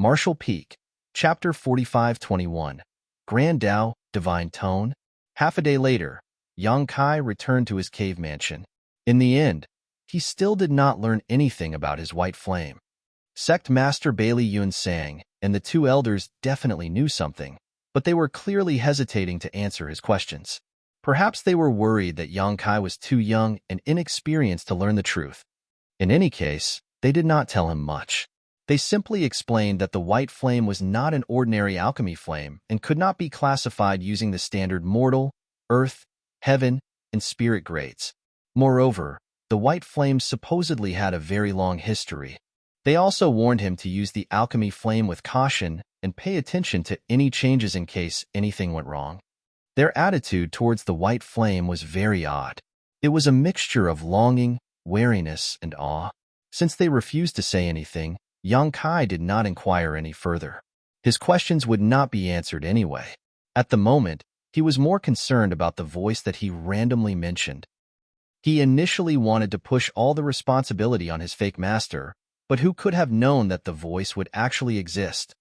Martial Peak, Chapter 45-21, Grand Tao, Divine Tone. Half a day later, Yang Kai returned to his cave mansion. In the end, he still did not learn anything about his white flame. Sect Master Bailey Yun Sang and the two elders definitely knew something, but they were clearly hesitating to answer his questions. Perhaps they were worried that Yang Kai was too young and inexperienced to learn the truth. In any case, they did not tell him much. They simply explained that the white flame was not an ordinary alchemy flame and could not be classified using the standard mortal, earth, heaven, and spirit grades. Moreover, the white flame supposedly had a very long history. They also warned him to use the alchemy flame with caution and pay attention to any changes in case anything went wrong. Their attitude towards the white flame was very odd. It was a mixture of longing, wariness, and awe. Since they refused to say anything, Yang Kai did not inquire any further. His questions would not be answered anyway. At the moment, he was more concerned about the voice that he randomly mentioned. He initially wanted to push all the responsibility on his fake master, but who could have known that the voice would actually exist?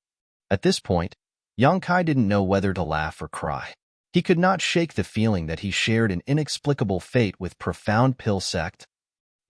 At this point, Yang Kai didn't know whether to laugh or cry. He could not shake the feeling that he shared an inexplicable fate with Profound Pill Sect.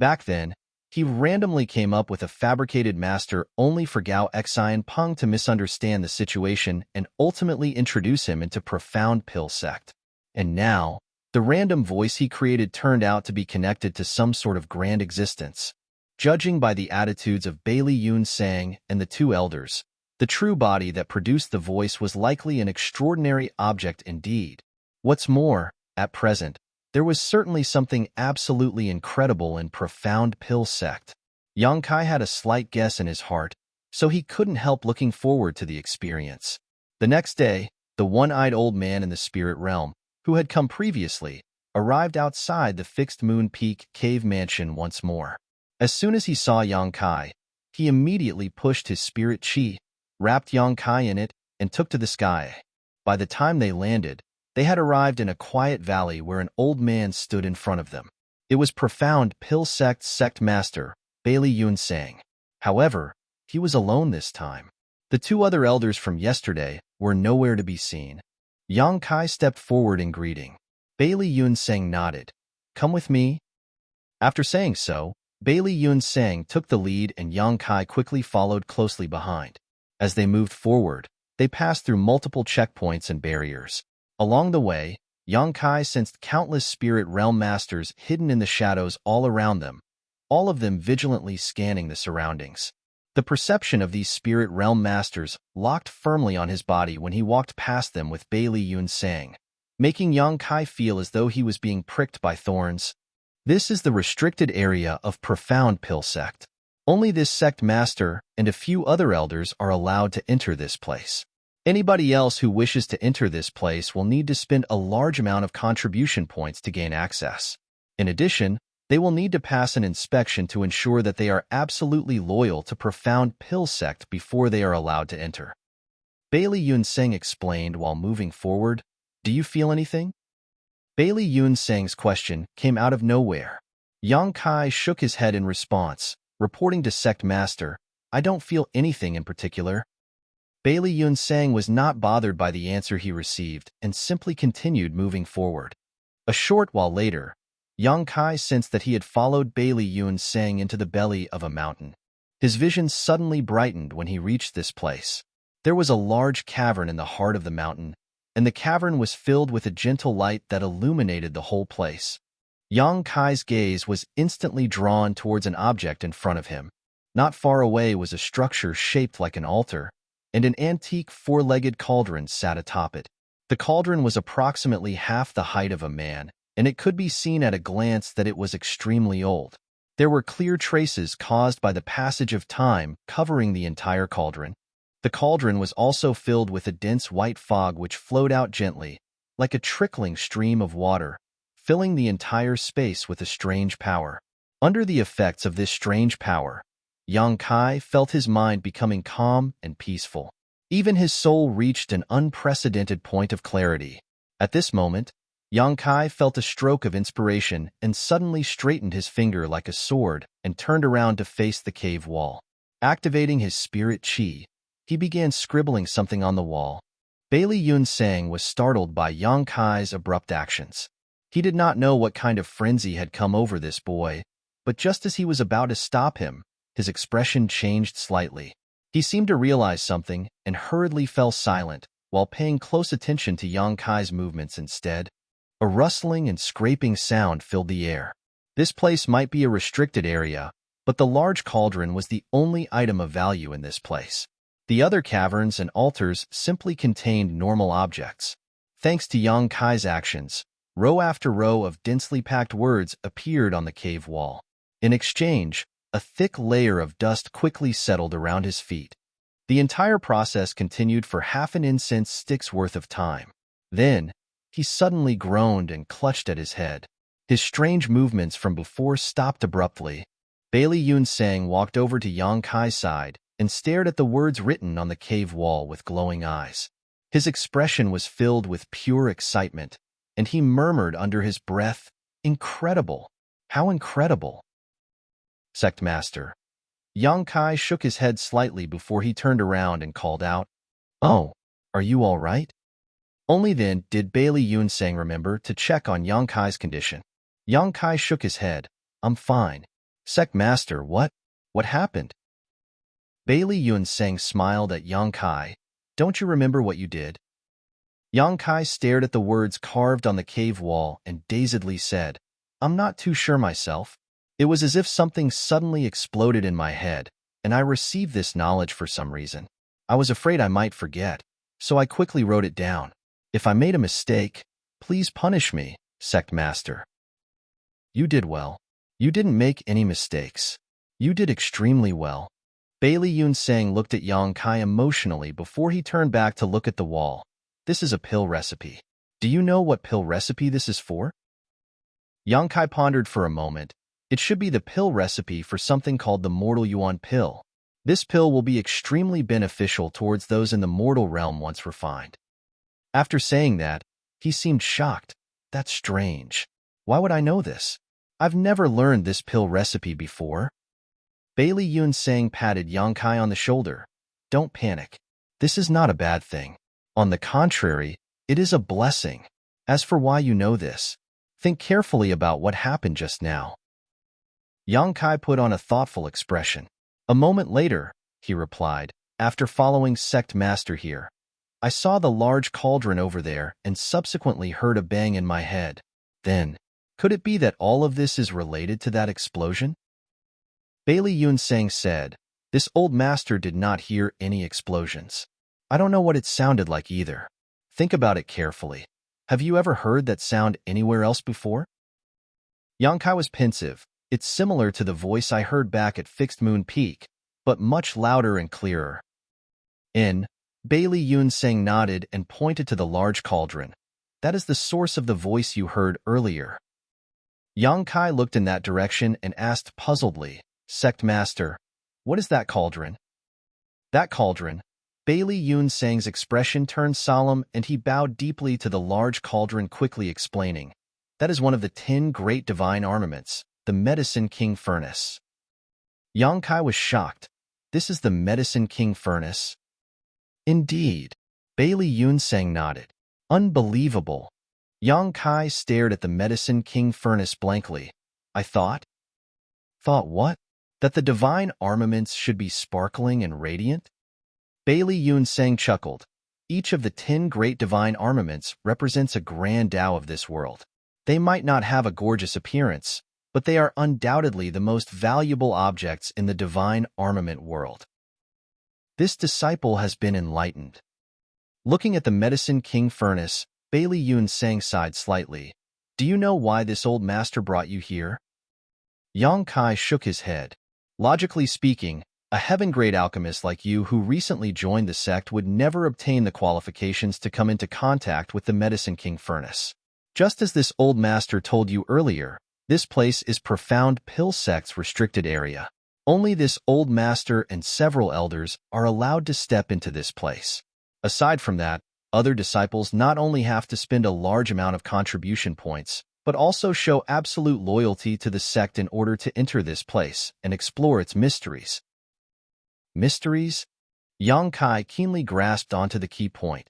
Back then, he randomly came up with a fabricated master only for Gao Xi and Peng to misunderstand the situation and ultimately introduce him into Profound Pill Sect. And now, the random voice he created turned out to be connected to some sort of grand existence. Judging by the attitudes of Bailey Yun Sang and the two elders, the true body that produced the voice was likely an extraordinary object indeed. What's more, at present, there was certainly something absolutely incredible in Profound Pill Sect. Yang Kai had a slight guess in his heart, so he couldn't help looking forward to the experience. The next day, the one-eyed old man in the spirit realm, who had come previously, arrived outside the Fixed Moon Peak cave mansion once more. As soon as he saw Yang Kai, he immediately pushed his spirit chi, wrapped Yang Kai in it, and took to the sky. By the time they landed, they had arrived in a quiet valley where an old man stood in front of them. It was Profound Pill Sect Master, Bailey Yun Sang. However, he was alone this time. The two other elders from yesterday were nowhere to be seen. Yang Kai stepped forward in greeting. Bailey Yun Sang nodded. "Come with me." After saying so, Bailey Yun Sang took the lead and Yang Kai quickly followed closely behind. As they moved forward, they passed through multiple checkpoints and barriers. Along the way, Yang Kai sensed countless spirit realm masters hidden in the shadows all around them, all of them vigilantly scanning the surroundings. The perception of these spirit realm masters locked firmly on his body when he walked past them with Bailey Yun Sang, making Yang Kai feel as though he was being pricked by thorns. This is the restricted area of Profound Pill Sect. Only this sect master and a few other elders are allowed to enter this place. Anybody else who wishes to enter this place will need to spend a large amount of contribution points to gain access. In addition, they will need to pass an inspection to ensure that they are absolutely loyal to Profound Pill Sect before they are allowed to enter. Bailey Yun Sang explained while moving forward. "Do you feel anything?" Bailey Yun Sang's question came out of nowhere. Yang Kai shook his head in response, reporting to Sect Master, "I don't feel anything in particular." Bailey Yun Sang was not bothered by the answer he received and simply continued moving forward. A short while later, Yang Kai sensed that he had followed Bailey Yun Sang into the belly of a mountain. His vision suddenly brightened when he reached this place. There was a large cavern in the heart of the mountain, and the cavern was filled with a gentle light that illuminated the whole place. Yang Kai's gaze was instantly drawn towards an object in front of him. Not far away was a structure shaped like an altar, and an antique four-legged cauldron sat atop it. The cauldron was approximately half the height of a man, and it could be seen at a glance that it was extremely old. There were clear traces caused by the passage of time covering the entire cauldron. The cauldron was also filled with a dense white fog which flowed out gently, like a trickling stream of water, filling the entire space with a strange power. Under the effects of this strange power, Yang Kai felt his mind becoming calm and peaceful. Even his soul reached an unprecedented point of clarity. At this moment, Yang Kai felt a stroke of inspiration and suddenly straightened his finger like a sword and turned around to face the cave wall. Activating his spirit chi, He began scribbling something on the wall. Bailey Yunsang was startled by Yang Kai's abrupt actions. He did not know what kind of frenzy had come over this boy, but just as he was about to stop him, his expression changed slightly. He seemed to realize something and hurriedly fell silent while paying close attention to Yang Kai's movements instead. A rustling and scraping sound filled the air. This place might be a restricted area, but the large cauldron was the only item of value in this place. The other caverns and altars simply contained normal objects. Thanks to Yang Kai's actions, row after row of densely packed words appeared on the cave wall. In exchange, a thick layer of dust quickly settled around his feet. The entire process continued for half an incense stick's worth of time. Then, he suddenly groaned and clutched at his head. His strange movements from before stopped abruptly. Bailey Yunsang walked over to Yang Kai's side and stared at the words written on the cave wall with glowing eyes. His expression was filled with pure excitement, and he murmured under his breath, "Incredible! How incredible!" Sect Master. Yang Kai shook his head slightly before he turned around and called out, "Oh, are you all right?" Only then did Bailey Yunsang remember to check on Yang Kai's condition. Yang Kai shook his head. "I'm fine." "Sect Master, what happened?" Bailey Yunsang smiled at Yang Kai. "Don't you remember what you did?" Yang Kai stared at the words carved on the cave wall and dazedly said, "I'm not too sure myself. It was as if something suddenly exploded in my head, and I received this knowledge for some reason. I was afraid I might forget, so I quickly wrote it down. If I made a mistake, please punish me, Sect Master." "You did well. You didn't make any mistakes. You did extremely well." Bailey Yunsang looked at Yang Kai emotionally before he turned back to look at the wall. "This is a pill recipe. Do you know what pill recipe this is for?" Yang Kai pondered for a moment. "It should be the pill recipe for something called the Mortal Yuan pill. This pill will be extremely beneficial towards those in the mortal realm once refined." After saying that, he seemed shocked. "That's strange. Why would I know this? I've never learned this pill recipe before." Bailey Yunsang patted Yang Kai on the shoulder. "Don't panic. This is not a bad thing. On the contrary, it is a blessing. As for why you know this, think carefully about what happened just now." Yang Kai put on a thoughtful expression. "A moment later," he replied, "after following Sect Master here, I saw the large cauldron over there and subsequently heard a bang in my head. Then, could it be that all of this is related to that explosion?" Bailey Yunsang said, "This old master did not hear any explosions. I don't know what it sounded like either. Think about it carefully. Have you ever heard that sound anywhere else before?" Yang Kai was pensive. "It's similar to the voice I heard back at Fixed Moon Peak, but much louder and clearer." Bailey Yunsang nodded and pointed to the large cauldron. "That is the source of the voice you heard earlier." Yang Kai looked in that direction and asked puzzledly, "Sect Master, what is that cauldron?" "That cauldron." Bailey Yunsang's expression turned solemn and he bowed deeply to the large cauldron, quickly explaining, "That is one of the 10 great divine armaments, the Medicine King Furnace." Yang Kai was shocked. "This is the Medicine King Furnace?" "Indeed." Bailey Yunsang nodded. "Unbelievable." Yang Kai stared at the Medicine King Furnace blankly. "I thought?" "Thought what?" "That the divine armaments should be sparkling and radiant?" Bailey Yunsang chuckled. "Each of the 10 great divine armaments represents a grand Tao of this world. They might not have a gorgeous appearance, but they are undoubtedly the most valuable objects in the divine armament world." This disciple has been enlightened. Looking at the Medicine King Furnace, Bailey Yunsang sighed slightly. "Do you know why this old master brought you here?" Yang Kai shook his head. "Logically speaking, a heaven-grade alchemist like you who recently joined the sect would never obtain the qualifications to come into contact with the Medicine King Furnace. Just as this old master told you earlier, this place is Profound Pill Sect's restricted area. Only this old master and several elders are allowed to step into this place. Aside from that, other disciples not only have to spend a large amount of contribution points, but also show absolute loyalty to the sect in order to enter this place and explore its mysteries." "Mysteries?" Yang Kai keenly grasped onto the key point.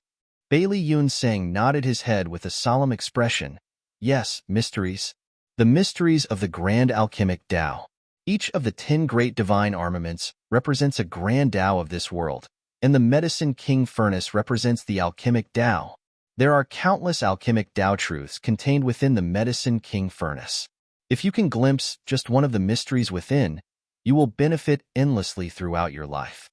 Bailey Yun Sang nodded his head with a solemn expression. Yes, mysteries. The mysteries of the grand alchemic Tao. Each of the 10 great divine armaments represents a grand Tao of this world, and the Medicine King Furnace represents the alchemic Tao. There are countless alchemic Tao truths contained within the Medicine King Furnace. If you can glimpse just one of the mysteries within, you will benefit endlessly throughout your life.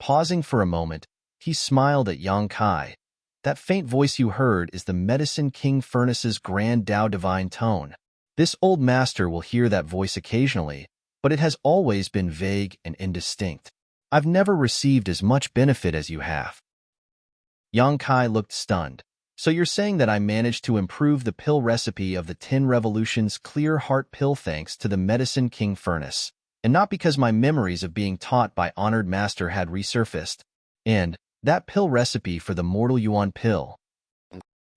Pausing for a moment, he smiled at Yang Kai. That faint voice you heard is the Medicine King Furnace's grand Tao divine tone. This old master will hear that voice occasionally, but it has always been vague and indistinct. I've never received as much benefit as you have. Yang Kai looked stunned. So you're saying that I managed to improve the pill recipe of the 10 Revolutions Clear Heart Pill thanks to the Medicine King Furnace, and not because my memories of being taught by honored master had resurfaced. And that pill recipe for the Mortal Yuan pill.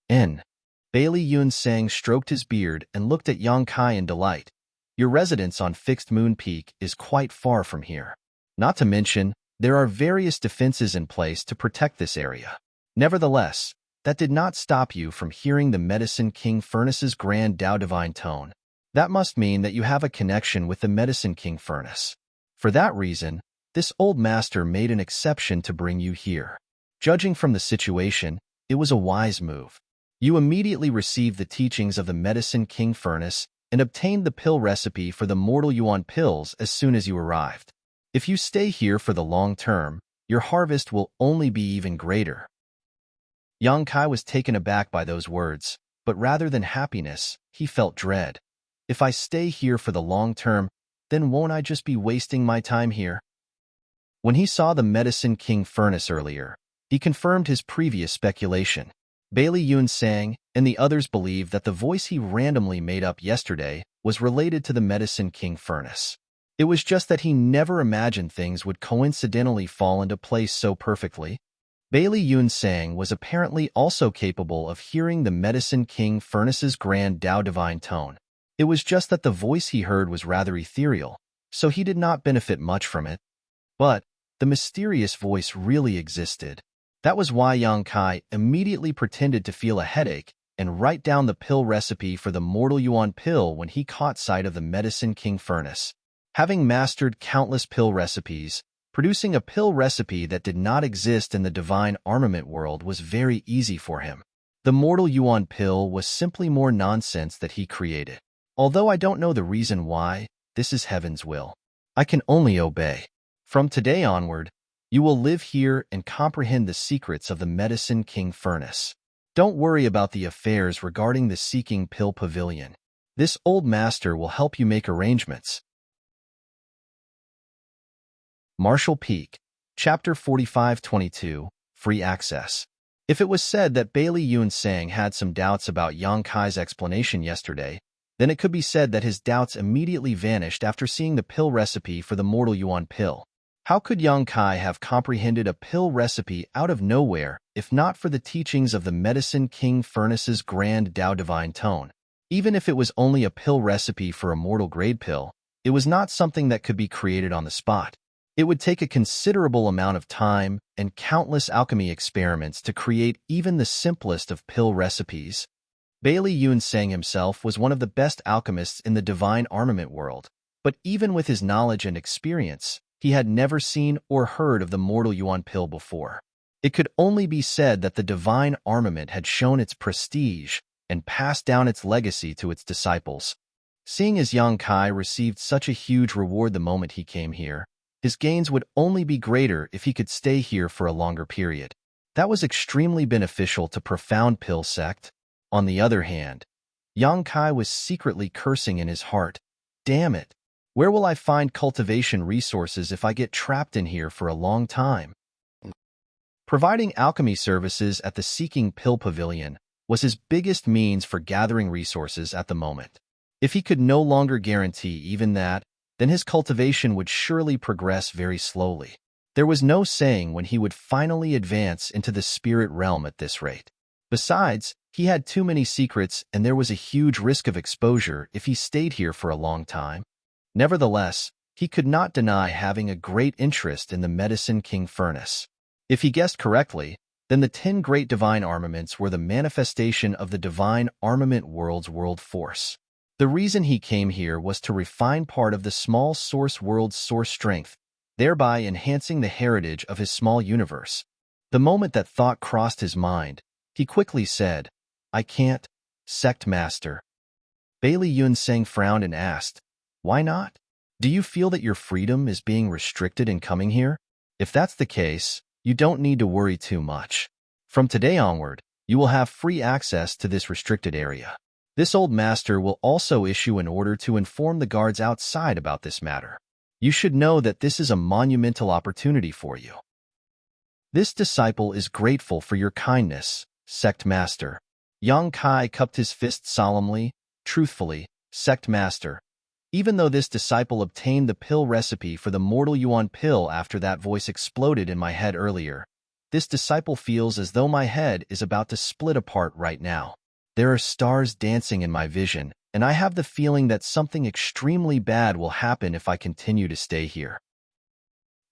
Bailey Yun Sang stroked his beard and looked at Yang Kai in delight. Your residence on Fixed Moon Peak is quite far from here. Not to mention, there are various defenses in place to protect this area. Nevertheless, that did not stop you from hearing the Medicine King Furnace's grand Tao divine tone. That must mean that you have a connection with the Medicine King Furnace. For that reason, this old master made an exception to bring you here. Judging from the situation, it was a wise move. You immediately received the teachings of the Medicine King Furnace and obtained the pill recipe for the Mortal Yuan pills as soon as you arrived. If you stay here for the long term, your harvest will only be even greater. Yang Kai was taken aback by those words, but rather than happiness, he felt dread. If I stay here for the long term, then won't I just be wasting my time here? When he saw the Medicine King Furnace earlier, he confirmed his previous speculation. Bailey Yun Sang and the others believed that the voice he randomly made up yesterday was related to the Medicine King Furnace. It was just that he never imagined things would coincidentally fall into place so perfectly. Bailey Yun Sang was apparently also capable of hearing the Medicine King Furnace's grand Tao divine tone. It was just that the voice he heard was rather ethereal, so he did not benefit much from it. But the mysterious voice really existed. That was why Yang Kai immediately pretended to feel a headache and write down the pill recipe for the Mortal Yuan pill when he caught sight of the Medicine King Furnace. Having mastered countless pill recipes, producing a pill recipe that did not exist in the divine armament world was very easy for him. The Mortal Yuan pill was simply more nonsense that he created. Although I don't know the reason why, this is heaven's will. I can only obey. From today onward, you will live here and comprehend the secrets of the Medicine King Furnace. Don't worry about the affairs regarding the Seeking Pill Pavilion. This old master will help you make arrangements. Marshall Peak, Chapter 4522, Free Access. If it was said that Bailey Yun Sang had some doubts about Yang Kai's explanation yesterday, then it could be said that his doubts immediately vanished after seeing the pill recipe for the Mortal Yuan pill. How could Yang Kai have comprehended a pill recipe out of nowhere if not for the teachings of the Medicine King Furnace's grand Tao divine tone? Even if it was only a pill recipe for a mortal grade pill, it was not something that could be created on the spot. It would take a considerable amount of time and countless alchemy experiments to create even the simplest of pill recipes. Bailey Yun Sang himself was one of the best alchemists in the divine armament world, but even with his knowledge and experience, he had never seen or heard of the Mortal Yuan pill before. It could only be said that the divine armament had shown its prestige and passed down its legacy to its disciples. Seeing as Yang Kai received such a huge reward the moment he came here, his gains would only be greater if he could stay here for a longer period. That was extremely beneficial to Profound Pill Sect. On the other hand, Yang Kai was secretly cursing in his heart. Damn it! Where will I find cultivation resources if I get trapped in here for a long time? Providing alchemy services at the Seeking Pill Pavilion was his biggest means for gathering resources at the moment. If he could no longer guarantee even that, then his cultivation would surely progress very slowly. There was no saying when he would finally advance into the spirit realm at this rate. Besides, he had too many secrets and there was a huge risk of exposure if he stayed here for a long time. Nevertheless, he could not deny having a great interest in the Medicine King furnace. If he guessed correctly, then the 10 great divine armaments were the manifestation of the divine armament world's world force. The reason he came here was to refine part of the small source world's source strength, thereby enhancing the heritage of his small universe. The moment that thought crossed his mind, he quickly said, "I can't, Sect Master." Bailey Yunseng frowned and asked, "Why not? Do you feel that your freedom is being restricted in coming here? If that's the case, you don't need to worry too much. From today onward, you will have free access to this restricted area. This old master will also issue an order to inform the guards outside about this matter. You should know that this is a monumental opportunity for you. This disciple is grateful for your kindness, Sect Master." Yang Kai cupped his fist solemnly, truthfully, "Sect Master. Even though this disciple obtained the pill recipe for the Mortal Yuan pill after that voice exploded in my head earlier, this disciple feels as though my head is about to split apart right now. There are stars dancing in my vision, and I have the feeling that something extremely bad will happen if I continue to stay here."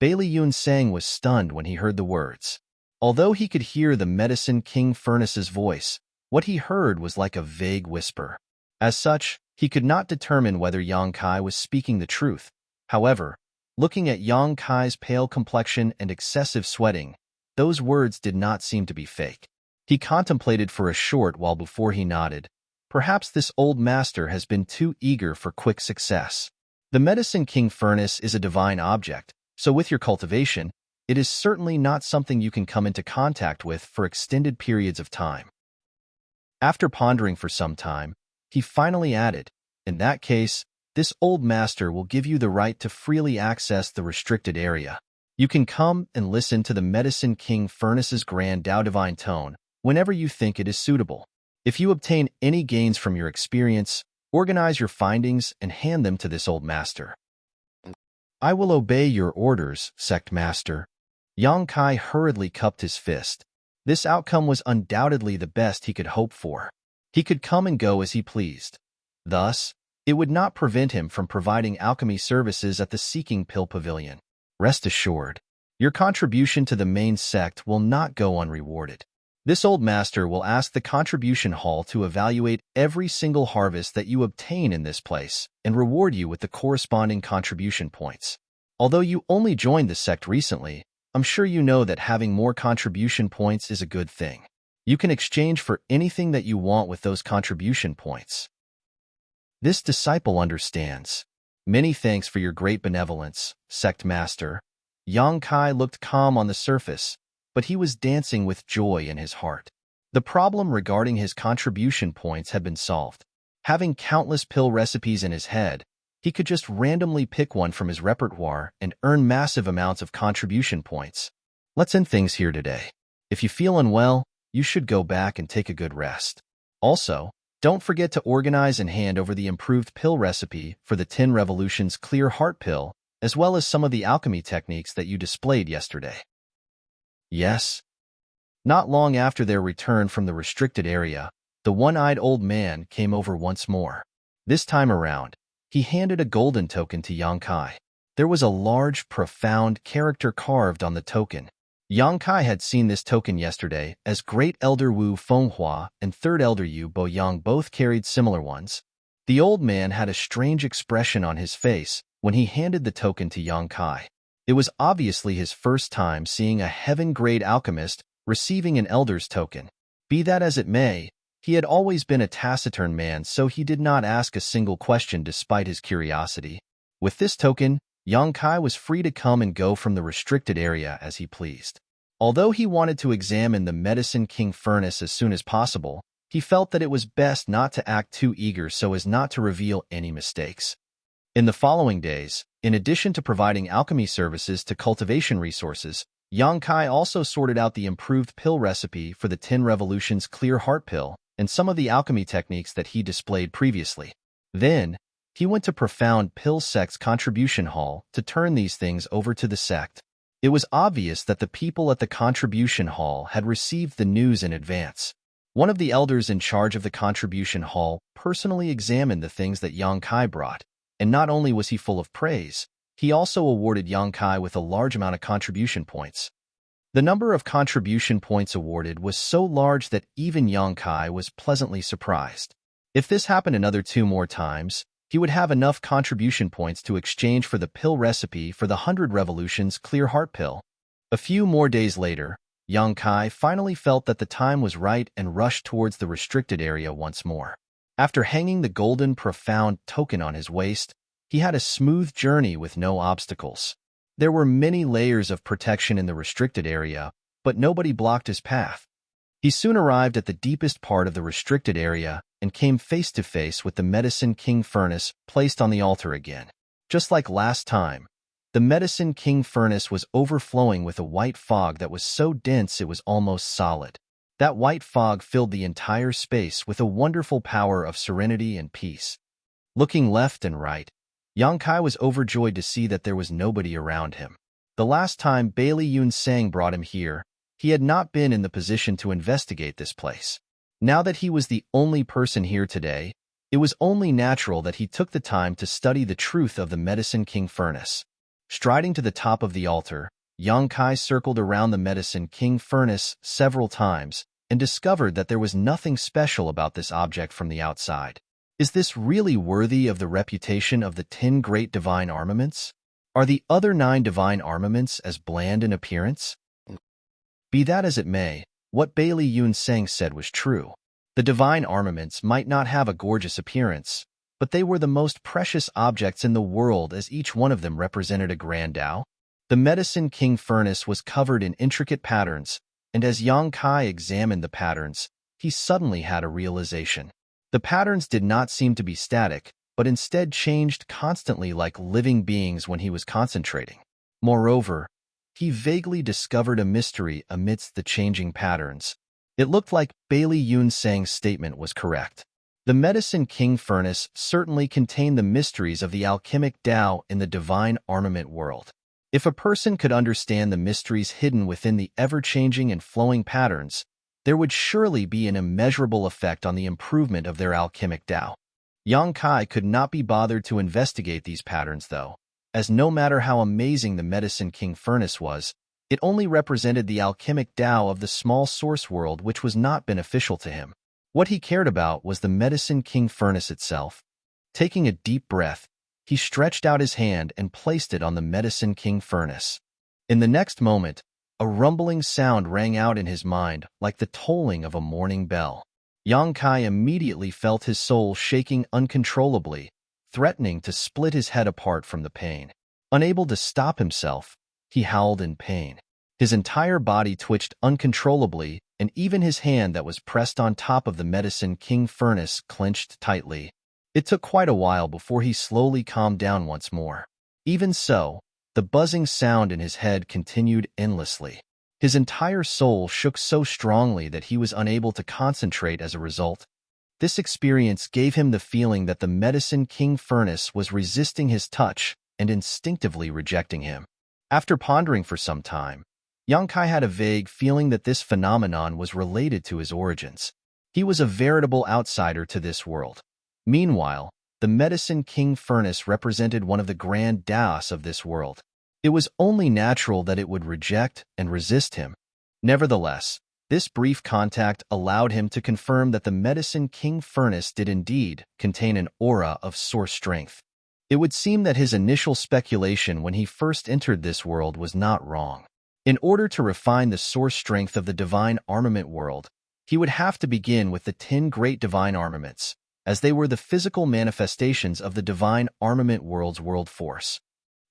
Bailey Yunseng was stunned when he heard the words. Although he could hear the Medicine King Furnace's voice, what he heard was like a vague whisper. As such, he could not determine whether Yang Kai was speaking the truth. However, looking at Yang Kai's pale complexion and excessive sweating, those words did not seem to be fake. He contemplated for a short while before he nodded. Perhaps this old master has been too eager for quick success. The Medicine King Furnace is a divine object, so with your cultivation, it is certainly not something you can come into contact with for extended periods of time. After pondering for some time, he finally added, "In that case, this old master will give you the right to freely access the restricted area. You can come and listen to the Medicine King Furnace's grand Tao divine tone whenever you think it is suitable. If you obtain any gains from your experience, organize your findings and hand them to this old master." "I will obey your orders, Sect Master." Yang Kai hurriedly cupped his fist. This outcome was undoubtedly the best he could hope for. He could come and go as he pleased. Thus, it would not prevent him from providing alchemy services at the Seeking Pill Pavilion. Rest assured, your contribution to the main sect will not go unrewarded. This old master will ask the contribution hall to evaluate every single harvest that you obtain in this place and reward you with the corresponding contribution points. Although you only joined the sect recently, I'm sure you know that having more contribution points is a good thing. You can exchange for anything that you want with those contribution points. This disciple understands. Many thanks for your great benevolence, Sect Master. Yang Kai looked calm on the surface, but he was dancing with joy in his heart. The problem regarding his contribution points had been solved. Having countless pill recipes in his head, he could just randomly pick one from his repertoire and earn massive amounts of contribution points. Let's end things here today. If you feel unwell, you should go back and take a good rest. Also, don't forget to organize and hand over the improved pill recipe for the 10 Revolutions Clear Heart Pill, as well as some of the alchemy techniques that you displayed yesterday. Yes. Not long after their return from the restricted area, the one-eyed old man came over once more. This time around, he handed a golden token to Yang Kai. There was a large, profound character carved on the token. Yang Kai had seen this token yesterday, as Great Elder Wu Fenghua and Third Elder Yu Boyang both carried similar ones. The old man had a strange expression on his face when he handed the token to Yang Kai. It was obviously his first time seeing a heaven-grade alchemist receiving an elder's token. Be that as it may, he had always been a taciturn man, so he did not ask a single question despite his curiosity. With this token, Yang Kai was free to come and go from the restricted area as he pleased. Although he wanted to examine the Medicine King Furnace as soon as possible, he felt that it was best not to act too eager so as not to reveal any mistakes. In the following days, in addition to providing alchemy services to cultivation resources, Yang Kai also sorted out the improved pill recipe for the 10 Revolutions Clear Heart Pill and some of the alchemy techniques that he displayed previously. Then, he went to Profound Pill Sect's contribution hall to turn these things over to the sect. It was obvious that the people at the contribution hall had received the news in advance. One of the elders in charge of the contribution hall personally examined the things that Yang Kai brought, and not only was he full of praise, He also awarded Yang Kai with a large amount of contribution points. The number of contribution points awarded was so large that even Yang Kai was pleasantly surprised. If this happened another 2 more times, he would have enough contribution points to exchange for the pill recipe for the 100 Revolutions Clear Heart Pill. A few more days later, Yang Kai finally felt that the time was right and rushed towards the restricted area once more. After hanging the golden profound token on his waist, he had a smooth journey with no obstacles. There were many layers of protection in the restricted area, but nobody blocked his path. He soon arrived at the deepest part of the restricted area and came face to face with the Medicine King furnace placed on the altar again. Just like last time, the Medicine King furnace was overflowing with a white fog that was so dense it was almost solid. That white fog filled the entire space with a wonderful power of serenity and peace. Looking left and right, Yang Kai was overjoyed to see that there was nobody around him. The last time Bailey Yun Sang brought him here, he had not been in the position to investigate this place. Now that he was the only person here today, it was only natural that he took the time to study the truth of the Medicine King furnace. Striding to the top of the altar, Yang Kai circled around the Medicine King furnace several times and discovered that there was nothing special about this object from the outside. Is this really worthy of the reputation of the 10 great divine armaments? Are the other 9 divine armaments as bland in appearance? Be that as it may, what Bailey Yun Sang said was true. The divine armaments might not have a gorgeous appearance, but they were the most precious objects in the world as each one of them represented a grand Tao. The Medicine King furnace was covered in intricate patterns, and as Yang Kai examined the patterns, he suddenly had a realization. The patterns did not seem to be static, but instead changed constantly like living beings when he was concentrating. Moreover, he vaguely discovered a mystery amidst the changing patterns. It looked like Bailey Yun Sang's statement was correct. The Medicine King furnace certainly contained the mysteries of the alchemic Tao in the divine armament world. If a person could understand the mysteries hidden within the ever-changing and flowing patterns, there would surely be an immeasurable effect on the improvement of their alchemic Tao. Yang Kai could not be bothered to investigate these patterns, though, as no matter how amazing the Medicine King furnace was, it only represented the alchemic Tao of the small source world, which was not beneficial to him. What he cared about was the Medicine King furnace itself. Taking a deep breath, he stretched out his hand and placed it on the Medicine King furnace. In the next moment, a rumbling sound rang out in his mind like the tolling of a morning bell. Yang Kai immediately felt his soul shaking uncontrollably, threatening to split his head apart from the pain. Unable to stop himself, he howled in pain. His entire body twitched uncontrollably, and even his hand that was pressed on top of the Medicine King furnace clenched tightly. It took quite a while before he slowly calmed down once more. Even so, the buzzing sound in his head continued endlessly. His entire soul shook so strongly that he was unable to concentrate as a result. This experience gave him the feeling that the Medicine King furnace was resisting his touch and instinctively rejecting him. After pondering for some time, Yang Kai had a vague feeling that this phenomenon was related to his origins. He was a veritable outsider to this world. Meanwhile, the Medicine King furnace represented one of the grand Taos of this world. It was only natural that it would reject and resist him. Nevertheless, this brief contact allowed him to confirm that the Medicine King furnace did indeed contain an aura of source strength. It would seem that his initial speculation when he first entered this world was not wrong. In order to refine the source strength of the divine armament world, he would have to begin with the 10 great divine armaments, as they were the physical manifestations of the divine armament world's world force.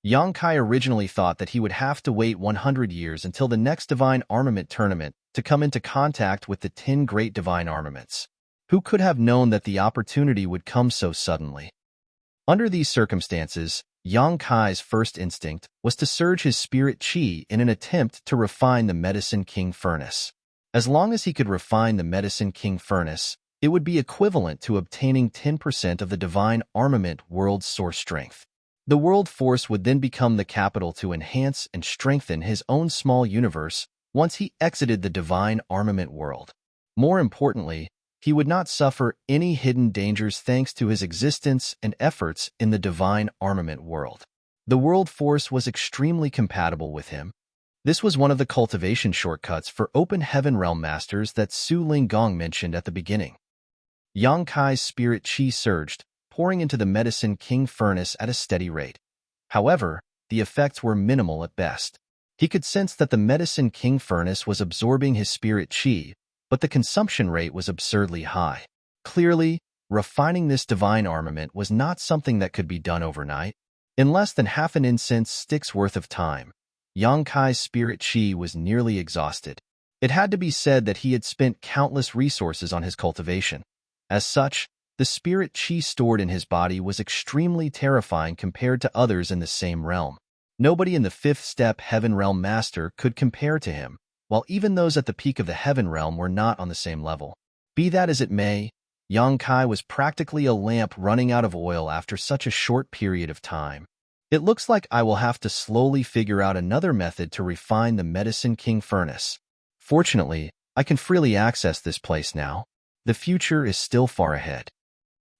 Yang Kai originally thought that he would have to wait 100 years until the next divine armament tournament to come into contact with the 10 great divine armaments. Who could have known that the opportunity would come so suddenly? Under these circumstances, Yang Kai's first instinct was to surge his spirit chi in an attempt to refine the Medicine King furnace. As long as he could refine the Medicine King furnace, it would be equivalent to obtaining 10% of the divine armament world's source strength. The world force would then become the capital to enhance and strengthen his own small universe once he exited the divine armament world. More importantly, he would not suffer any hidden dangers thanks to his existence and efforts in the divine armament world. The world force was extremely compatible with him. This was one of the cultivation shortcuts for open heaven realm masters that Su Linggong mentioned at the beginning. Yang Kai's spirit chi surged, pouring into the Medicine King furnace at a steady rate. However, the effects were minimal at best. He could sense that the Medicine King furnace was absorbing his spirit chi, but the consumption rate was absurdly high. Clearly, refining this divine armament was not something that could be done overnight. In less than half an incense stick's worth of time, Yang Kai's spirit chi was nearly exhausted. It had to be said that he had spent countless resources on his cultivation. As such, the spirit chi stored in his body was extremely terrifying compared to others in the same realm. Nobody in the fifth step Heaven Realm Master could compare to him, while even those at the peak of the Heaven Realm were not on the same level. Be that as it may, Yang Kai was practically a lamp running out of oil after such a short period of time. It looks like I will have to slowly figure out another method to refine the Medicine King furnace. Fortunately, I can freely access this place now. The future is still far ahead.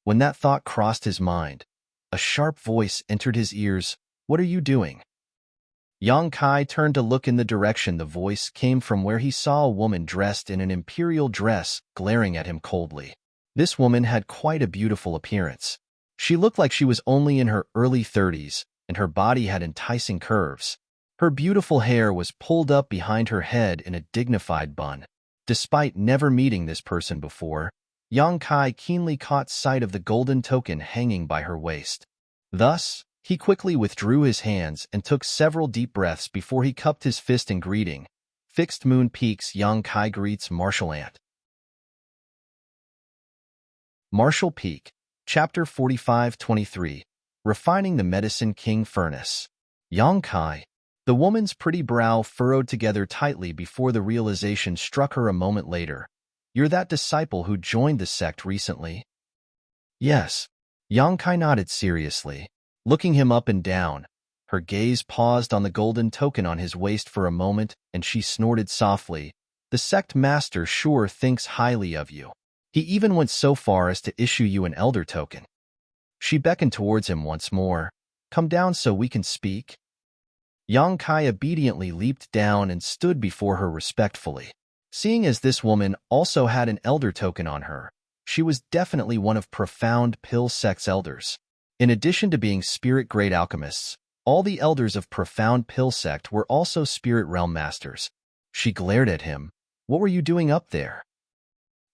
When that thought crossed his mind, a sharp voice entered his ears. What are you doing? Yang Kai turned to look in the direction the voice came from, where he saw a woman dressed in an imperial dress glaring at him coldly. This woman had quite a beautiful appearance. She looked like she was only in her early 30s, and her body had enticing curves. Her beautiful hair was pulled up behind her head in a dignified bun. Despite never meeting this person before, Yang Kai keenly caught sight of the golden token hanging by her waist. Thus, he quickly withdrew his hands and took several deep breaths before he cupped his fist in greeting. Fixed Moon Peaks, Yang Kai greets Martial Ant. Martial Peak, Chapter 45-23, Refining the Medicine King Furnace. Yang Kai. The woman's pretty brow furrowed together tightly before the realization struck her a moment later. You're that disciple who joined the sect recently? Yes. Yang Kai nodded seriously, looking him up and down. Her gaze paused on the golden token on his waist for a moment, and she snorted softly. The sect master sure thinks highly of you. He even went so far as to issue you an elder token. She beckoned towards him once more. Come down so we can speak. Yang Kai obediently leaped down and stood before her respectfully. Seeing as this woman also had an elder token on her, she was definitely one of Profound Pill Sect's elders. In addition to being spirit-grade alchemists, all the elders of Profound Pill Sect were also spirit realm masters. She glared at him. What were you doing up there?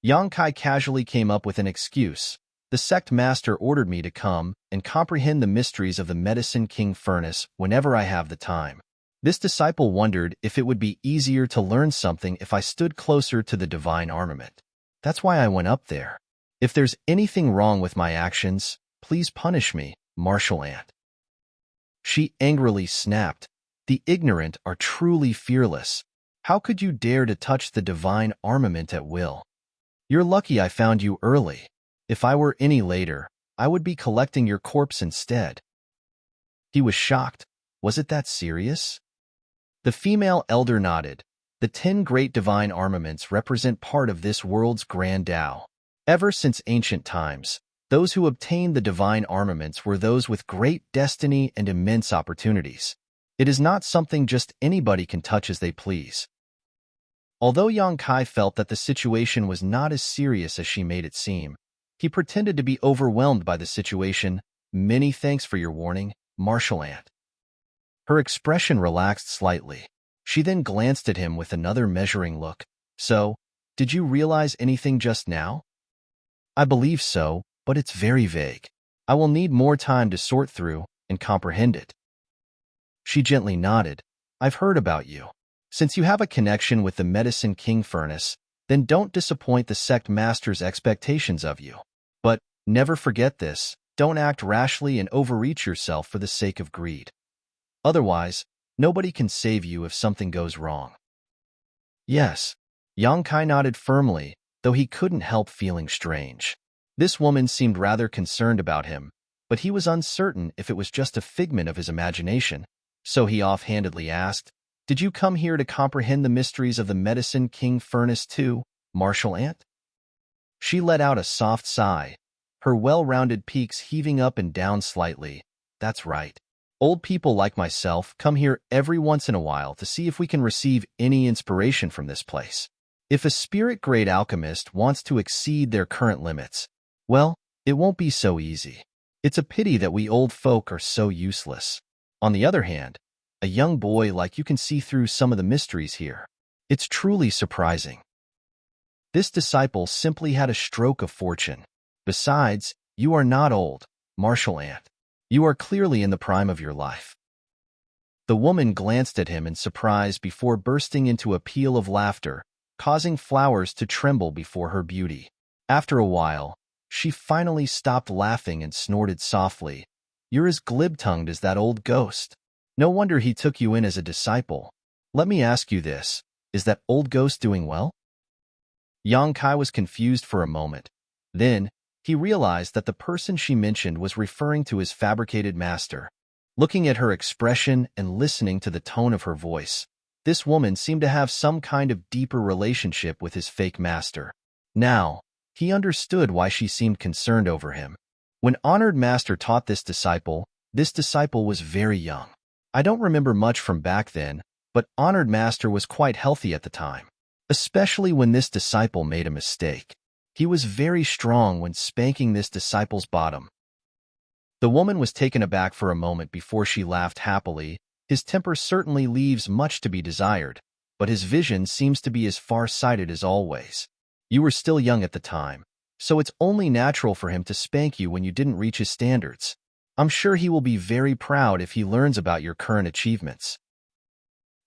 Yang Kai casually came up with an excuse. The sect master ordered me to come and comprehend the mysteries of the Medicine King furnace whenever I have the time. This disciple wondered if it would be easier to learn something if I stood closer to the divine armament. That's why I went up there. If there's anything wrong with my actions, please punish me, Martial Ant. She angrily snapped. The ignorant are truly fearless. How could you dare to touch the divine armament at will? You're lucky I found you early. If I were any later, I would be collecting your corpse instead. He was shocked. Was it that serious? The female elder nodded. The 10 great divine armaments represent part of this world's grand Tao. Ever since ancient times, those who obtained the divine armaments were those with great destiny and immense opportunities. It is not something just anybody can touch as they please. Although Yang Kai felt that the situation was not as serious as she made it seem, he pretended to be overwhelmed by the situation. Many thanks for your warning, Martial Ant. Her expression relaxed slightly. She then glanced at him with another measuring look. So, did you realize anything just now? I believe so, but it's very vague. I will need more time to sort through and comprehend it. She gently nodded. I've heard about you. Since you have a connection with the Medicine King furnace, then don't disappoint the sect master's expectations of you. But, never forget this, don't act rashly and overreach yourself for the sake of greed. Otherwise, nobody can save you if something goes wrong. Yes. Yang Kai nodded firmly, though he couldn't help feeling strange. This woman seemed rather concerned about him, but he was uncertain if it was just a figment of his imagination, so he offhandedly asked, Did you come here to comprehend the mysteries of the Medicine King furnace too, Martial Ant? She let out a soft sigh, her well-rounded peaks heaving up and down slightly. That's right. Old people like myself come here every once in a while to see if we can receive any inspiration from this place. If a spirit-grade alchemist wants to exceed their current limits, well, it won't be so easy. It's a pity that we old folk are so useless. On the other hand, a young boy like you can see through some of the mysteries here. It's truly surprising. This disciple simply had a stroke of fortune. Besides, you are not old, Martial Ant. You are clearly in the prime of your life. The woman glanced at him in surprise before bursting into a peal of laughter, causing flowers to tremble before her beauty. After a while, she finally stopped laughing and snorted softly. You're as glib-tongued as that old ghost. No wonder he took you in as a disciple. Let me ask you this, is that old ghost doing well? Yang Kai was confused for a moment. Then, he realized that the person she mentioned was referring to his fabricated master. Looking at her expression and listening to the tone of her voice, this woman seemed to have some kind of deeper relationship with his fake master. Now, he understood why she seemed concerned over him. When Honored Master taught this disciple was very young. I don't remember much from back then, but Honored Master was quite healthy at the time, especially when this disciple made a mistake. He was very strong when spanking this disciple's bottom. The woman was taken aback for a moment before she laughed happily. His temper certainly leaves much to be desired, but his vision seems to be as far-sighted as always. You were still young at the time, so it's only natural for him to spank you when you didn't reach his standards. I'm sure he will be very proud if he learns about your current achievements.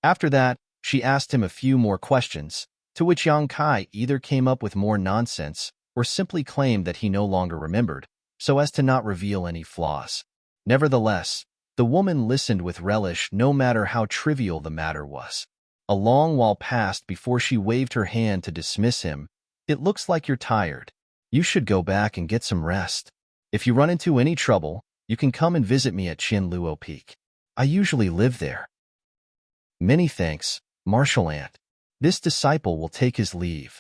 After that, she asked him a few more questions, to which Yang Kai either came up with more nonsense or simply claimed that he no longer remembered, so as to not reveal any flaws. Nevertheless, the woman listened with relish no matter how trivial the matter was. A long while passed before she waved her hand to dismiss him. It looks like you're tired. You should go back and get some rest. If you run into any trouble, you can come and visit me at Luo Peak. I usually live there. Many thanks, Martial Ant. This disciple will take his leave.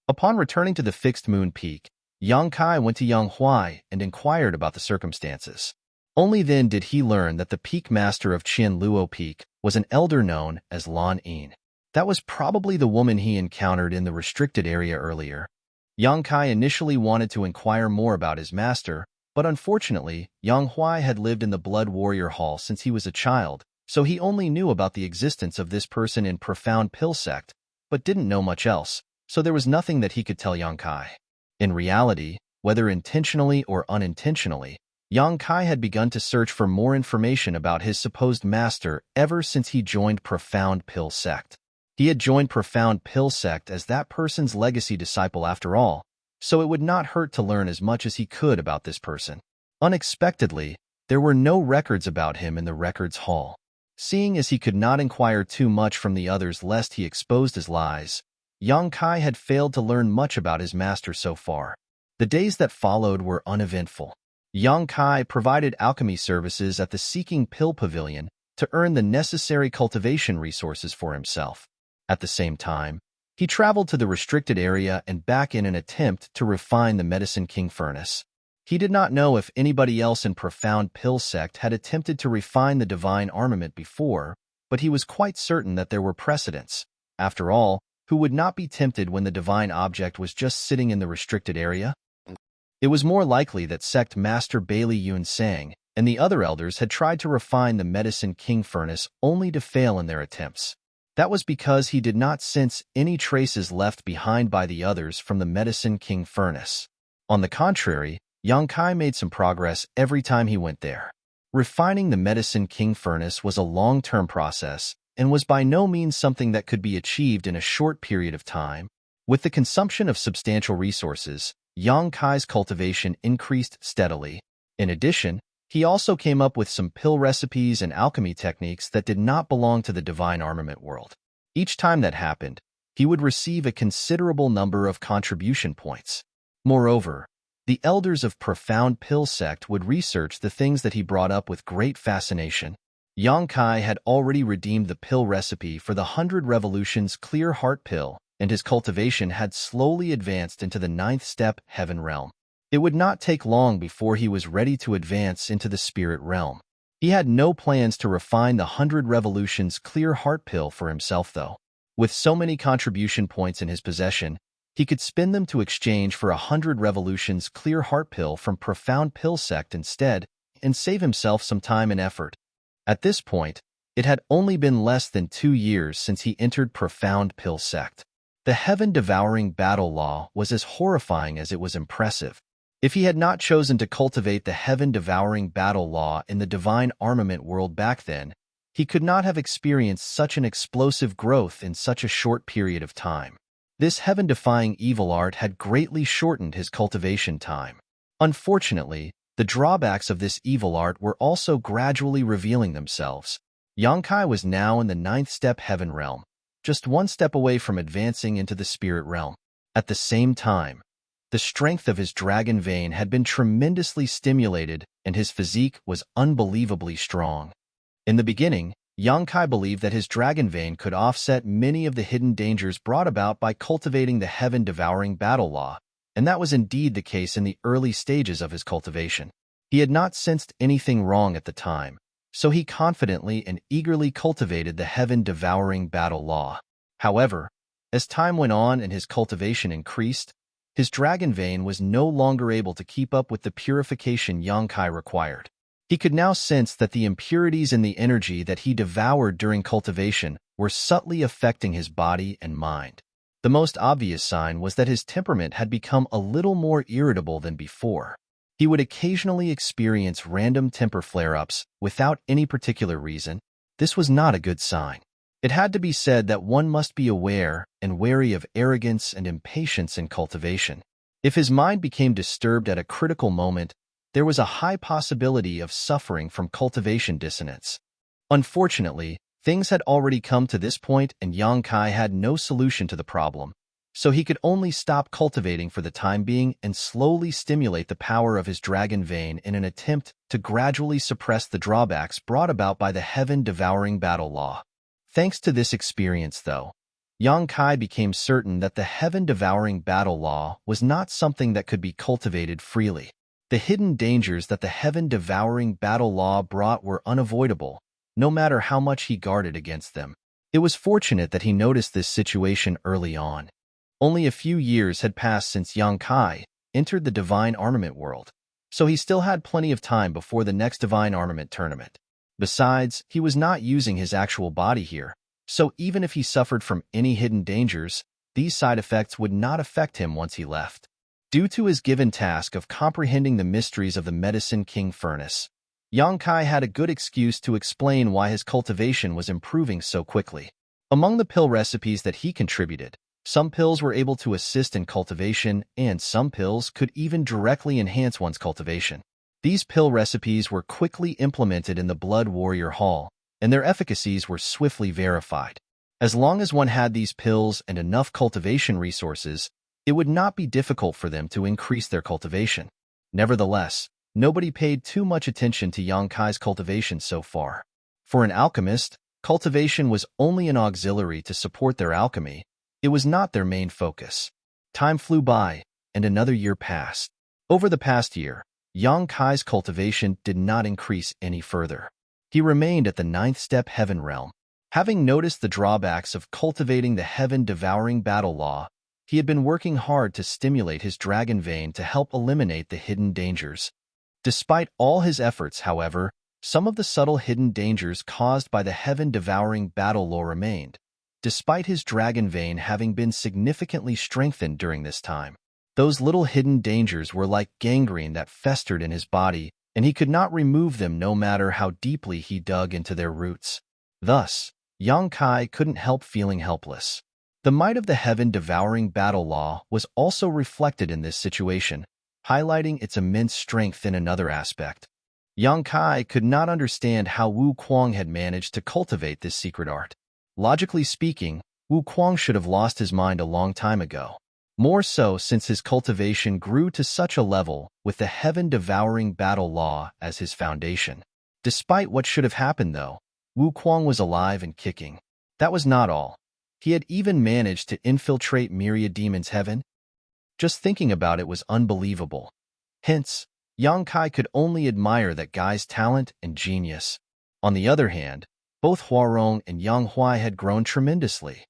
Upon returning to the Fixed Moon Peak, Yang Kai went to Yang Huai and inquired about the circumstances. Only then did he learn that the peak master of Luo Peak was an elder known as Lan Yin. That was probably the woman he encountered in the restricted area earlier. Yang Kai initially wanted to inquire more about his master, but unfortunately, Yang Huai had lived in the Blood Warrior Hall since he was a child, so he only knew about the existence of this person in Profound Pill Sect, but didn't know much else, so there was nothing that he could tell Yang Kai. In reality, whether intentionally or unintentionally, Yang Kai had begun to search for more information about his supposed master ever since he joined Profound Pill Sect. He had joined Profound Pill Sect as that person's legacy disciple after all, so it would not hurt to learn as much as he could about this person. Unexpectedly, there were no records about him in the records hall. Seeing as he could not inquire too much from the others lest he exposed his lies, Yang Kai had failed to learn much about his master so far. The days that followed were uneventful. Yang Kai provided alchemy services at the Seeking Pill Pavilion to earn the necessary cultivation resources for himself. At the same time, he traveled to the restricted area and back in an attempt to refine the Medicine King Furnace. He did not know if anybody else in Profound Pill Sect had attempted to refine the divine armament before, but he was quite certain that there were precedents. After all, who would not be tempted when the divine object was just sitting in the restricted area? It was more likely that Sect Master Bailey Yun Sang and the other elders had tried to refine the Medicine King Furnace only to fail in their attempts. That was because he did not sense any traces left behind by the others from the Medicine King Furnace. On the contrary, Yang Kai made some progress every time he went there. Refining the Medicine King Furnace was a long-term process and was by no means something that could be achieved in a short period of time. With the consumption of substantial resources, Yang Kai's cultivation increased steadily. In addition, he also came up with some pill recipes and alchemy techniques that did not belong to the divine armament world. Each time that happened, he would receive a considerable number of contribution points. Moreover, the elders of Profound Pill Sect would research the things that he brought up with great fascination. Yang Kai had already redeemed the pill recipe for the 100 Revolutions Clear Heart Pill, and his cultivation had slowly advanced into the 9th step Heaven Realm. It would not take long before he was ready to advance into the Spirit Realm. He had no plans to refine the 100 revolutions clear heart pill for himself, though. With so many contribution points in his possession, he could spin them to exchange for 100 revolutions clear heart pill from profound pill sect instead and save himself some time and effort. At this point, it had only been less than 2 years since he entered profound pill sect. The heaven-devouring battle law was as horrifying as it was impressive. If he had not chosen to cultivate the heaven-devouring battle law in the divine armament world back then, he could not have experienced such an explosive growth in such a short period of time. This heaven-defying evil art had greatly shortened his cultivation time. Unfortunately, the drawbacks of this evil art were also gradually revealing themselves. Yangkai was now in the 9th step heaven realm, just one step away from advancing into the spirit realm. At the same time, the strength of his dragon vein had been tremendously stimulated and his physique was unbelievably strong. In the beginning, Yangkai believed that his dragon vein could offset many of the hidden dangers brought about by cultivating the heaven-devouring battle law, and that was indeed the case in the early stages of his cultivation. He had not sensed anything wrong at the time, so he confidently and eagerly cultivated the heaven-devouring battle law. However, as time went on and his cultivation increased, his dragon vein was no longer able to keep up with the purification Yangkai required. He could now sense that the impurities in the energy that he devoured during cultivation were subtly affecting his body and mind. The most obvious sign was that his temperament had become a little more irritable than before. He would occasionally experience random temper flare-ups without any particular reason. This was not a good sign. It had to be said that one must be aware and wary of arrogance and impatience in cultivation. If his mind became disturbed at a critical moment, there was a high possibility of suffering from cultivation dissonance. Unfortunately, things had already come to this point and Yangkai had no solution to the problem, so he could only stop cultivating for the time being and slowly stimulate the power of his dragon vein in an attempt to gradually suppress the drawbacks brought about by the heaven-devouring battle law. Thanks to this experience, though, Yangkai became certain that the heaven-devouring battle law was not something that could be cultivated freely. The hidden dangers that the heaven-devouring battle law brought were unavoidable, no matter how much he guarded against them. It was fortunate that he noticed this situation early on. Only a few years had passed since Yangkai entered the divine armament world, so he still had plenty of time before the next divine armament tournament. Besides, he was not using his actual body here, so even if he suffered from any hidden dangers, these side effects would not affect him once he left. Due to his given task of comprehending the mysteries of the Medicine King Furnace, Yangkai had a good excuse to explain why his cultivation was improving so quickly. Among the pill recipes that he contributed, some pills were able to assist in cultivation, and some pills could even directly enhance one's cultivation. These pill recipes were quickly implemented in the Blood Warrior Hall, and their efficacies were swiftly verified. As long as one had these pills and enough cultivation resources, it would not be difficult for them to increase their cultivation. Nevertheless, nobody paid too much attention to Yangkai's cultivation so far. For an alchemist, cultivation was only an auxiliary to support their alchemy. It was not their main focus. Time flew by, and another year passed. Over the past year, Yangkai's cultivation did not increase any further. He remained at the 9th step heaven realm. Having noticed the drawbacks of cultivating the heaven-devouring battle law, he had been working hard to stimulate his dragon vein to help eliminate the hidden dangers. Despite all his efforts, however, some of the subtle hidden dangers caused by the heaven-devouring battle law remained, despite his dragon vein having been significantly strengthened during this time. Those little hidden dangers were like gangrene that festered in his body, and he could not remove them no matter how deeply he dug into their roots. Thus, Yangkai couldn't help feeling helpless. The might of the heaven-devouring battle law was also reflected in this situation, highlighting its immense strength in another aspect. Yangkai could not understand how Wu Kuang had managed to cultivate this secret art. Logically speaking, Wu Kuang should have lost his mind a long time ago. More so since his cultivation grew to such a level with the heaven-devouring battle law as his foundation. Despite what should have happened, though, Wu Kuang was alive and kicking. That was not all. He had even managed to infiltrate Myriad Demon's heaven. Just thinking about it was unbelievable. Hence, Yang Kai could only admire that guy's talent and genius. On the other hand, both Huarong and Yang Huai had grown tremendously.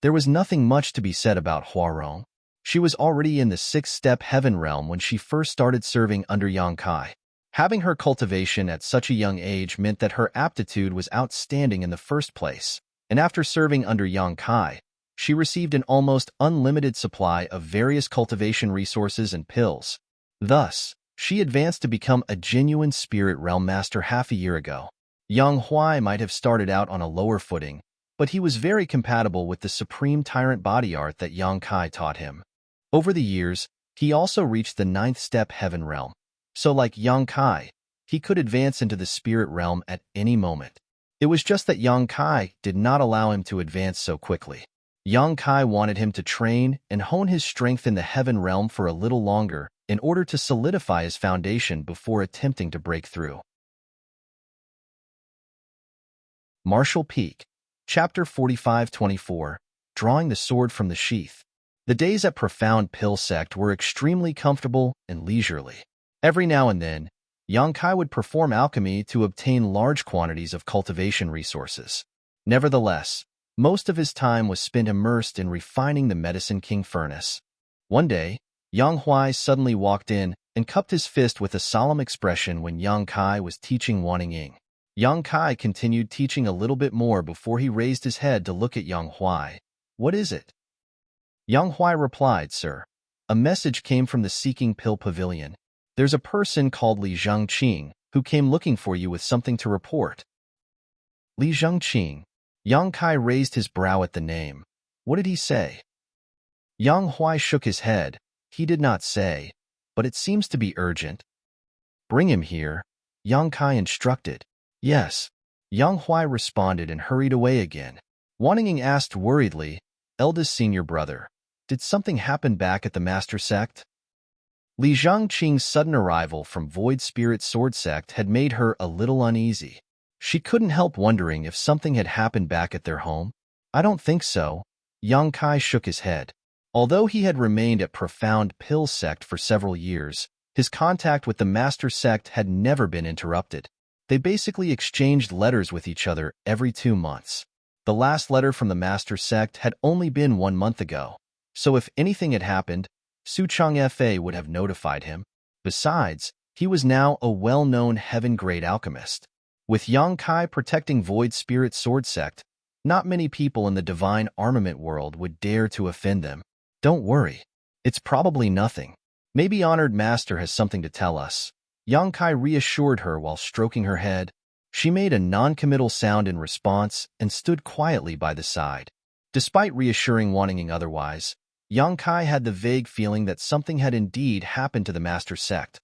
There was nothing much to be said about Huarong. She was already in the sixth-step heaven realm when she first started serving under Yang Kai. Having her cultivation at such a young age meant that her aptitude was outstanding in the first place, and after serving under Yang Kai, she received an almost unlimited supply of various cultivation resources and pills. Thus, she advanced to become a genuine spirit realm master half a year ago. Yang Huai might have started out on a lower footing, but he was very compatible with the supreme tyrant body art that Yang Kai taught him. Over the years, he also reached the ninth-step heaven realm. So like Yang Kai, he could advance into the spirit realm at any moment. It was just that Yang Kai did not allow him to advance so quickly. Yang Kai wanted him to train and hone his strength in the heaven realm for a little longer in order to solidify his foundation before attempting to break through. Martial Peak, Chapter 45-24, Drawing the Sword from the Sheath. The days at Profound Pill Sect were extremely comfortable and leisurely. Every now and then, Yang Kai would perform alchemy to obtain large quantities of cultivation resources. Nevertheless, most of his time was spent immersed in refining the Medicine King furnace. One day, Yang Huai suddenly walked in and cupped his fist with a solemn expression when Yang Kai was teaching Wanning Ying. Yang Kai continued teaching a little bit more before he raised his head to look at Yang Huai. "What is it?" Yang Huai replied, "Sir, a message came from the Seeking Pill Pavilion. There's a person called Li Zhengqing who came looking for you with something to report." Li Zhengqing. Yang Kai raised his brow at the name. What did he say? Yang Huai shook his head. He did not say, but it seems to be urgent. "Bring him here," Yang Kai instructed. "Yes." Yang Huai responded and hurried away again. Wanning Ying asked worriedly, "Eldest senior brother, did something happen back at the Master Sect?" Li Zhengqing's sudden arrival from Void Spirit Sword Sect had made her a little uneasy. She couldn't help wondering if something had happened back at their home. "I don't think so." Yang Kai shook his head. Although he had remained at Profound Pill Sect for several years, his contact with the Master Sect had never been interrupted. They basically exchanged letters with each other every 2 months. The last letter from the Master Sect had only been 1 month ago, so if anything had happened, Su Changfa would have notified him. Besides, he was now a well-known heaven-grade alchemist. With Yang Kai protecting Void Spirit Sword Sect, not many people in the divine armament world would dare to offend them. "Don't worry. It's probably nothing. Maybe Honored Master has something to tell us." Yang Kai reassured her while stroking her head. She made a non-committal sound in response and stood quietly by the side. Despite reassuring Wanning Ying otherwise, Yang Kai had the vague feeling that something had indeed happened to the Master Sect.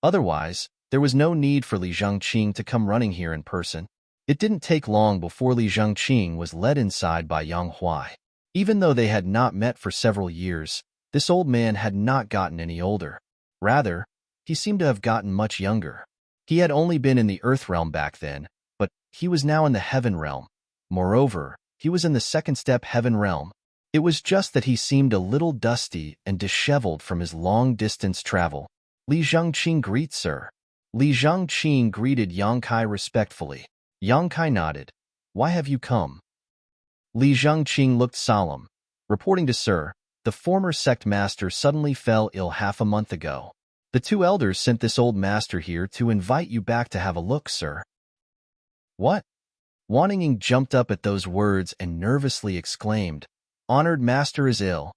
Otherwise, there was no need for Li Zhengqing to come running here in person. It didn't take long before Li Zhengqing was led inside by Yang Huai. Even though they had not met for several years, this old man had not gotten any older. Rather, he seemed to have gotten much younger. He had only been in the Earth realm back then, but he was now in the Heaven realm. Moreover, he was in the second-step Heaven realm. It was just that he seemed a little dusty and disheveled from his long-distance travel. "Li Zhengqing greets, sir." Li Zhengqing greeted Yang Kai respectfully. Yang Kai nodded. "Why have you come?" Li Zhengqing looked solemn. "Reporting to sir, the former sect master suddenly fell ill half a month ago. The 2 elders sent this old master here to invite you back to have a look, sir." "What?" Wanning Ying jumped up at those words and nervously exclaimed, "Honored Master is ill."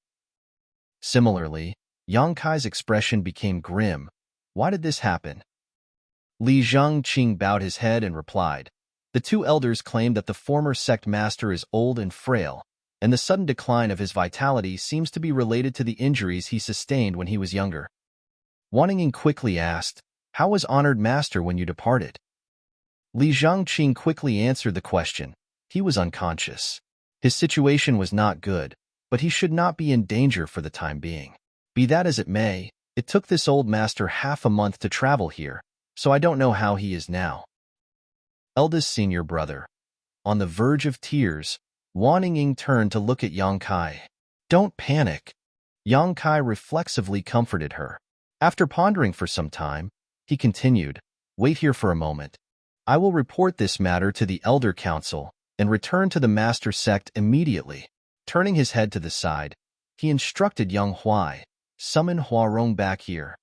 Similarly, Yang Kai's expression became grim. "Why did this happen?" Li Zhengqing bowed his head and replied, "The 2 elders claim that the former sect master is old and frail, and the sudden decline of his vitality seems to be related to the injuries he sustained when he was younger." Wanning Ying quickly asked, "How was Honored Master when you departed?" Li Zhengqing quickly answered the question. He was unconscious. His situation was not good, but he should not be in danger for the time being. Be that as it may, it took this old master half a month to travel here, so I don't know how he is now. Eldest senior brother. On the verge of tears, Wanning Ying turned to look at Yang Kai. "Don't panic." Yang Kai reflexively comforted her. After pondering for some time, he continued, "Wait here for a moment. I will report this matter to the Elder Council and return to the Master Sect immediately." Turning his head to the side, he instructed young Huai, "Summon Huarong back here."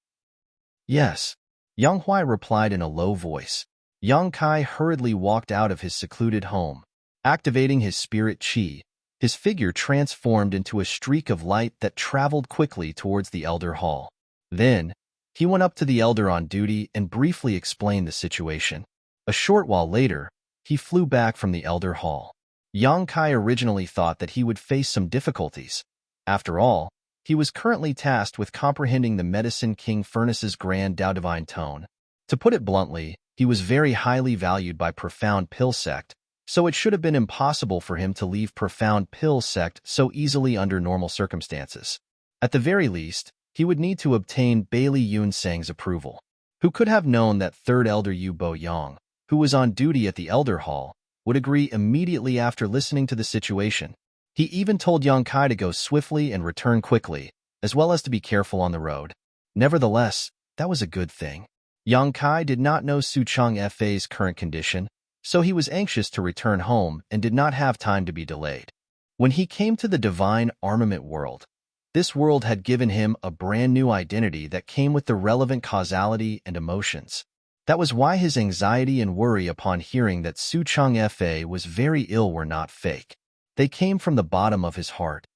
"Yes," young Huai replied in a low voice. Young Kai hurriedly walked out of his secluded home. Activating his spirit chi, his figure transformed into a streak of light that traveled quickly towards the Elder Hall. Then, he went up to the Elder on duty and briefly explained the situation. A short while later, he flew back from the Elder Hall. Yang Kai originally thought that he would face some difficulties. After all, he was currently tasked with comprehending the Medicine King Furnace's Grand Dao Divine Tone. To put it bluntly, he was very highly valued by Profound Pill Sect, so it should have been impossible for him to leave Profound Pill Sect so easily under normal circumstances. At the very least, he would need to obtain Bailey Yunsang's approval. Who could have known that Third Elder Yu Bo Yang, who was on duty at the Elder Hall, would agree immediately after listening to the situation? He even told Yang Kai to go swiftly and return quickly, as well as to be careful on the road. Nevertheless, that was a good thing. Yang Kai did not know Su Cheng Fa's current condition, so he was anxious to return home and did not have time to be delayed. When he came to the Divine Armament world, this world had given him a brand new identity that came with the relevant causality and emotions. That was why his anxiety and worry upon hearing that Su Cheng Fa was very ill were not fake. They came from the bottom of his heart.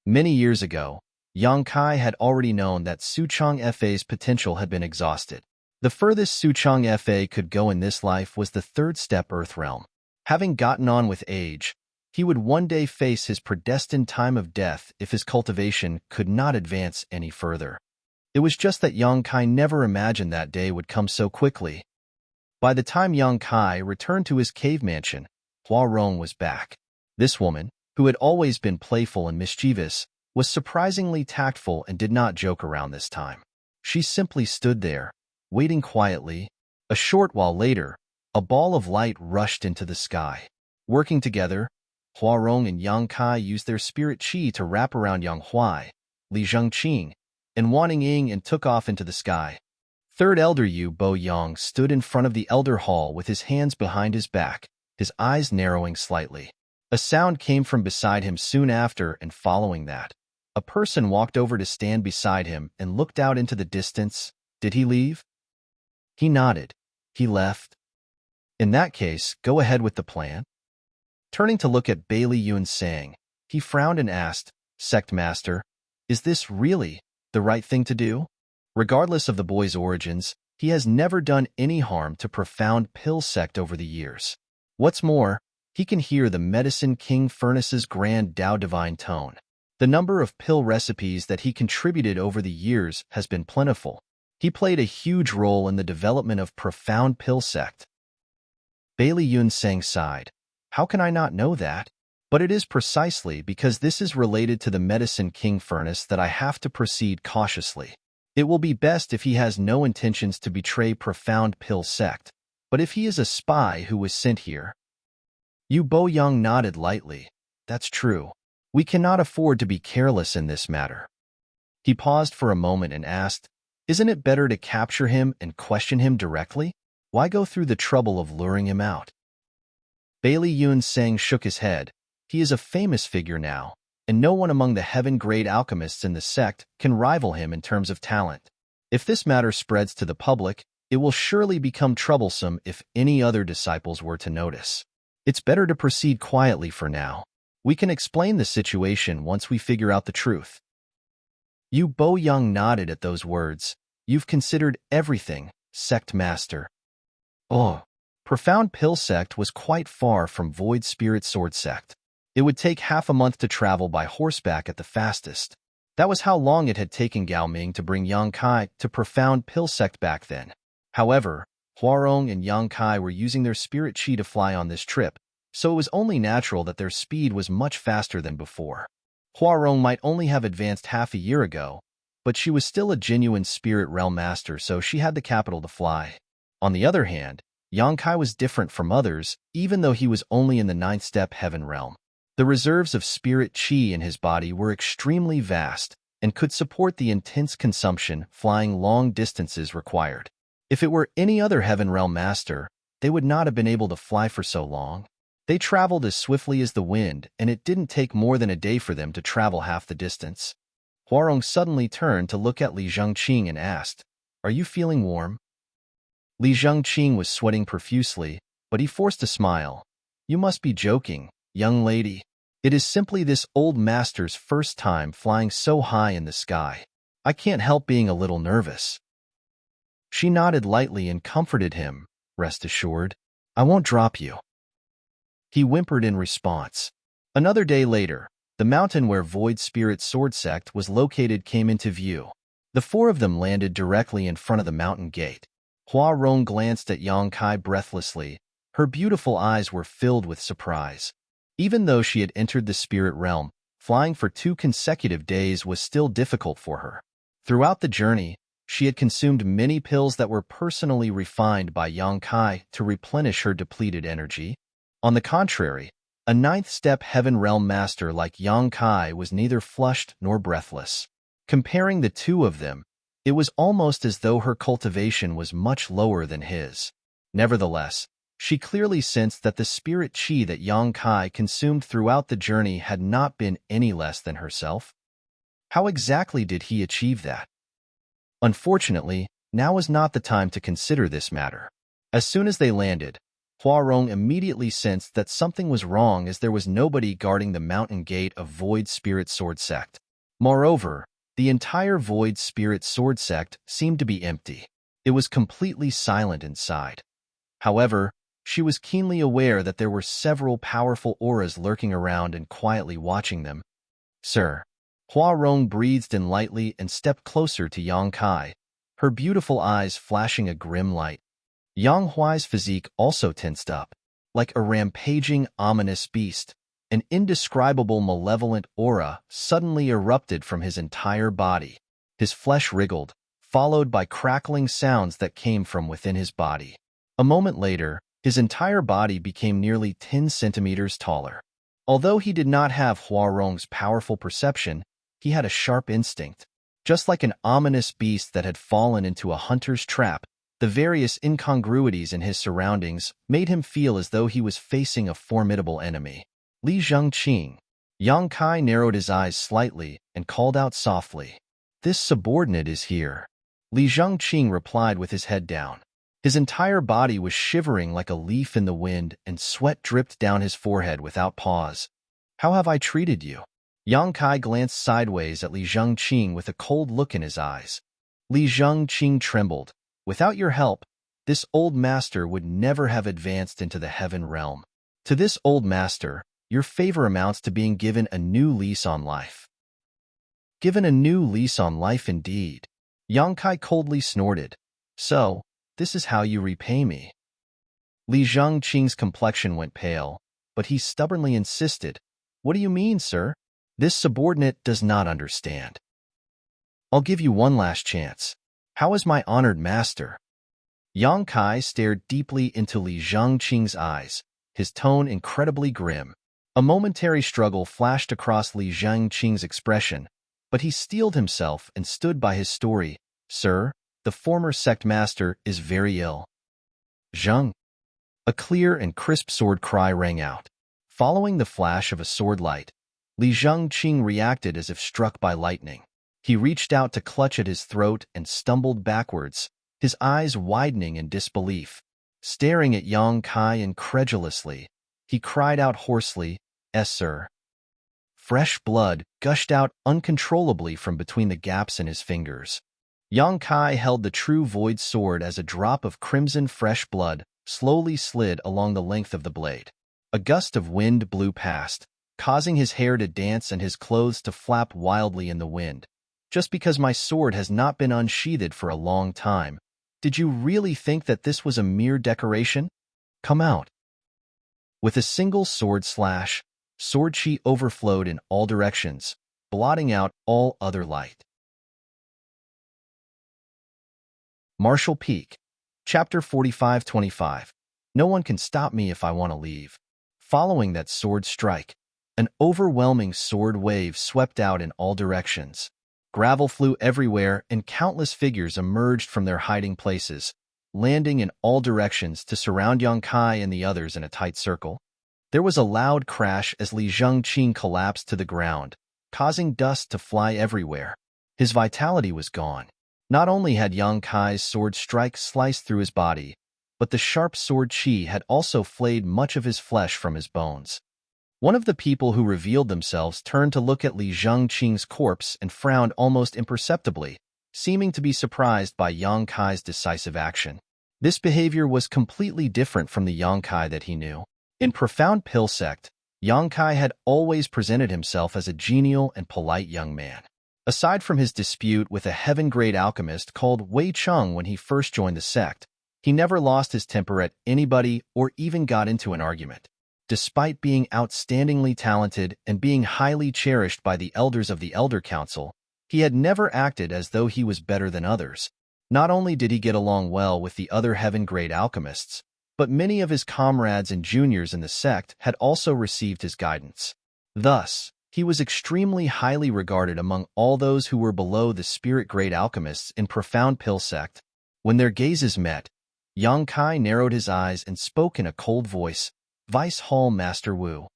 Many years ago, Yang Kai had already known that Su Cheng Fa's potential had been exhausted. The furthest Su Cheng Fa could go in this life was the third step Earth Realm. Having gotten on with age, he would one day face his predestined time of death if his cultivation could not advance any further. It was just that Yang Kai never imagined that day would come so quickly. By the time Yang Kai returned to his cave mansion, Huarong was back. This woman, who had always been playful and mischievous, was surprisingly tactful and did not joke around this time. She simply stood there, waiting quietly. A short while later, a ball of light rushed into the sky. Working together, Huarong and Yang Kai used their spirit chi to wrap around Yang Huai, Li Zhengqing, and Wan Ying and took off into the sky. Third Elder Yu Bo Yang stood in front of the Elder Hall with his hands behind his back, his eyes narrowing slightly. A sound came from beside him soon after, and following that, a person walked over to stand beside him and looked out into the distance. Did he leave? He nodded. He left. In that case, go ahead with the plan. Turning to look at Bailey Yunsang, he frowned and asked, "Sect Master, is this really the right thing to do?" Regardless of the boy's origins, he has never done any harm to Profound Pill Sect over the years. What's more, he can hear the Medicine King Furnace's Grand Dao Divine Tone. The number of pill recipes that he contributed over the years has been plentiful. He played a huge role in the development of Profound Pill Sect. Bailey Yunsang sighed. How can I not know that? But it is precisely because this is related to the Medicine King Furnace that I have to proceed cautiously. It will be best if he has no intentions to betray Profound Pill Sect, but if he is a spy who was sent here. Yu Bo Yang nodded lightly. That's true. We cannot afford to be careless in this matter. He paused for a moment and asked, "Isn't it better to capture him and question him directly? Why go through the trouble of luring him out?" Bailey Yunsang shook his head. He is a famous figure now, and no one among the heaven-grade alchemists in the sect can rival him in terms of talent. If this matter spreads to the public, it will surely become troublesome if any other disciples were to notice. It's better to proceed quietly for now. We can explain the situation once we figure out the truth. Yu Bo Yang nodded at those words. You've considered everything, Sect Master. Oh, Profound Pill Sect was quite far from Void Spirit Sword Sect. It would take half a month to travel by horseback at the fastest. That was how long it had taken Gao Ming to bring Yang Kai to Profound Pill Sect back then. However, Huarong and Yang Kai were using their spirit chi to fly on this trip, so it was only natural that their speed was much faster than before. Huarong might only have advanced half a year ago, but she was still a genuine spirit realm master, so she had the capital to fly. On the other hand, Yang Kai was different from others, even though he was only in the 9th step heaven realm. The reserves of spirit chi in his body were extremely vast, and could support the intense consumption flying long distances required. If it were any other Heaven Realm master, they would not have been able to fly for so long. They traveled as swiftly as the wind, and it didn't take more than a day for them to travel half the distance. Huarong suddenly turned to look at Li Zhengqing and asked, "Are you feeling warm?" Li Zhengqing was sweating profusely, but he forced a smile. "You must be joking, young lady. It is simply this old master's first time flying so high in the sky. I can't help being a little nervous." She nodded lightly and comforted him. "Rest assured, I won't drop you." He whimpered in response. Another day later, the mountain where Void Spirit Sword Sect was located came into view. The four of them landed directly in front of the mountain gate. Huarong glanced at Yang Kai breathlessly. Her beautiful eyes were filled with surprise. Even though she had entered the spirit realm, flying for 2 consecutive days was still difficult for her. Throughout the journey, she had consumed many pills that were personally refined by Yang Kai to replenish her depleted energy. On the contrary, a 9th-step Heaven Realm master like Yang Kai was neither flushed nor breathless. Comparing the two of them, it was almost as though her cultivation was much lower than his. Nevertheless, she clearly sensed that the spirit qi that Yang Kai consumed throughout the journey had not been any less than herself. How exactly did he achieve that? Unfortunately, now was not the time to consider this matter. As soon as they landed, Huarong immediately sensed that something was wrong as there was nobody guarding the mountain gate of Void Spirit Sword Sect. Moreover, the entire Void Spirit Sword Sect seemed to be empty. It was completely silent inside. However, she was keenly aware that there were several powerful auras lurking around and quietly watching them. "Sir." Huarong breathed in lightly and stepped closer to Yang Kai, her beautiful eyes flashing a grim light. Yang Huai's physique also tensed up. Like a rampaging, ominous beast, an indescribable malevolent aura suddenly erupted from his entire body. His flesh wriggled, followed by crackling sounds that came from within his body. A moment later, his entire body became nearly 10 centimeters taller. Although he did not have Huarong's powerful perception, he had a sharp instinct. Just like an ominous beast that had fallen into a hunter's trap, the various incongruities in his surroundings made him feel as though he was facing a formidable enemy. "Li Zhengqing." Yang Kai narrowed his eyes slightly and called out softly, "This subordinate is here." Li Zhengqing replied with his head down. His entire body was shivering like a leaf in the wind, and sweat dripped down his forehead without pause. "How have I treated you?" Yang Kai glanced sideways at Li Zhengqing with a cold look in his eyes. Li Zhengqing trembled. "Without your help, this old master would never have advanced into the Heaven Realm. To this old master, your favor amounts to being given a new lease on life." "Given a new lease on life indeed." Yang Kai coldly snorted. "So, this is how you repay me." Li Zhengqing's complexion went pale, but he stubbornly insisted, "What do you mean, sir? This subordinate does not understand." "I'll give you one last chance. How is my honored master?" Yang Kai stared deeply into Li Zhengqing's eyes, his tone incredibly grim. A momentary struggle flashed across Li Zhengqing's expression, but he steeled himself and stood by his story. "Sir, the former sect master is very ill." "Zheng." A clear and crisp sword cry rang out. Following the flash of a sword light, Li Zhengqing reacted as if struck by lightning. He reached out to clutch at his throat and stumbled backwards, his eyes widening in disbelief. Staring at Yang Kai incredulously, he cried out hoarsely, "Yes, sir." Fresh blood gushed out uncontrollably from between the gaps in his fingers. Yang Kai held the true void sword as a drop of crimson fresh blood slowly slid along the length of the blade. A gust of wind blew past, causing his hair to dance and his clothes to flap wildly in the wind. "Just because my sword has not been unsheathed for a long time, did you really think that this was a mere decoration? Come out." With a single sword slash, sword chi overflowed in all directions, blotting out all other light. Martial Peak. Chapter 45-25. No one can stop me if I want to leave. Following that sword strike, an overwhelming sword wave swept out in all directions. Gravel flew everywhere, and countless figures emerged from their hiding places, landing in all directions to surround Yang Kai and the others in a tight circle. There was a loud crash as Li Zhengqing collapsed to the ground, causing dust to fly everywhere. His vitality was gone. Not only had Yang Kai's sword strike sliced through his body, but the sharp sword qi had also flayed much of his flesh from his bones. One of the people who revealed themselves turned to look at Li Zhengqing's corpse and frowned almost imperceptibly, seeming to be surprised by Yang Kai's decisive action. This behavior was completely different from the Yang Kai that he knew. In Profound Pill Sect, Yang Kai had always presented himself as a genial and polite young man. Aside from his dispute with a heaven-grade alchemist called Wei Cheng when he first joined the sect, he never lost his temper at anybody or even got into an argument. Despite being outstandingly talented and being highly cherished by the elders of the Elder Council, he had never acted as though he was better than others. Not only did he get along well with the other heaven-grade alchemists, but many of his comrades and juniors in the sect had also received his guidance. Thus, he was extremely highly regarded among all those who were below the spirit-grade alchemists in Profound Pill Sect. When their gazes met, Yang Kai narrowed his eyes and spoke in a cold voice, "Vice Hall Master Wu."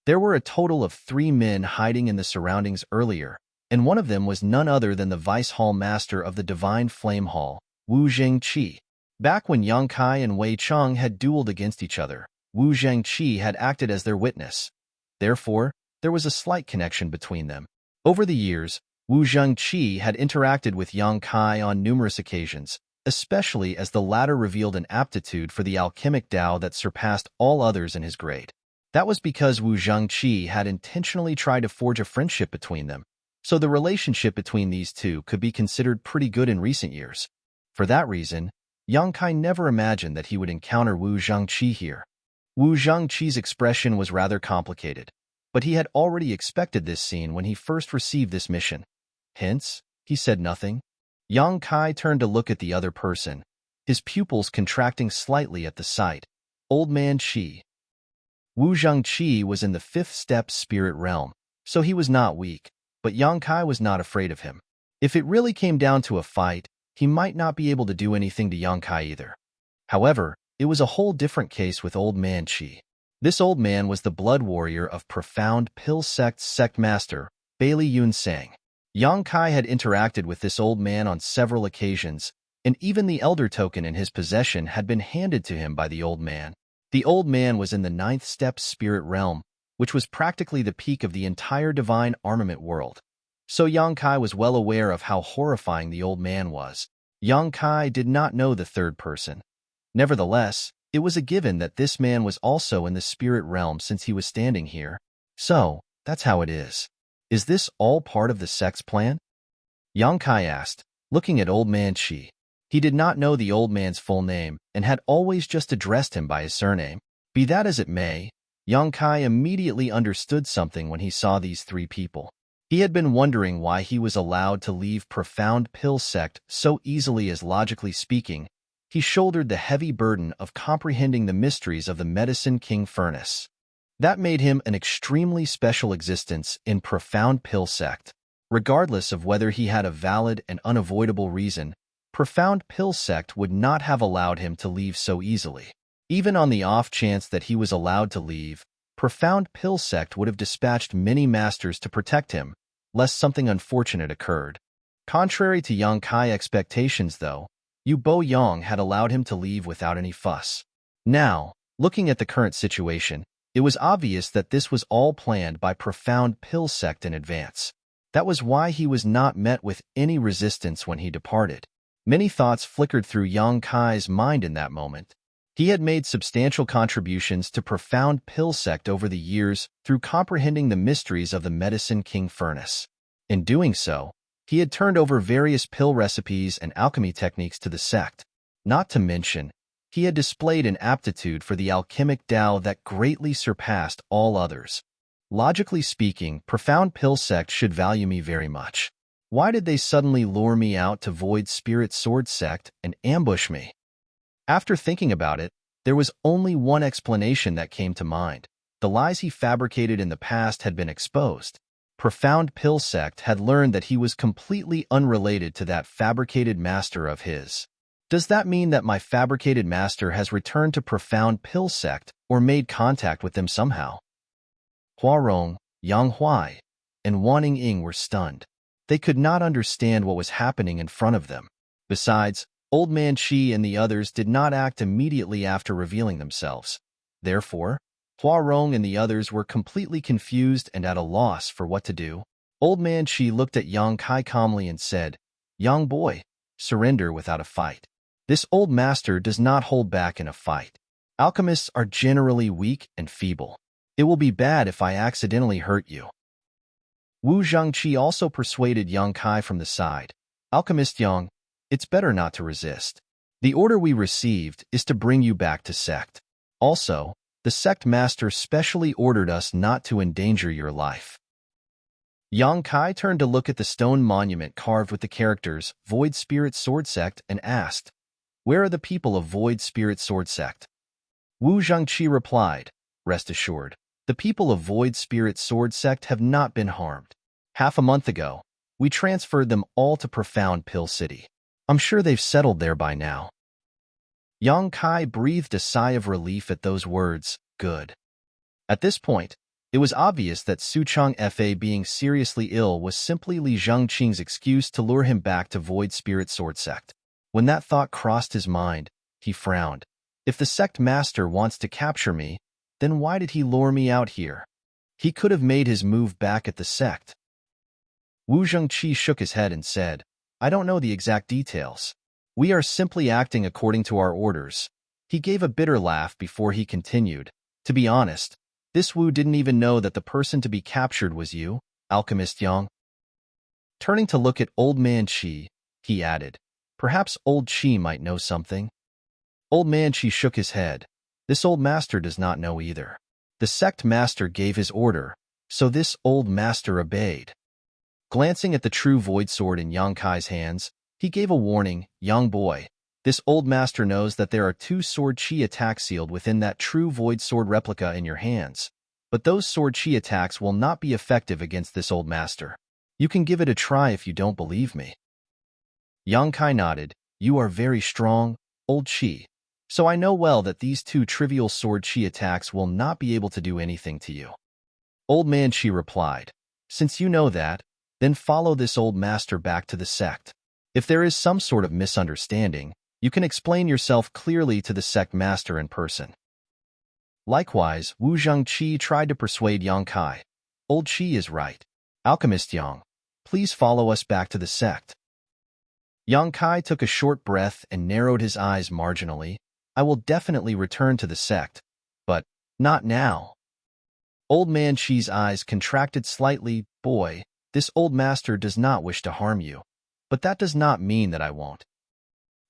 There were a total of 3 men hiding in the surroundings earlier, and one of them was none other than the Vice Hall Master of the Divine Flame Hall, Wu Zhengqi. Back when Yang Kai and Wei Cheng had dueled against each other, Wu Zhengqi had acted as their witness. Therefore, there was a slight connection between them. Over the years, Wu Zhengqi had interacted with Yang Kai on numerous occasions, especially as the latter revealed an aptitude for the alchemic Tao that surpassed all others in his grade. That was because Wu Zhengqi had intentionally tried to forge a friendship between them, so the relationship between these two could be considered pretty good in recent years. For that reason, Yang Kai never imagined that he would encounter Wu Zhengqi here. Wu Zhengqi's expression was rather complicated, but he had already expected this scene when he first received this mission. Hence, he said nothing. Yang Kai turned to look at the other person, his pupils contracting slightly at the sight. Old Man Qi. Wu Zhengqi was in the 5th step spirit realm, so he was not weak, but Yang Kai was not afraid of him. If it really came down to a fight, he might not be able to do anything to Yang Kai either. However, it was a whole different case with Old Man Qi. This old man was the blood warrior of Profound Pill Sect's sect master, Bailey Yun Sang. Yang Kai had interacted with this old man on several occasions, and even the elder token in his possession had been handed to him by the old man. The old man was in the 9th step spirit realm, which was practically the peak of the entire divine armament world. So Yang Kai was well aware of how horrifying the old man was. Yang Kai did not know the third person. Nevertheless, it was a given that this man was also in the spirit realm since he was standing here. So, that's how it is. Is this all part of the sect's plan? Yang Kai asked, looking at Old Man Qi. He did not know the old man's full name and had always just addressed him by his surname. Be that as it may, Yang Kai immediately understood something when he saw these 3 people. He had been wondering why he was allowed to leave Profound Pill Sect so easily as, logically speaking, he shouldered the heavy burden of comprehending the mysteries of the Medicine King Furnace. That made him an extremely special existence in Profound Pill Sect. Regardless of whether he had a valid and unavoidable reason, Profound Pill Sect would not have allowed him to leave so easily. Even on the off chance that he was allowed to leave, Profound Pill Sect would have dispatched many masters to protect him, lest something unfortunate occurred. Contrary to Yang Kai expectations, though, Yu Bo Yang had allowed him to leave without any fuss. Now, looking at the current situation, it was obvious that this was all planned by Profound Pill Sect in advance. That was why he was not met with any resistance when he departed. Many thoughts flickered through Yang Kai's mind in that moment. He had made substantial contributions to Profound Pill Sect over the years through comprehending the mysteries of the Medicine King Furnace. In doing so, he had turned over various pill recipes and alchemy techniques to the sect. Not to mention, he had displayed an aptitude for the alchemic Tao that greatly surpassed all others. Logically speaking, Profound Pill Sect should value me very much. Why did they suddenly lure me out to Void Spirit Sword Sect and ambush me? After thinking about it, there was only one explanation that came to mind. The lies he fabricated in the past had been exposed. Profound Pill sect had learned that he was completely unrelated to that fabricated master of his. Does that mean that my fabricated master has returned to Profound Pill sect or made contact with them somehow? Huarong, Yang Huai, and Wan Ying were stunned. They could not understand what was happening in front of them. Besides, Old Man Qi and the others did not act immediately after revealing themselves. Therefore, Huarong and the others were completely confused and at a loss for what to do. Old Man Qi looked at Yang Kai calmly and said, "Young boy, surrender without a fight. This old master does not hold back in a fight. Alchemists are generally weak and feeble. It will be bad if I accidentally hurt you." Wu Zhangqi also persuaded Yang Kai from the side. "Alchemist Yang, it's better not to resist. The order we received is to bring you back to sect. Also, the sect master specially ordered us not to endanger your life." Yang Kai turned to look at the stone monument carved with the characters Void Spirit Sword Sect and asked, "Where are the people of Void Spirit Sword Sect?" Wu Zhangqi replied, "Rest assured, the people of Void Spirit Sword Sect have not been harmed. Half a month ago, we transferred them all to Profound Pill City. I'm sure they've settled there by now." Yang Kai breathed a sigh of relief at those words. Good. At this point, it was obvious that Suchong Fa being seriously ill was simply Li Zhangqing's excuse to lure him back to Void Spirit Sword Sect. When that thought crossed his mind, he frowned. If the sect master wants to capture me, then why did he lure me out here? He could have made his move back at the sect. Wu Zhangqi shook his head and said, "I don't know the exact details. We are simply acting according to our orders." He gave a bitter laugh before he continued, "To be honest, this Wu didn't even know that the person to be captured was you, Alchemist Yang." Turning to look at Old Man Qi, he added, "Perhaps Old Qi might know something." Old Man Qi shook his head. "This old master does not know either. The sect master gave his order, so this old master obeyed." Glancing at the true void sword in Yang Kai's hands, he gave a warning, "Young boy, this old master knows that there are 2 sword chi attacks sealed within that true void sword replica in your hands, but those sword chi attacks will not be effective against this old master. You can give it a try if you don't believe me." Yang Kai nodded. "You are very strong, Old Qi, so I know well that these 2 trivial sword chi attacks will not be able to do anything to you." Old Man Qi replied, "Since you know that, then follow this old master back to the sect. If there is some sort of misunderstanding, you can explain yourself clearly to the sect master in person." Likewise, Wu Zhangqi tried to persuade Yang Kai. "Old Qi is right. Alchemist Yang, please follow us back to the sect." Yang Kai took a short breath and narrowed his eyes marginally. "I will definitely return to the sect, but not now." Old Man Qi's eyes contracted slightly. "Boy, this old master does not wish to harm you, but that does not mean that I won't."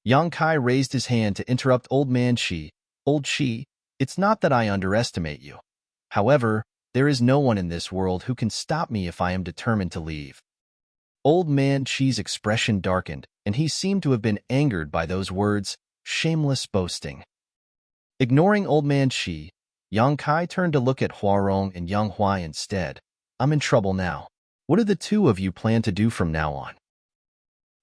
Yang Kai raised his hand to interrupt Old Man Qi. "Old Qi, it's not that I underestimate you. However, there is no one in this world who can stop me if I am determined to leave." Old Man Qi's expression darkened, and he seemed to have been angered by those words, shameless boasting. Ignoring Old Man Qi, Yang Kai turned to look at Huarong and Yang Huai instead. "I'm in trouble now. What do the 2 of you plan to do from now on?"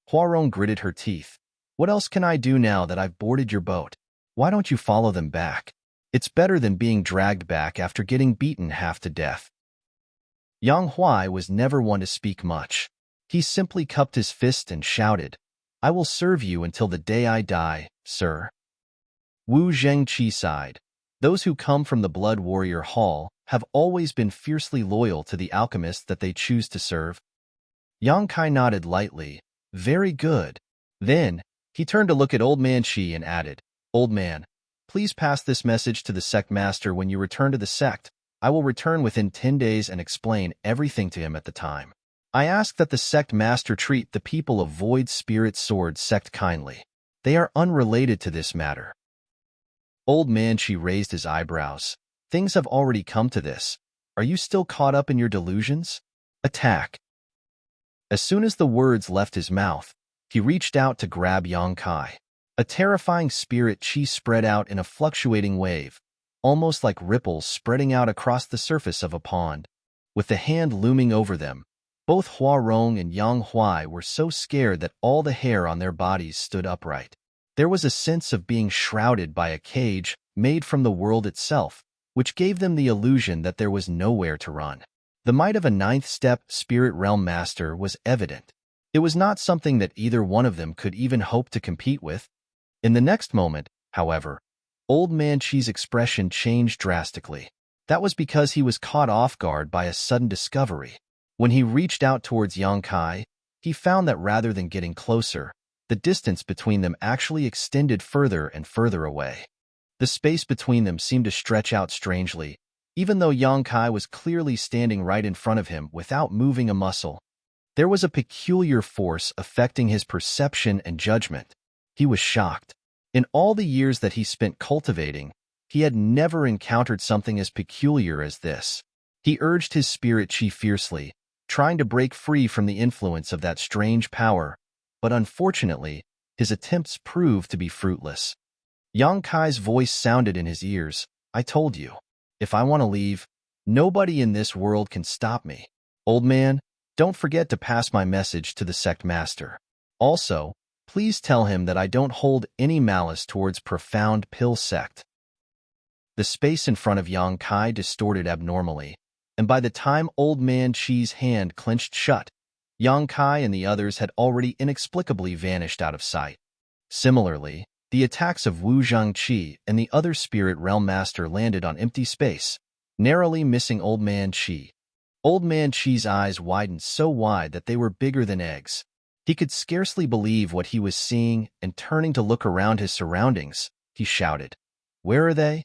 Huarong gritted her teeth. "What else can I do now that I've boarded your boat? Why don't you follow them back? It's better than being dragged back after getting beaten half to death." Yang Huai was never one to speak much. He simply cupped his fist and shouted, "I will serve you until the day I die, sir." Wu Zhangqi sighed. Those who come from the Blood Warrior Hall have always been fiercely loyal to the alchemist that they choose to serve. Yang Kai nodded lightly. "Very good." Then, he turned to look at Old Man Qi and added, "Old man, please pass this message to the sect master when you return to the sect. I will return within 10 days and explain everything to him at the time. I ask that the sect master treat the people of Void Spirit Sword Sect kindly. They are unrelated to this matter." Old Man Qi raised his eyebrows. "Things have already come to this. Are you still caught up in your delusions? Attack." As soon as the words left his mouth, he reached out to grab Yang Kai. A terrifying spirit chi spread out in a fluctuating wave, almost like ripples spreading out across the surface of a pond. With the hand looming over them, both Huarong and Yang Huai were so scared that all the hair on their bodies stood upright. There was a sense of being shrouded by a cage made from the world itself, which gave them the illusion that there was nowhere to run. The might of a ninth-step spirit realm master was evident. It was not something that either one of them could even hope to compete with. In the next moment, however, Old Man Chi's expression changed drastically. That was because he was caught off guard by a sudden discovery. When he reached out towards Yang Kai, he found that rather than getting closer, the distance between them actually extended further and further away. The space between them seemed to stretch out strangely, even though Yang Kai was clearly standing right in front of him without moving a muscle. There was a peculiar force affecting his perception and judgment. He was shocked. In all the years that he spent cultivating, he had never encountered something as peculiar as this. He urged his spirit chi fiercely, trying to break free from the influence of that strange power, but unfortunately, his attempts proved to be fruitless. Yang Kai's voice sounded in his ears. "I told you, if I want to leave, nobody in this world can stop me. Old man, don't forget to pass my message to the sect master. Also, please tell him that I don't hold any malice towards Profound Pill Sect." The space in front of Yang Kai distorted abnormally, and by the time Old Man Chi's hand clenched shut, Yang Kai and the others had already inexplicably vanished out of sight. Similarly, the attacks of Wu Zhangqi and the other spirit realm master landed on empty space, narrowly missing Old Man Chi. Old Man Chi's eyes widened so wide that they were bigger than eggs. He could scarcely believe what he was seeing, and turning to look around his surroundings, he shouted, "Where are they?"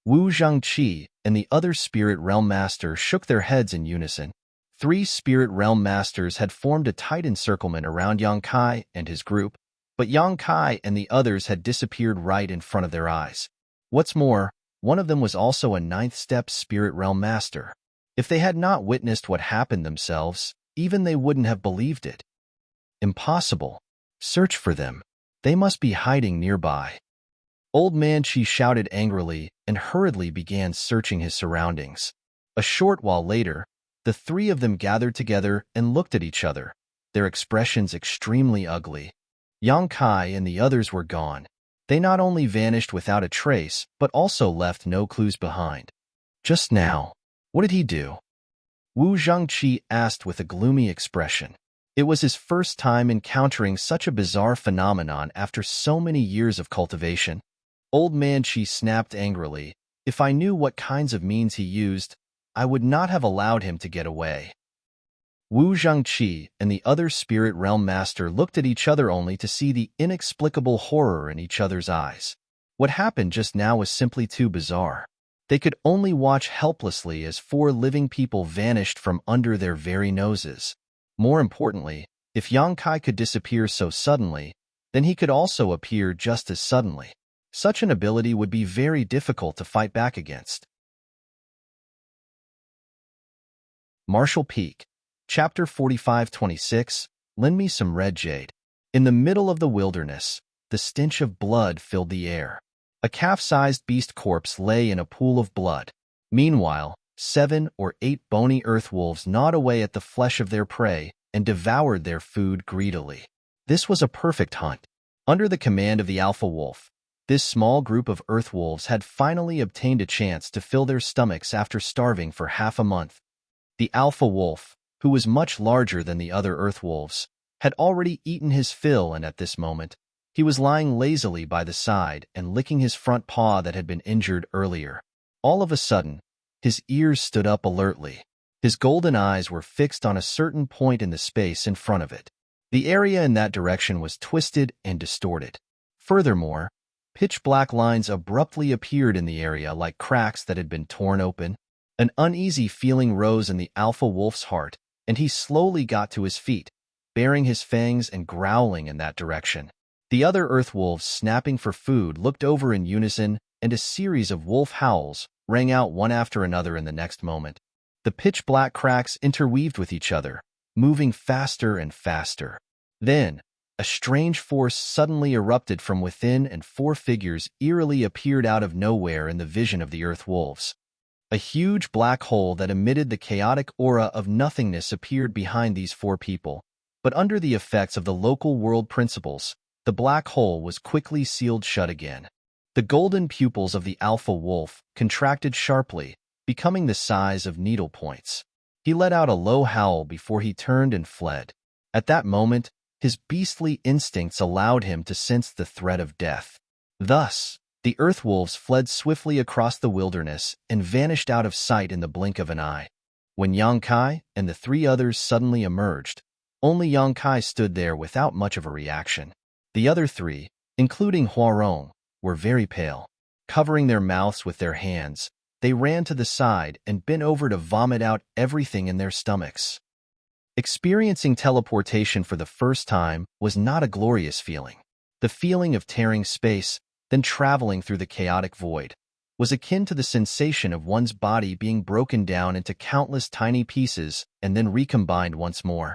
Wu Zhangqi and the other spirit realm master shook their heads in unison. 3 spirit realm masters had formed a tight encirclement around Yang Kai and his group, but Yang Kai and the others had disappeared right in front of their eyes. What's more, one of them was also a 9th-step spirit realm master. If they had not witnessed what happened themselves, even they wouldn't have believed it. Impossible. Search for them. They must be hiding nearby. Old Man Chi shouted angrily and hurriedly began searching his surroundings. A short while later, the 3 of them gathered together and looked at each other, their expressions extremely ugly. Yang Kai and the others were gone. They not only vanished without a trace, but also left no clues behind. Just now, what did he do? Wu Zhangqi asked with a gloomy expression. It was his first time encountering such a bizarre phenomenon after so many years of cultivation. Old Man Chi snapped angrily. If I knew what kinds of means he used, I would not have allowed him to get away. Wu Zhangqi and the other spirit realm master looked at each other only to see the inexplicable horror in each other's eyes. What happened just now was simply too bizarre. They could only watch helplessly as 4 living people vanished from under their very noses. More importantly, if Yang Kai could disappear so suddenly, then he could also appear just as suddenly. Such an ability would be very difficult to fight back against. Martial Peak, Chapter 45-26, Lend Me Some Red Jade. In the middle of the wilderness, the stench of blood filled the air. A calf-sized beast corpse lay in a pool of blood. Meanwhile, 7 or 8 bony earth wolves gnawed away at the flesh of their prey and devoured their food greedily. This was a perfect hunt. Under the command of the alpha wolf, this small group of earth wolves had finally obtained a chance to fill their stomachs after starving for half a month. The alpha wolf, who was much larger than the other earth wolves, had already eaten his fill, and at this moment, he was lying lazily by the side and licking his front paw that had been injured earlier. All of a sudden, his ears stood up alertly. His golden eyes were fixed on a certain point in the space in front of it. The area in that direction was twisted and distorted. Furthermore, pitch-black lines abruptly appeared in the area like cracks that had been torn open. An uneasy feeling rose in the alpha wolf's heart, and he slowly got to his feet, baring his fangs and growling in that direction. The other earth wolves, snapping for food, looked over in unison, and a series of wolf howls rang out one after another in the next moment. The pitch-black cracks interweaved with each other, moving faster and faster. Then, a strange force suddenly erupted from within, and 4 figures eerily appeared out of nowhere in the vision of the earth wolves. A huge black hole that emitted the chaotic aura of nothingness appeared behind these four people, but under the effects of the local world principles, the black hole was quickly sealed shut again. The golden pupils of the alpha wolf contracted sharply, becoming the size of needle points. He let out a low howl before he turned and fled. At that moment, his beastly instincts allowed him to sense the threat of death. Thus, the earth wolves fled swiftly across the wilderness and vanished out of sight in the blink of an eye. When Yang Kai and the three others suddenly emerged, only Yang Kai stood there without much of a reaction. The other three, including Huarong, were very pale. Covering their mouths with their hands, they ran to the side and bent over to vomit out everything in their stomachs. Experiencing teleportation for the first time was not a glorious feeling. The feeling of tearing space, then traveling through the chaotic void, was akin to the sensation of one's body being broken down into countless tiny pieces and then recombined once more.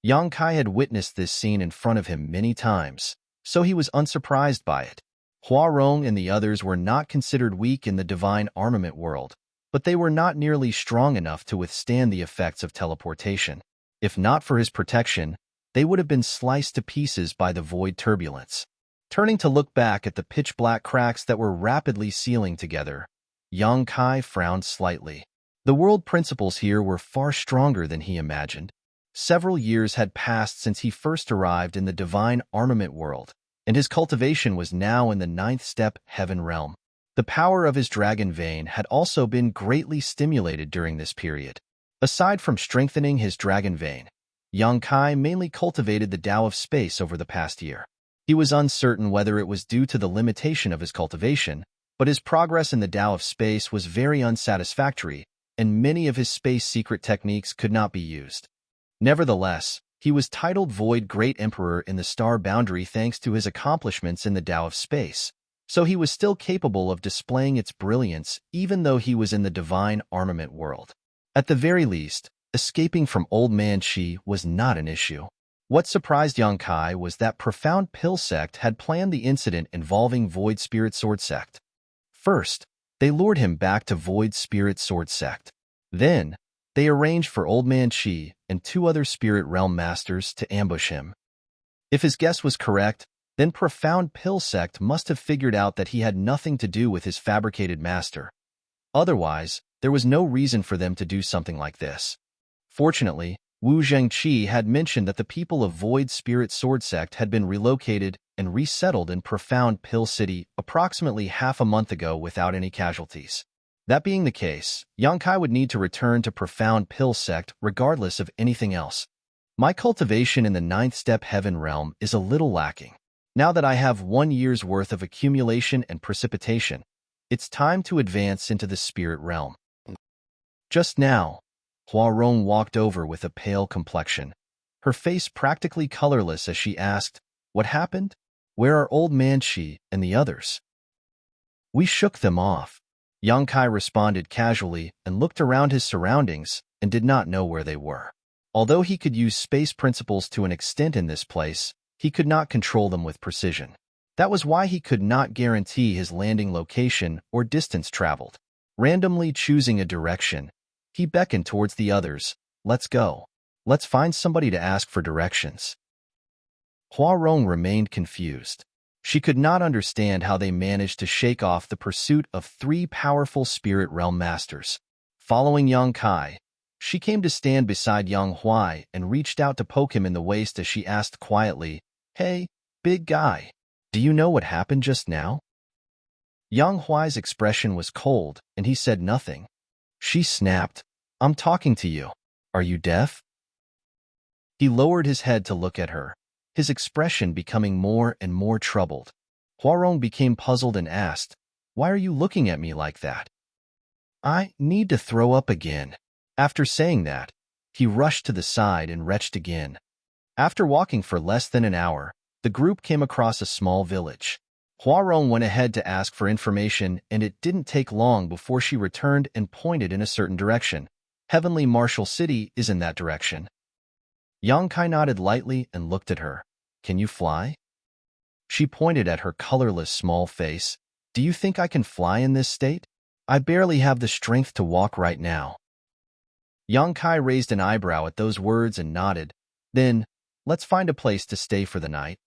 Yang Kai had witnessed this scene in front of him many times, so he was unsurprised by it. Huarong and the others were not considered weak in the divine armament world, but they were not nearly strong enough to withstand the effects of teleportation. If not for his protection, they would have been sliced to pieces by the void turbulence. Turning to look back at the pitch-black cracks that were rapidly sealing together, Yang Kai frowned slightly. The world principles here were far stronger than he imagined. Several years had passed since he first arrived in the divine armament world, and his cultivation was now in the 9th step heaven realm. The power of his dragon vein had also been greatly stimulated during this period. Aside from strengthening his dragon vein, Yang Kai mainly cultivated the Tao of space over the past year. He was uncertain whether it was due to the limitation of his cultivation, but his progress in the Tao of space was very unsatisfactory, and many of his space secret techniques could not be used. Nevertheless, he was titled Void Great Emperor in the Star Boundary thanks to his accomplishments in the Tao of space, so he was still capable of displaying its brilliance even though he was in the divine armament world. At the very least, escaping from Old Man Shi was not an issue. What surprised Yang Kai was that Profound Pill Sect had planned the incident involving Void Spirit Sword Sect. First, they lured him back to Void Spirit Sword Sect. Then, they arranged for Old Man Shi and 2 other Spirit Realm Masters to ambush him. If his guess was correct, then Profound Pill Sect must have figured out that he had nothing to do with his fabricated master. Otherwise, there was no reason for them to do something like this. Fortunately, Wu Zhengqi had mentioned that the people of Void Spirit Sword Sect had been relocated and resettled in Profound Pill City approximately half a month ago without any casualties. That being the case, Yang Kai would need to return to Profound Pill Sect regardless of anything else. My cultivation in the 9th step heaven realm is a little lacking. Now that I have 1 year's worth of accumulation and precipitation, it's time to advance into the spirit realm. Just now, Huarong walked over with a pale complexion, her face practically colorless as she asked, "What happened? Where are Old Man Shi and the others?" "We shook them off." Yang Kai responded casually and looked around his surroundings and did not know where they were. Although he could use space principles to an extent in this place, he could not control them with precision. That was why he could not guarantee his landing location or distance traveled. Randomly choosing a direction, he beckoned towards the others. "Let's go. Let's find somebody to ask for directions." Huarong remained confused. She could not understand how they managed to shake off the pursuit of 3 powerful spirit realm masters. Following Yang Kai, she came to stand beside Yang Huai and reached out to poke him in the waist as she asked quietly, "Hey, big guy, do you know what happened just now?" Yang Huai's expression was cold, and he said nothing. She snapped, "I'm talking to you. Are you deaf?" He lowered his head to look at her, his expression becoming more and more troubled. Huarong became puzzled and asked, "Why are you looking at me like that?" "I need to throw up again." After saying that, he rushed to the side and retched again. After walking for less than an hour, the group came across a small village. Huarong went ahead to ask for information, and it didn't take long before she returned and pointed in a certain direction. Heavenly Martial City is in that direction. Yang Kai nodded lightly and looked at her. "Can you fly?" She pointed at her colorless small face. "Do you think I can fly in this state?" I barely have the strength to walk right now. Yang Kai raised an eyebrow at those words and nodded. Then, let's find a place to stay for the night.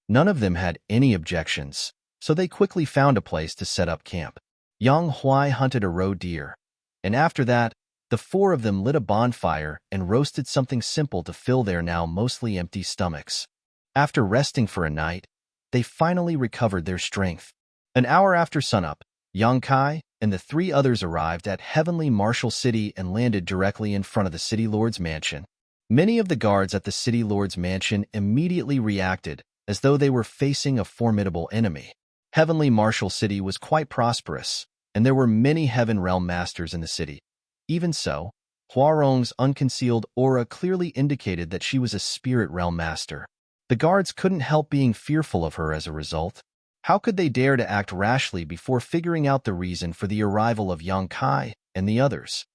None of them had any objections, so they quickly found a place to set up camp. Yang Huai hunted a roe deer, and after that, the four of them lit a bonfire and roasted something simple to fill their now mostly empty stomachs. After resting for a night, they finally recovered their strength. An hour after sunup, Yang Kai and the three others arrived at Heavenly Marshal City and landed directly in front of the City Lord's mansion. Many of the guards at the City Lord's mansion immediately reacted, as though they were facing a formidable enemy. Heavenly Marshal City was quite prosperous, and there were many Heaven Realm Masters in the city. Even so, Huarong's unconcealed aura clearly indicated that she was a Spirit Realm Master. The guards couldn't help being fearful of her as a result. How could they dare to act rashly before figuring out the reason for the arrival of Yang Kai and the others?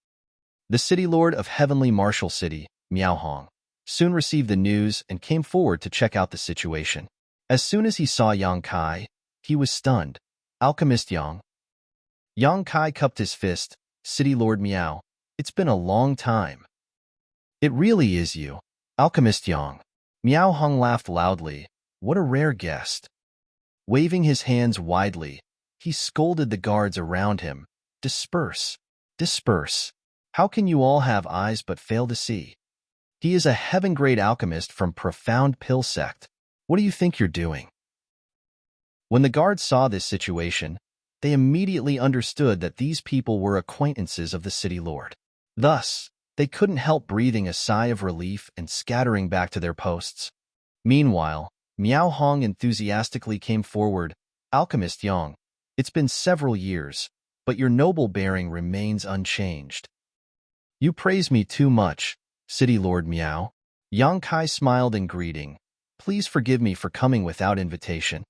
The City Lord of Heavenly Marshal City, Miao Hong, soon received the news and came forward to check out the situation. As soon as he saw Yang Kai, he was stunned. Alchemist Yang. Yang Kai cupped his fist. City Lord Miao, it's been a long time. It really is you, Alchemist Yang. Miao Hong laughed loudly. What a rare guest. Waving his hands widely, he scolded the guards around him. Disperse. Disperse. How can you all have eyes but fail to see? He is a heaven-grade alchemist from Profound Pill Sect. What do you think you're doing? When the guards saw this situation, they immediately understood that these people were acquaintances of the City Lord. Thus, they couldn't help breathing a sigh of relief and scattering back to their posts. Meanwhile, Miao Hong enthusiastically came forward. Alchemist Yang, it's been several years, but your noble bearing remains unchanged. You praise me too much, City Lord Miao. Yang Kai smiled in greeting. Please forgive me for coming without invitation.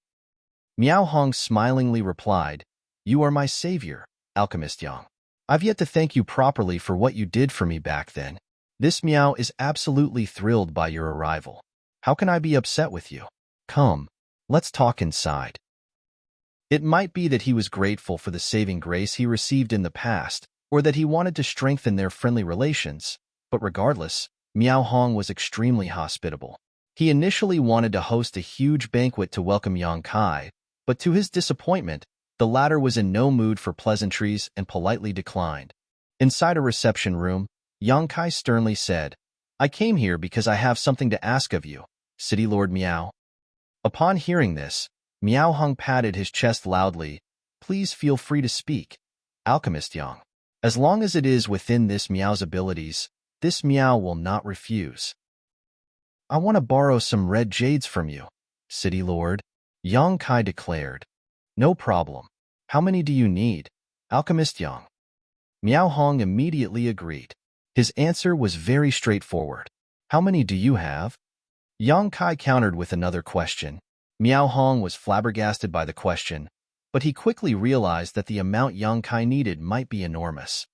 Miao Hong smilingly replied, You are my savior, Alchemist Yang. I've yet to thank you properly for what you did for me back then. This Miao is absolutely thrilled by your arrival. How can I be upset with you? Come, let's talk inside. It might be that he was grateful for the saving grace he received in the past, or that he wanted to strengthen their friendly relations, but regardless, Miao Hong was extremely hospitable. He initially wanted to host a huge banquet to welcome Yang Kai, but to his disappointment, the latter was in no mood for pleasantries and politely declined. Inside a reception room, Yang Kai sternly said, I came here because I have something to ask of you, City Lord Miao. Upon hearing this, Miao Hong patted his chest loudly. Please feel free to speak, Alchemist Yang. As long as it is within this Miao's abilities, this Miao will not refuse. I want to borrow some red jades from you, City Lord, Yang Kai declared. No problem. How many do you need, Alchemist Yang? Miao Hong immediately agreed. His answer was very straightforward. How many do you have? Yang Kai countered with another question. Miao Hong was flabbergasted by the question, but he quickly realized that the amount Yang Kai needed might be enormous.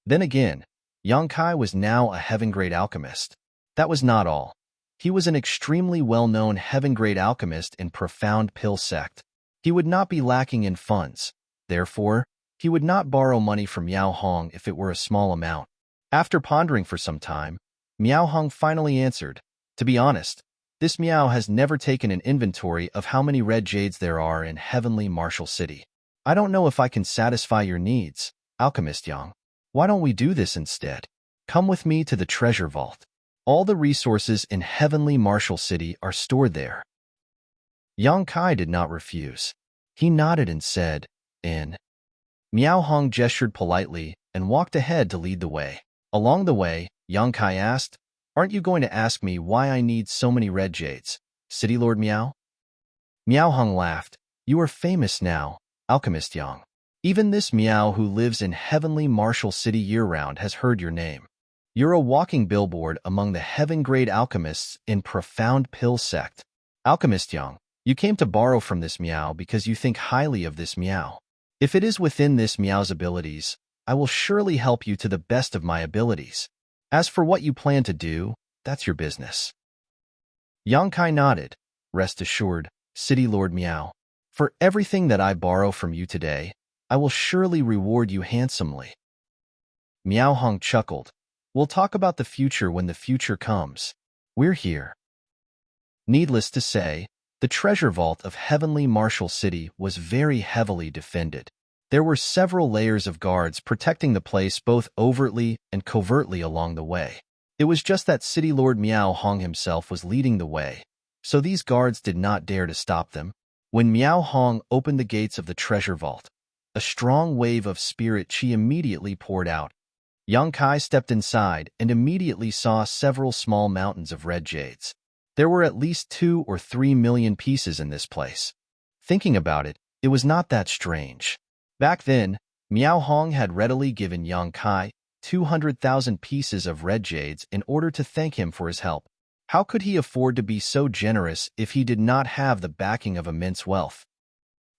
Then again, Yang Kai was now a heaven-grade alchemist. That was not all. He was an extremely well-known heaven-grade alchemist in Profound Pill Sect. He would not be lacking in funds. Therefore, he would not borrow money from Miao Hong if it were a small amount. After pondering for some time, Miao Hong finally answered, To be honest, this Miao has never taken an inventory of how many red jades there are in Heavenly Marshal City. I don't know if I can satisfy your needs, Alchemist Yang. Why don't we do this instead? Come with me to the treasure vault. All the resources in Heavenly Marshal City are stored there. Yang Kai did not refuse. He nodded and said, In. Miao Hong gestured politely and walked ahead to lead the way. Along the way, Yang Kai asked, Aren't you going to ask me why I need so many red jades, City Lord Miao? Miao Hong laughed. You are famous now, Alchemist Yang. Even this Miao who lives in Heavenly Marshal City year-round has heard your name. You're a walking billboard among the heaven-grade alchemists in Profound Pill Sect. Alchemist Yang, you came to borrow from this Miao because you think highly of this Miao. If it is within this Miao's abilities, I will surely help you to the best of my abilities. As for what you plan to do, that's your business. Yang Kai nodded. Rest assured, City Lord Miao. For everything that I borrow from you today, I will surely reward you handsomely. Miao Hong chuckled. We'll talk about the future when the future comes. We're here. Needless to say, the treasure vault of Heavenly Marshall City was very heavily defended. There were several layers of guards protecting the place both overtly and covertly along the way. It was just that City Lord Miao Hong himself was leading the way, so these guards did not dare to stop them. When Miao Hong opened the gates of the treasure vault, a strong wave of spirit chi immediately poured out. Yang Kai stepped inside and immediately saw several small mountains of red jades. There were at least 2 or 3 million pieces in this place. Thinking about it, it was not that strange. Back then, Miao Hong had readily given Yang Kai 200,000 pieces of red jades in order to thank him for his help. How could he afford to be so generous if he did not have the backing of immense wealth?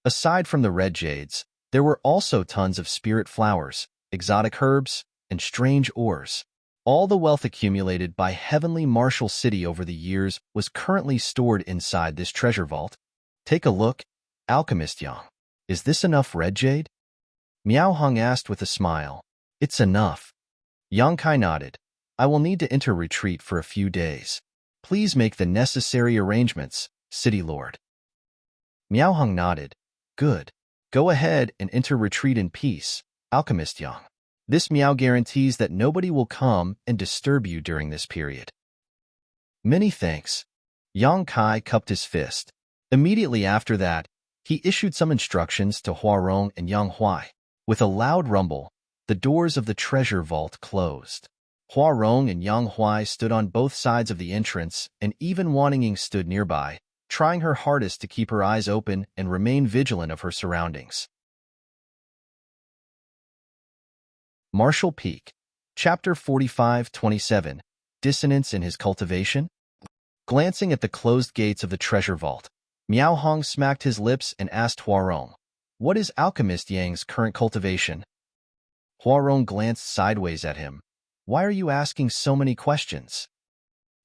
Aside from the red jades, there were also tons of spirit flowers, exotic herbs, and strange ores. All the wealth accumulated by Heavenly Marshall City over the years was currently stored inside this treasure vault. Take a look, Alchemist Yang. Is this enough red jade? Miao Hong asked with a smile. It's enough. Yang Kai nodded. I will need to enter retreat for a few days. Please make the necessary arrangements, City Lord. Miao Hong nodded. Good. Go ahead and enter retreat in peace, Alchemist Yang. This Miao guarantees that nobody will come and disturb you during this period. Many thanks. Yang Kai cupped his fist. Immediately after that, he issued some instructions to Huarong and Yang Huai. With a loud rumble, the doors of the treasure vault closed. Huarong and Yang Huai stood on both sides of the entrance, and even Wanying stood nearby, trying her hardest to keep her eyes open and remain vigilant of her surroundings. Marshall Peak, Chapter 45-27, Dissonance in His Cultivation? Glancing at the closed gates of the treasure vault, Miao Hong smacked his lips and asked Huarong, What is Alchemist Yang's current cultivation? Huarong glanced sideways at him. Why are you asking so many questions?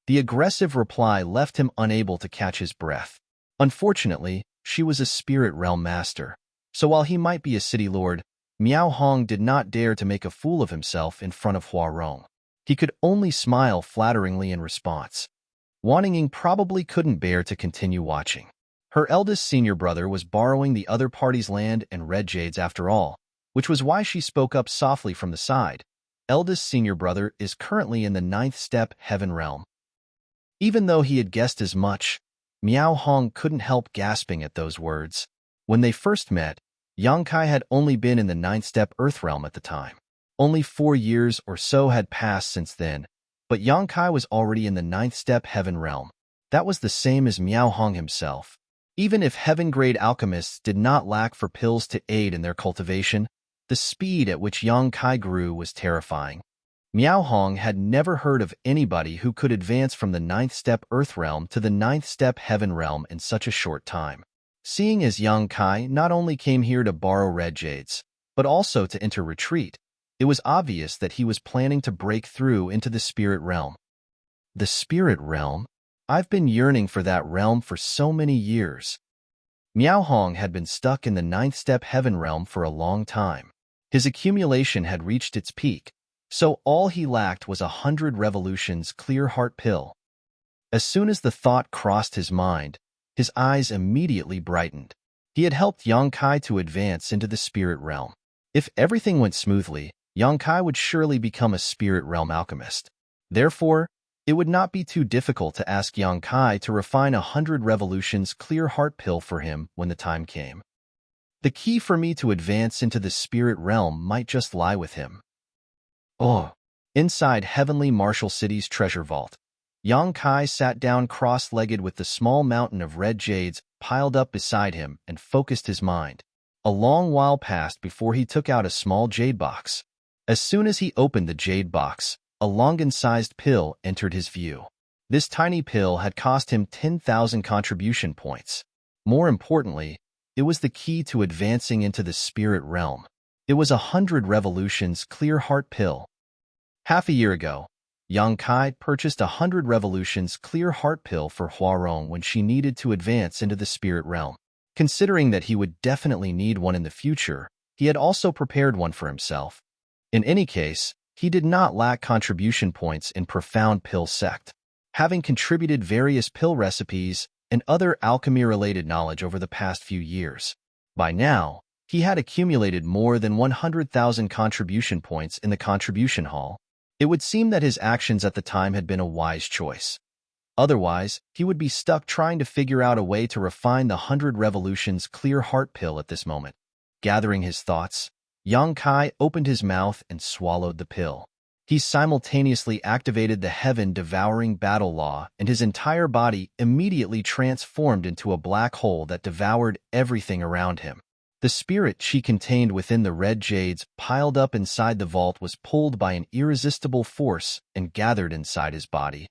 The aggressive reply left him unable to catch his breath. Unfortunately, she was a spirit realm master, so while he might be a city lord, Miao Hong did not dare to make a fool of himself in front of Huarong. He could only smile flatteringly in response. Wanying probably couldn't bear to continue watching. Her eldest senior brother was borrowing the other party's land and red jades after all, which was why she spoke up softly from the side. Eldest senior brother is currently in the 9th step heaven realm. Even though he had guessed as much, Miao Hong couldn't help gasping at those words. When they first met, Yang Kai had only been in the 9th step earth realm at the time. Only 4 years or so had passed since then, but Yang Kai was already in the 9th step heaven realm. That was the same as Miao Hong himself. Even if heaven-grade alchemists did not lack for pills to aid in their cultivation, the speed at which Yang Kai grew was terrifying. Miao Hong had never heard of anybody who could advance from the 9th step earth realm to the 9th step heaven realm in such a short time. Seeing as Yang Kai not only came here to borrow red jades, but also to enter retreat, it was obvious that he was planning to break through into the spirit realm. The spirit realm? I've been yearning for that realm for so many years. Miao Hong had been stuck in the 9th step heaven realm for a long time. His accumulation had reached its peak, so all he lacked was 100 revolutions clear heart pill. As soon as the thought crossed his mind, his eyes immediately brightened. He had helped Yang Kai to advance into the spirit realm. If everything went smoothly, Yang Kai would surely become a spirit realm alchemist. Therefore, it would not be too difficult to ask Yang Kai to refine 100 revolutions clear heart pill for him when the time came. The key for me to advance into the spirit realm might just lie with him. Oh! Inside Heavenly Marshall City's treasure vault, Yang Kai sat down cross-legged with the small mountain of red jades piled up beside him and focused his mind. A long while passed before he took out a small jade box. As soon as he opened the jade box, a Longan-sized pill entered his view. This tiny pill had cost him 10,000 contribution points. More importantly, it was the key to advancing into the spirit realm. It was 100 revolutions clear heart pill. Half a year ago, Yang Kai purchased 100 revolutions clear heart pill for Huarong when she needed to advance into the spirit realm. Considering that he would definitely need one in the future, he had also prepared one for himself. In any case, he did not lack contribution points in profound pill sect, having contributed various pill recipes and other alchemy-related knowledge over the past few years. By now, he had accumulated more than 100,000 contribution points in the contribution hall. It would seem that his actions at the time had been a wise choice. Otherwise, he would be stuck trying to figure out a way to refine the 100 Revolutions clear heart pill at this moment. Gathering his thoughts, Yang Kai opened his mouth and swallowed the pill. He simultaneously activated the heaven-devouring battle law, and his entire body immediately transformed into a black hole that devoured everything around him. The spirit chi contained within the red jades piled up inside the vault was pulled by an irresistible force and gathered inside his body.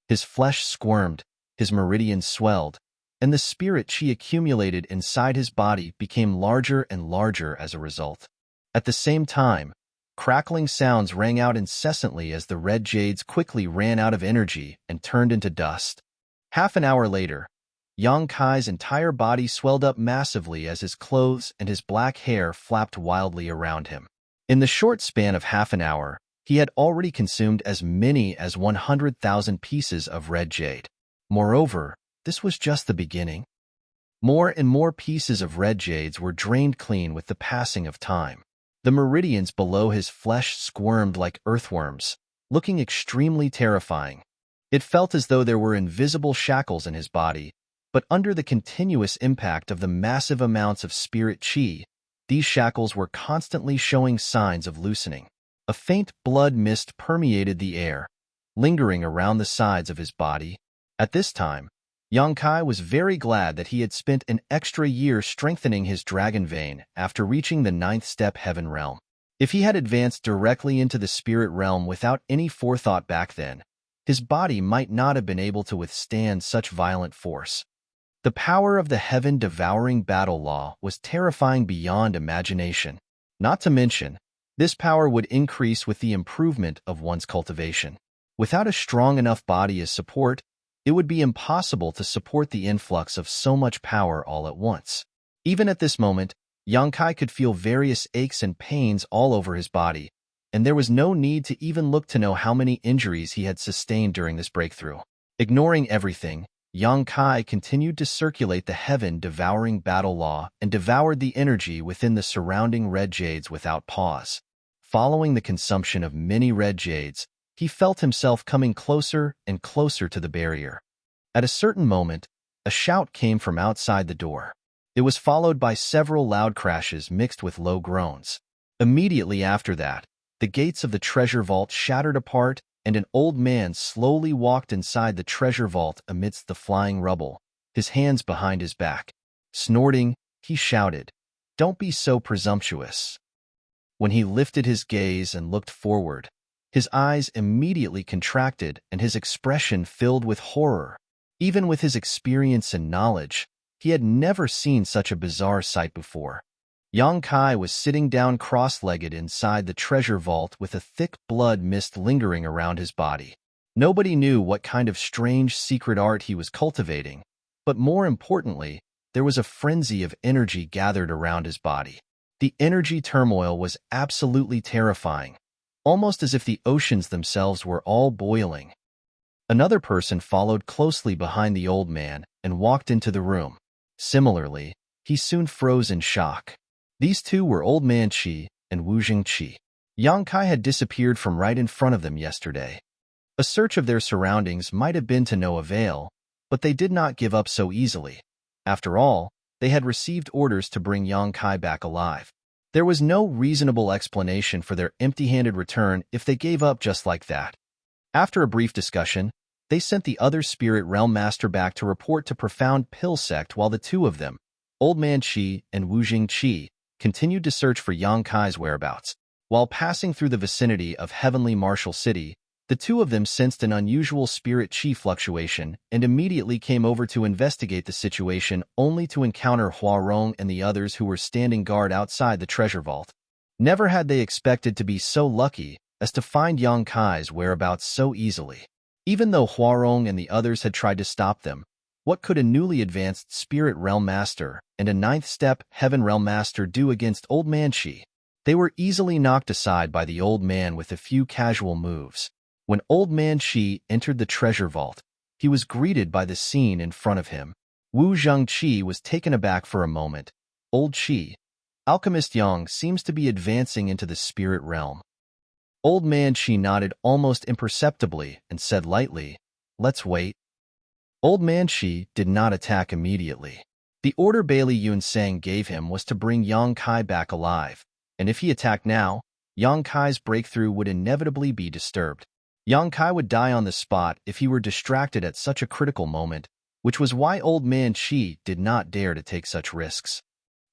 His flesh squirmed, his meridians swelled, and the spirit chi accumulated inside his body became larger and larger as a result. At the same time, crackling sounds rang out incessantly as the red jades quickly ran out of energy and turned into dust. Half an hour later, Yang Kai's entire body swelled up massively as his clothes and his black hair flapped wildly around him. In the short span of half an hour, he had already consumed as many as 100,000 pieces of red jade. Moreover, this was just the beginning. More and more pieces of red jades were drained clean with the passing of time. The meridians below his flesh squirmed like earthworms, looking extremely terrifying. It felt as though there were invisible shackles in his body, but under the continuous impact of the massive amounts of spirit chi, these shackles were constantly showing signs of loosening. A faint blood mist permeated the air, lingering around the sides of his body. At this time, Yang Kai was very glad that he had spent an extra year strengthening his dragon vein after reaching the 9th step heaven realm. If he had advanced directly into the spirit realm without any forethought back then, his body might not have been able to withstand such violent force. The power of the heaven-devouring battle law was terrifying beyond imagination. Not to mention, this power would increase with the improvement of one's cultivation. Without a strong enough body as support, it would be impossible to support the influx of so much power all at once. Even at this moment, Yang Kai could feel various aches and pains all over his body, and there was no need to even look to know how many injuries he had sustained during this breakthrough. Ignoring everything, Yang Kai continued to circulate the heaven-devouring battle law and devoured the energy within the surrounding red jades without pause. Following the consumption of many red jades, he felt himself coming closer and closer to the barrier. At a certain moment, a shout came from outside the door. It was followed by several loud crashes mixed with low groans. Immediately after that, the gates of the treasure vault shattered apart, and an old man slowly walked inside the treasure vault amidst the flying rubble, his hands behind his back. Snorting, he shouted, "Don't be so presumptuous." When he lifted his gaze and looked forward, his eyes immediately contracted and his expression filled with horror. Even with his experience and knowledge, he had never seen such a bizarre sight before. Yang Kai was sitting down cross-legged inside the treasure vault with a thick blood mist lingering around his body. Nobody knew what kind of strange secret art he was cultivating, but more importantly, there was a frenzy of energy gathered around his body. The energy turmoil was absolutely terrifying, almost as if the oceans themselves were all boiling. Another person followed closely behind the old man and walked into the room. Similarly, he soon froze in shock. These two were Old Man Chi and Wu Jing Chi. Yang Kai had disappeared from right in front of them yesterday. A search of their surroundings might have been to no avail, but they did not give up so easily. After all, they had received orders to bring Yang Kai back alive. There was no reasonable explanation for their empty-handed return if they gave up just like that. After a brief discussion, they sent the other spirit realm master back to report to Profound Pill Sect while the two of them, Old Man Chi and Wu Jing Chi, continued to search for Yang Kai's whereabouts. While passing through the vicinity of Heavenly Martial City, the two of them sensed an unusual spirit chi fluctuation and immediately came over to investigate the situation, only to encounter Huarong and the others who were standing guard outside the treasure vault. Never had they expected to be so lucky as to find Yang Kai's whereabouts so easily. Even though Huarong and the others had tried to stop them, What could a newly advanced Spirit Realm Master and a ninth-step Heaven Realm Master do against Old Man Shi? They were easily knocked aside by the old man with a few casual moves. When Old Man Shi entered the treasure vault, he was greeted by the scene in front of him. Wu Zhengqi was taken aback for a moment. Old Shi, Alchemist Yang seems to be advancing into the spirit realm. Old Man Shi nodded almost imperceptibly and said lightly, "Let's wait." Old Man Shi did not attack immediately. The order Bailey Yunsang gave him was to bring Yang Kai back alive, and if he attacked now, Yang Kai's breakthrough would inevitably be disturbed. Yang Kai would die on the spot if he were distracted at such a critical moment, which was why Old Man Shi did not dare to take such risks.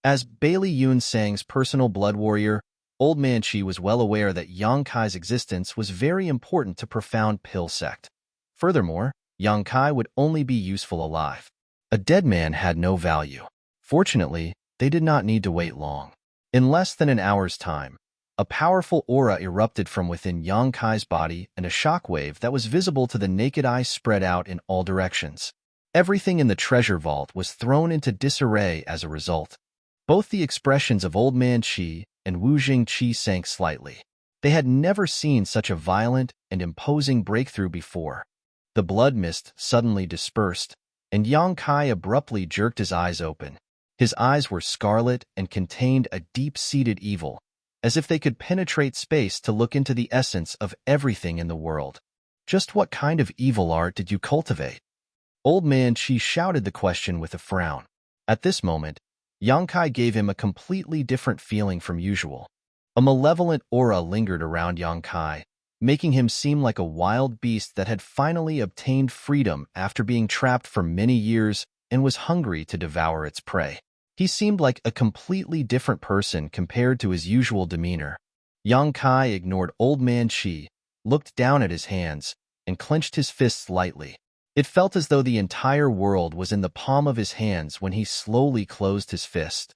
As Bailey Yunsang's personal blood warrior, Old Man Shi was well aware that Yang Kai's existence was very important to Profound Pill Sect. Furthermore, Yang Kai would only be useful alive. A dead man had no value. Fortunately, they did not need to wait long. In less than an hour's time, a powerful aura erupted from within Yang Kai's body, and a shockwave that was visible to the naked eye spread out in all directions. Everything in the treasure vault was thrown into disarray as a result. Both the expressions of Old Man Shi and Wu Zhengqi sank slightly. They had never seen such a violent and imposing breakthrough before. The blood mist suddenly dispersed, and Yang Kai abruptly jerked his eyes open. His eyes were scarlet and contained a deep-seated evil, as if they could penetrate space to look into the essence of everything in the world. Just what kind of evil art did you cultivate? Old Man Shi shouted the question with a frown. At this moment, Yang Kai gave him a completely different feeling from usual. A malevolent aura lingered around Yang Kai, making him seem like a wild beast that had finally obtained freedom after being trapped for many years and was hungry to devour its prey. He seemed like a completely different person compared to his usual demeanor. Yang Kai ignored Old Man Shi, looked down at his hands, and clenched his fists lightly. It felt as though the entire world was in the palm of his hands when he slowly closed his fist.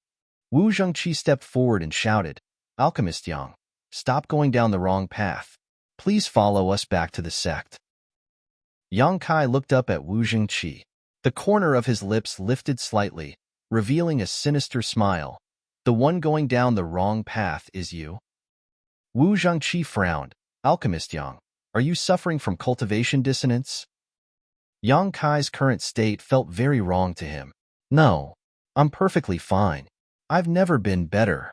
Wu Zhengqi stepped forward and shouted, "Alchemist Yang, stop going down the wrong path. Please follow us back to the sect." Yang Kai looked up at Wu Zhengqi. The corner of his lips lifted slightly, revealing a sinister smile. "The one going down the wrong path is you?" Wu Zhengqi frowned. "Alchemist Yang, are you suffering from cultivation dissonance?" Yang Kai's current state felt very wrong to him. "No, I'm perfectly fine. I've never been better."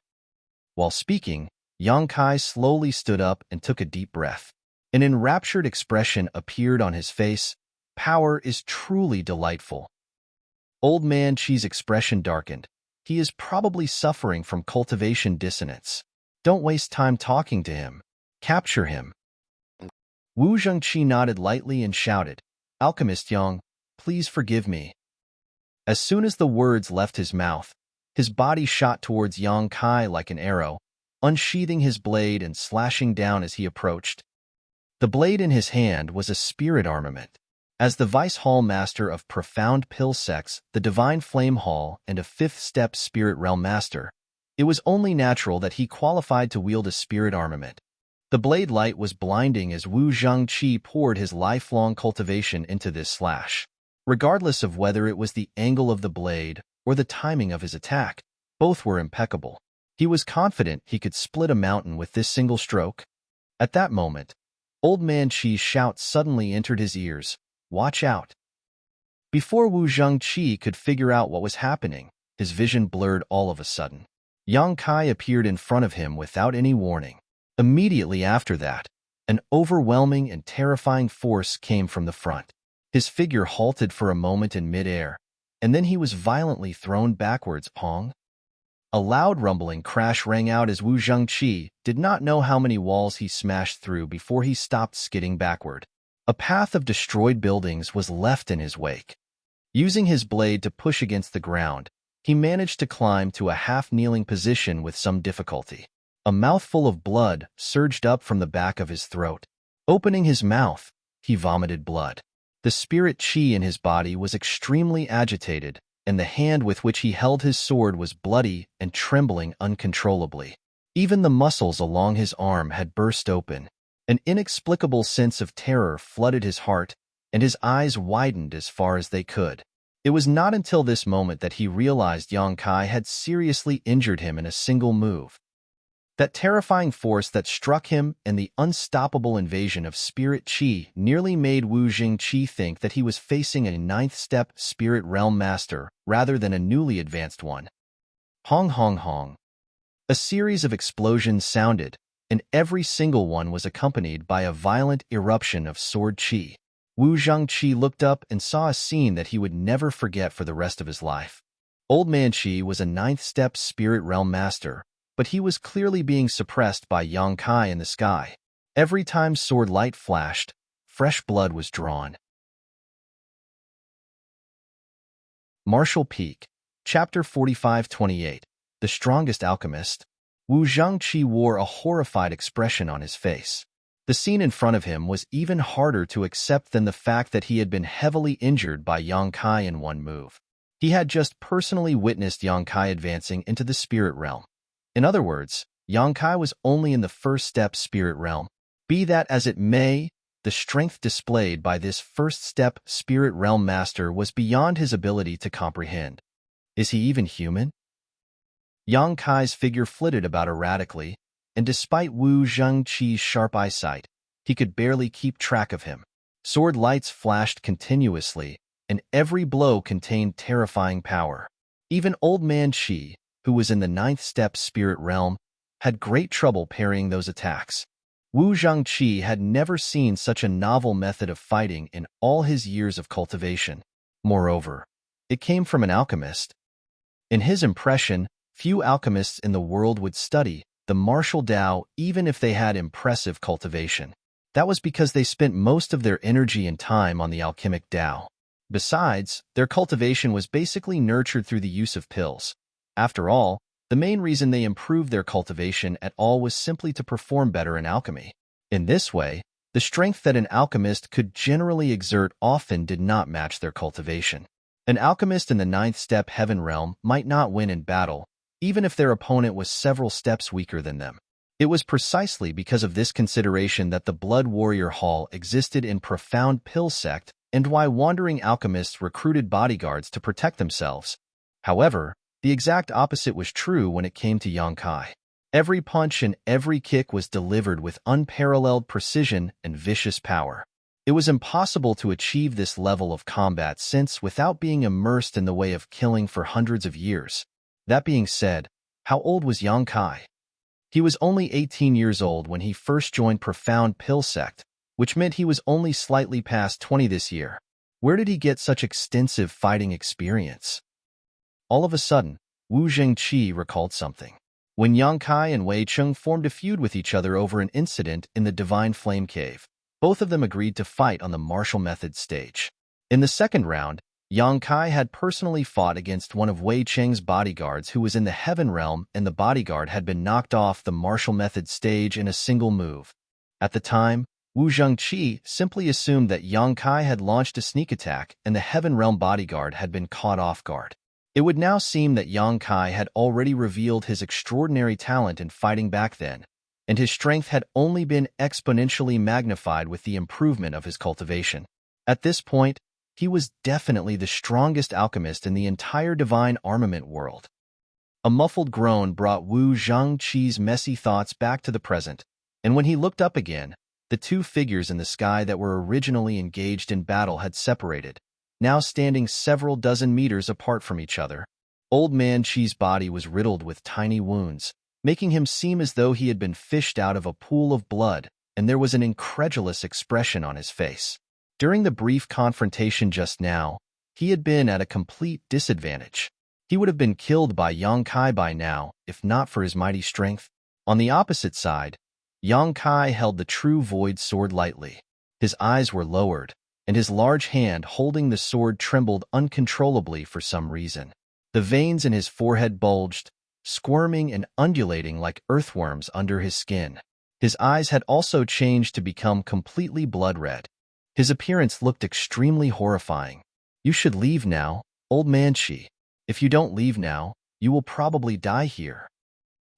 While speaking, Yang Kai slowly stood up and took a deep breath. An enraptured expression appeared on his face. "Power is truly delightful." Old Man Shi's expression darkened. He is probably suffering from cultivation dissonance. Don't waste time talking to him. Capture him. Wu Zhengqi nodded lightly and shouted, "Alchemist Yang, please forgive me." As soon as the words left his mouth, his body shot towards Yang Kai like an arrow, unsheathing his blade and slashing down as he approached. The blade in his hand was a spirit armament. As the Vice Hall Master of Profound Pill Sects, the Divine Flame Hall, and a fifth-step Spirit Realm Master, it was only natural that he qualified to wield a spirit armament. The blade light was blinding as Wu Zhengqi poured his lifelong cultivation into this slash. Regardless of whether it was the angle of the blade or the timing of his attack, both were impeccable. He was confident he could split a mountain with this single stroke. At that moment, Old Man Shi's shout suddenly entered his ears, "Watch out!" Before Wu Zhengqi could figure out what was happening, his vision blurred all of a sudden. Yang Kai appeared in front of him without any warning. Immediately after that, an overwhelming and terrifying force came from the front. His figure halted for a moment in midair, and then he was violently thrown backwards. Pong! A loud rumbling crash rang out as Wu Zhengqi did not know how many walls he smashed through before he stopped skidding backward. A path of destroyed buildings was left in his wake. Using his blade to push against the ground, he managed to climb to a half-kneeling position with some difficulty. A mouthful of blood surged up from the back of his throat. Opening his mouth, he vomited blood. The spirit qi in his body was extremely agitated, and the hand with which he held his sword was bloody and trembling uncontrollably. Even the muscles along his arm had burst open. An inexplicable sense of terror flooded his heart, and his eyes widened as far as they could. It was not until this moment that he realized Yang Kai had seriously injured him in a single move. That terrifying force that struck him and the unstoppable invasion of spirit qi nearly made Wu Jingqi think that he was facing a ninth-step spirit realm master rather than a newly advanced one. Hong hong hong. A series of explosions sounded, and every single one was accompanied by a violent eruption of sword qi. Wu Zhangqi looked up and saw a scene that he would never forget for the rest of his life. Old Man Qi was a ninth-step spirit realm master, but he was clearly being suppressed by Yang Kai in the sky. Every time sword light flashed, fresh blood was drawn. Martial Peak, Chapter 45-28, The Strongest Alchemist. Wu Zhangqi wore a horrified expression on his face. The scene in front of him was even harder to accept than the fact that he had been heavily injured by Yang Kai in one move. He had just personally witnessed Yang Kai advancing into the spirit realm. In other words, Yang Kai was only in the first-step spirit realm. Be that as it may, the strength displayed by this first-step spirit realm master was beyond his ability to comprehend. Is he even human? Yang Kai's figure flitted about erratically, and despite Wu Zhangqi's sharp eyesight, he could barely keep track of him. Sword lights flashed continuously, and every blow contained terrifying power. Even Old Man Qi, who was in the ninth-step spirit realm, had great trouble parrying those attacks. Wu Zhangqi had never seen such a novel method of fighting in all his years of cultivation. Moreover, it came from an alchemist. In his impression, few alchemists in the world would study the martial Tao even if they had impressive cultivation. That was because they spent most of their energy and time on the alchemic Tao. Besides, their cultivation was basically nurtured through the use of pills. After all, the main reason they improved their cultivation at all was simply to perform better in alchemy. In this way, the strength that an alchemist could generally exert often did not match their cultivation. An alchemist in the ninth-step heaven realm might not win in battle, even if their opponent was several steps weaker than them. It was precisely because of this consideration that the Blood Warrior Hall existed in profound pill sect and why wandering alchemists recruited bodyguards to protect themselves. However, the exact opposite was true when it came to Yang Kai. Every punch and every kick was delivered with unparalleled precision and vicious power. It was impossible to achieve this level of combat since without being immersed in the way of killing for hundreds of years. That being said, how old was Yang Kai? He was only 18 years old when he first joined Profound Pill Sect, which meant he was only slightly past 20 this year. Where did he get such extensive fighting experience? All of a sudden, Wu Zhangqi recalled something. When Yang Kai and Wei Cheng formed a feud with each other over an incident in the Divine Flame Cave, both of them agreed to fight on the martial method stage. In the second round, Yang Kai had personally fought against one of Wei Cheng's bodyguards who was in the heaven realm, and the bodyguard had been knocked off the martial method stage in a single move. At the time, Wu Zhangqi simply assumed that Yang Kai had launched a sneak attack and the heaven realm bodyguard had been caught off guard. It would now seem that Yang Kai had already revealed his extraordinary talent in fighting back then, and his strength had only been exponentially magnified with the improvement of his cultivation. At this point, he was definitely the strongest alchemist in the entire divine armament world. A muffled groan brought Wu Zhangqi's messy thoughts back to the present, and when he looked up again, the two figures in the sky that were originally engaged in battle had separated, now standing several dozen meters apart from each other. Old Man Qi's body was riddled with tiny wounds, making him seem as though he had been fished out of a pool of blood, and there was an incredulous expression on his face. During the brief confrontation just now, he had been at a complete disadvantage. He would have been killed by Yang Kai by now, if not for his mighty strength. On the opposite side, Yang Kai held the true void sword lightly. His eyes were lowered, and his large hand holding the sword trembled uncontrollably for some reason. The veins in his forehead bulged, squirming and undulating like earthworms under his skin. His eyes had also changed to become completely blood-red. His appearance looked extremely horrifying. "You should leave now, Old Man Qi. If you don't leave now, you will probably die here."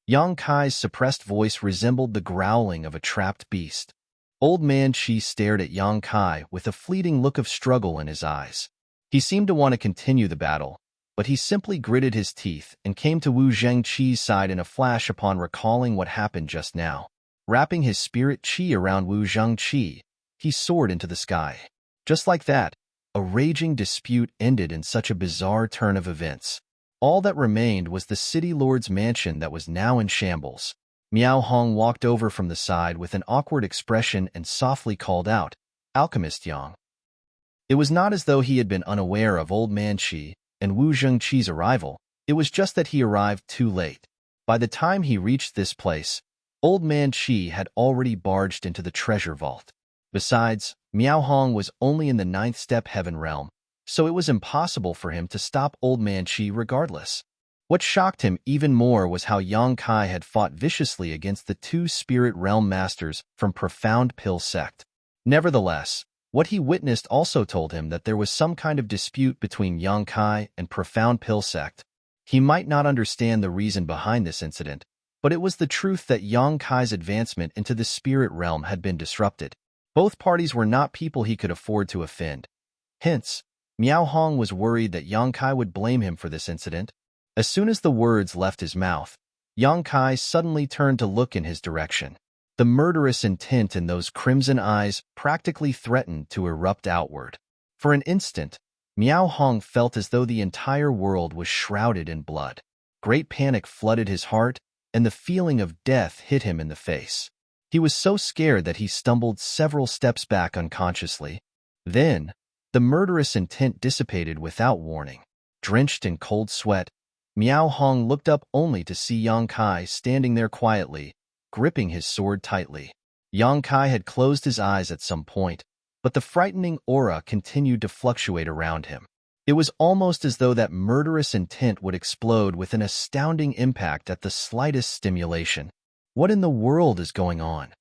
Yang Kai's suppressed voice resembled the growling of a trapped beast. Old Man Qi stared at Yang Kai with a fleeting look of struggle in his eyes. He seemed to want to continue the battle, but he simply gritted his teeth and came to Wu Zhengqi's side in a flash upon recalling what happened just now. Wrapping his spirit qi around Wu Zhengqi, he soared into the sky. Just like that, a raging dispute ended in such a bizarre turn of events. All that remained was the city lord's mansion that was now in shambles. Miao Hong walked over from the side with an awkward expression and softly called out, "Alchemist Yang." It was not as though he had been unaware of Old Man Qi and Wu Zhengqi's arrival. It was just that he arrived too late. By the time he reached this place, Old Man Qi had already barged into the treasure vault. Besides, Miao Hong was only in the 9th step heaven realm, so it was impossible for him to stop Old Man Qi regardless. What shocked him even more was how Yang Kai had fought viciously against the 2 spirit realm masters from Profound Pill sect. Nevertheless, what he witnessed also told him that there was some kind of dispute between Yang Kai and Profound Pill sect. He might not understand the reason behind this incident, but it was the truth that Yang Kai's advancement into the spirit realm had been disrupted. Both parties were not people he could afford to offend. Hence, Miao Hong was worried that Yang Kai would blame him for this incident. As soon as the words left his mouth, Yang Kai suddenly turned to look in his direction. The murderous intent in those crimson eyes practically threatened to erupt outward. For an instant, Miao Hong felt as though the entire world was shrouded in blood. Great panic flooded his heart, and the feeling of death hit him in the face. He was so scared that he stumbled several steps back unconsciously. Then, the murderous intent dissipated without warning. Drenched in cold sweat, Miao Hong looked up only to see Yang Kai standing there quietly, gripping his sword tightly. Yang Kai had closed his eyes at some point, but the frightening aura continued to fluctuate around him. It was almost as though that murderous intent would explode with an astounding impact at the slightest stimulation. What in the world is going on?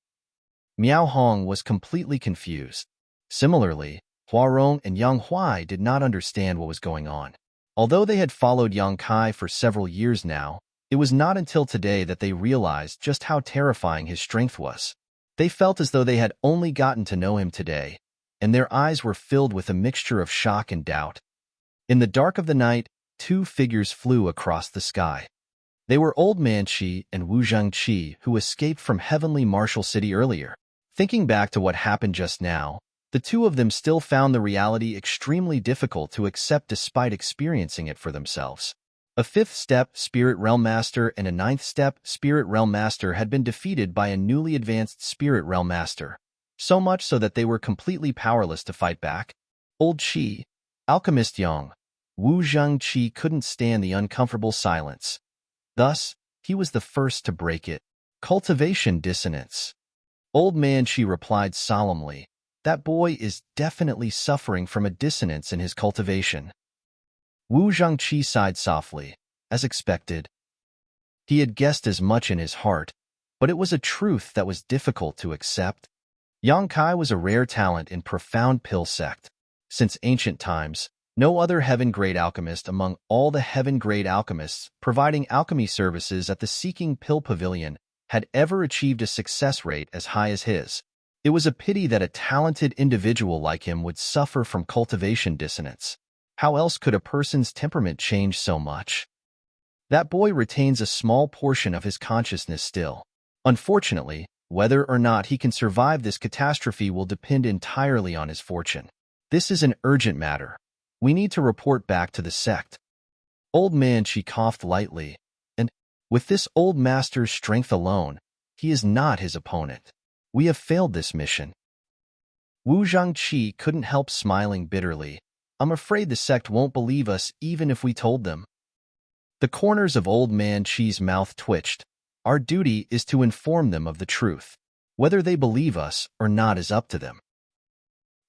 Miao Hong was completely confused. Similarly, Huarong and Yang Huai did not understand what was going on. Although they had followed Yang Kai for several years now, it was not until today that they realized just how terrifying his strength was. They felt as though they had only gotten to know him today, and their eyes were filled with a mixture of shock and doubt. In the dark of the night, 2 figures flew across the sky. They were Old Man Qi and Wu Zhengqi, who escaped from Heavenly Martial City earlier. Thinking back to what happened just now, the 2 of them still found the reality extremely difficult to accept despite experiencing it for themselves. A 5th step Spirit Realm Master and a 9th step Spirit Realm Master had been defeated by a newly advanced Spirit Realm Master, so much so that they were completely powerless to fight back. Old Qi, Alchemist Yang, Wu Zhengqi couldn't stand the uncomfortable silence. Thus, he was the first to break it. Cultivation dissonance. Old Man Qi replied solemnly, "That boy is definitely suffering from a dissonance in his cultivation." Wu Zhengqi sighed softly, as expected. He had guessed as much in his heart, but it was a truth that was difficult to accept. Yang Kai was a rare talent in Profound Pill sect. Since ancient times, no other heaven-grade alchemist among all the heaven-grade alchemists providing alchemy services at the Seeking Pill Pavilion had ever achieved a success rate as high as his. It was a pity that a talented individual like him would suffer from cultivation dissonance. How else could a person's temperament change so much? That boy retains a small portion of his consciousness still. Unfortunately, whether or not he can survive this catastrophe will depend entirely on his fortune. This is an urgent matter. We need to report back to the sect. Old Man Qi coughed lightly, and, with this old master's strength alone, he is not his opponent. We have failed this mission. Wu Zhengqi couldn't help smiling bitterly. I'm afraid the sect won't believe us even if we told them. The corners of Old Man Qi's mouth twitched. Our duty is to inform them of the truth. Whether they believe us or not is up to them.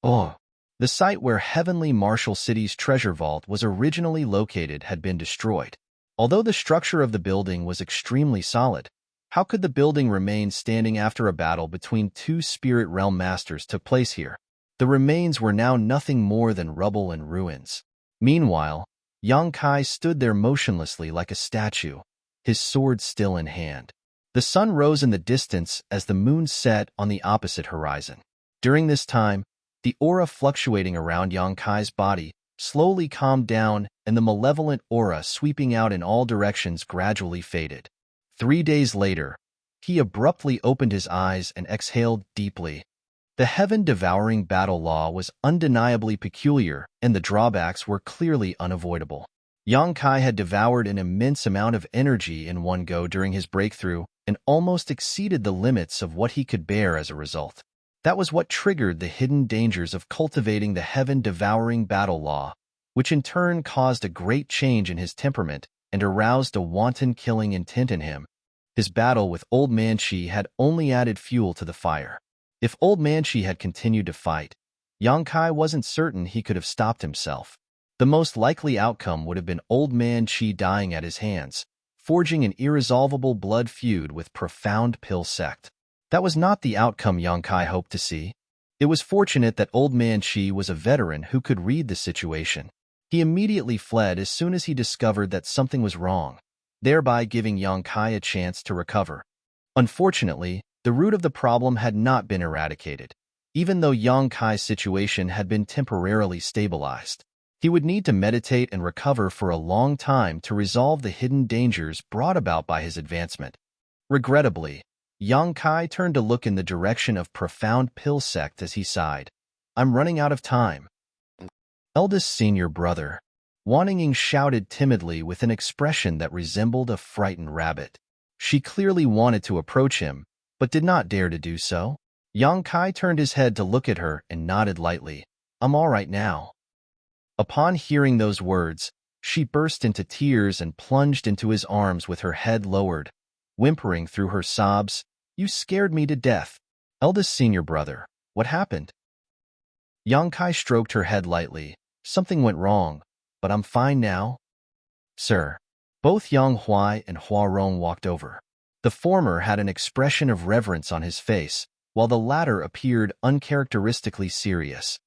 Oh, the site where Heavenly Martial City's treasure vault was originally located had been destroyed. Although the structure of the building was extremely solid, how could the building remain standing after a battle between 2 spirit realm masters took place here? The remains were now nothing more than rubble and ruins. Meanwhile, Yang Kai stood there motionlessly like a statue, his sword still in hand. The sun rose in the distance as the moon set on the opposite horizon. During this time, the aura fluctuating around Yang Kai's body slowly calmed down, and the malevolent aura sweeping out in all directions gradually faded. 3 days later, he abruptly opened his eyes and exhaled deeply. The heaven-devouring battle law was undeniably peculiar, and the drawbacks were clearly unavoidable. Yang Kai had devoured an immense amount of energy in one go during his breakthrough and almost exceeded the limits of what he could bear as a result. That was what triggered the hidden dangers of cultivating the heaven-devouring battle law, which in turn caused a great change in his temperament and aroused a wanton killing intent in him. His battle with Old Man Shi had only added fuel to the fire. If Old Man Shi had continued to fight, Yang Kai wasn't certain he could have stopped himself. The most likely outcome would have been Old Man Shi dying at his hands, forging an irresolvable blood feud with Profound Pill Sect. That was not the outcome Yang Kai hoped to see. It was fortunate that Old Man Shi was a veteran who could read the situation. He immediately fled as soon as he discovered that something was wrong, thereby giving Yang Kai a chance to recover. Unfortunately, the root of the problem had not been eradicated. Even though Yang Kai's situation had been temporarily stabilized, he would need to meditate and recover for a long time to resolve the hidden dangers brought about by his advancement. Regrettably, Yang Kai turned to look in the direction of Profound Pill Sect as he sighed. "I'm running out of time." Eldest senior brother, Wan Ying shouted timidly with an expression that resembled a frightened rabbit. She clearly wanted to approach him, but did not dare to do so. Yang Kai turned his head to look at her and nodded lightly. "I'm all right now." Upon hearing those words, she burst into tears and plunged into his arms with her head lowered, whimpering through her sobs, "You scared me to death." "Eldest senior brother, what happened?" Yang Kai stroked her head lightly. "Something went wrong, but I'm fine now." "Sir." Both Yang Huai and Hua Rong walked over. The former had an expression of reverence on his face, while the latter appeared uncharacteristically serious.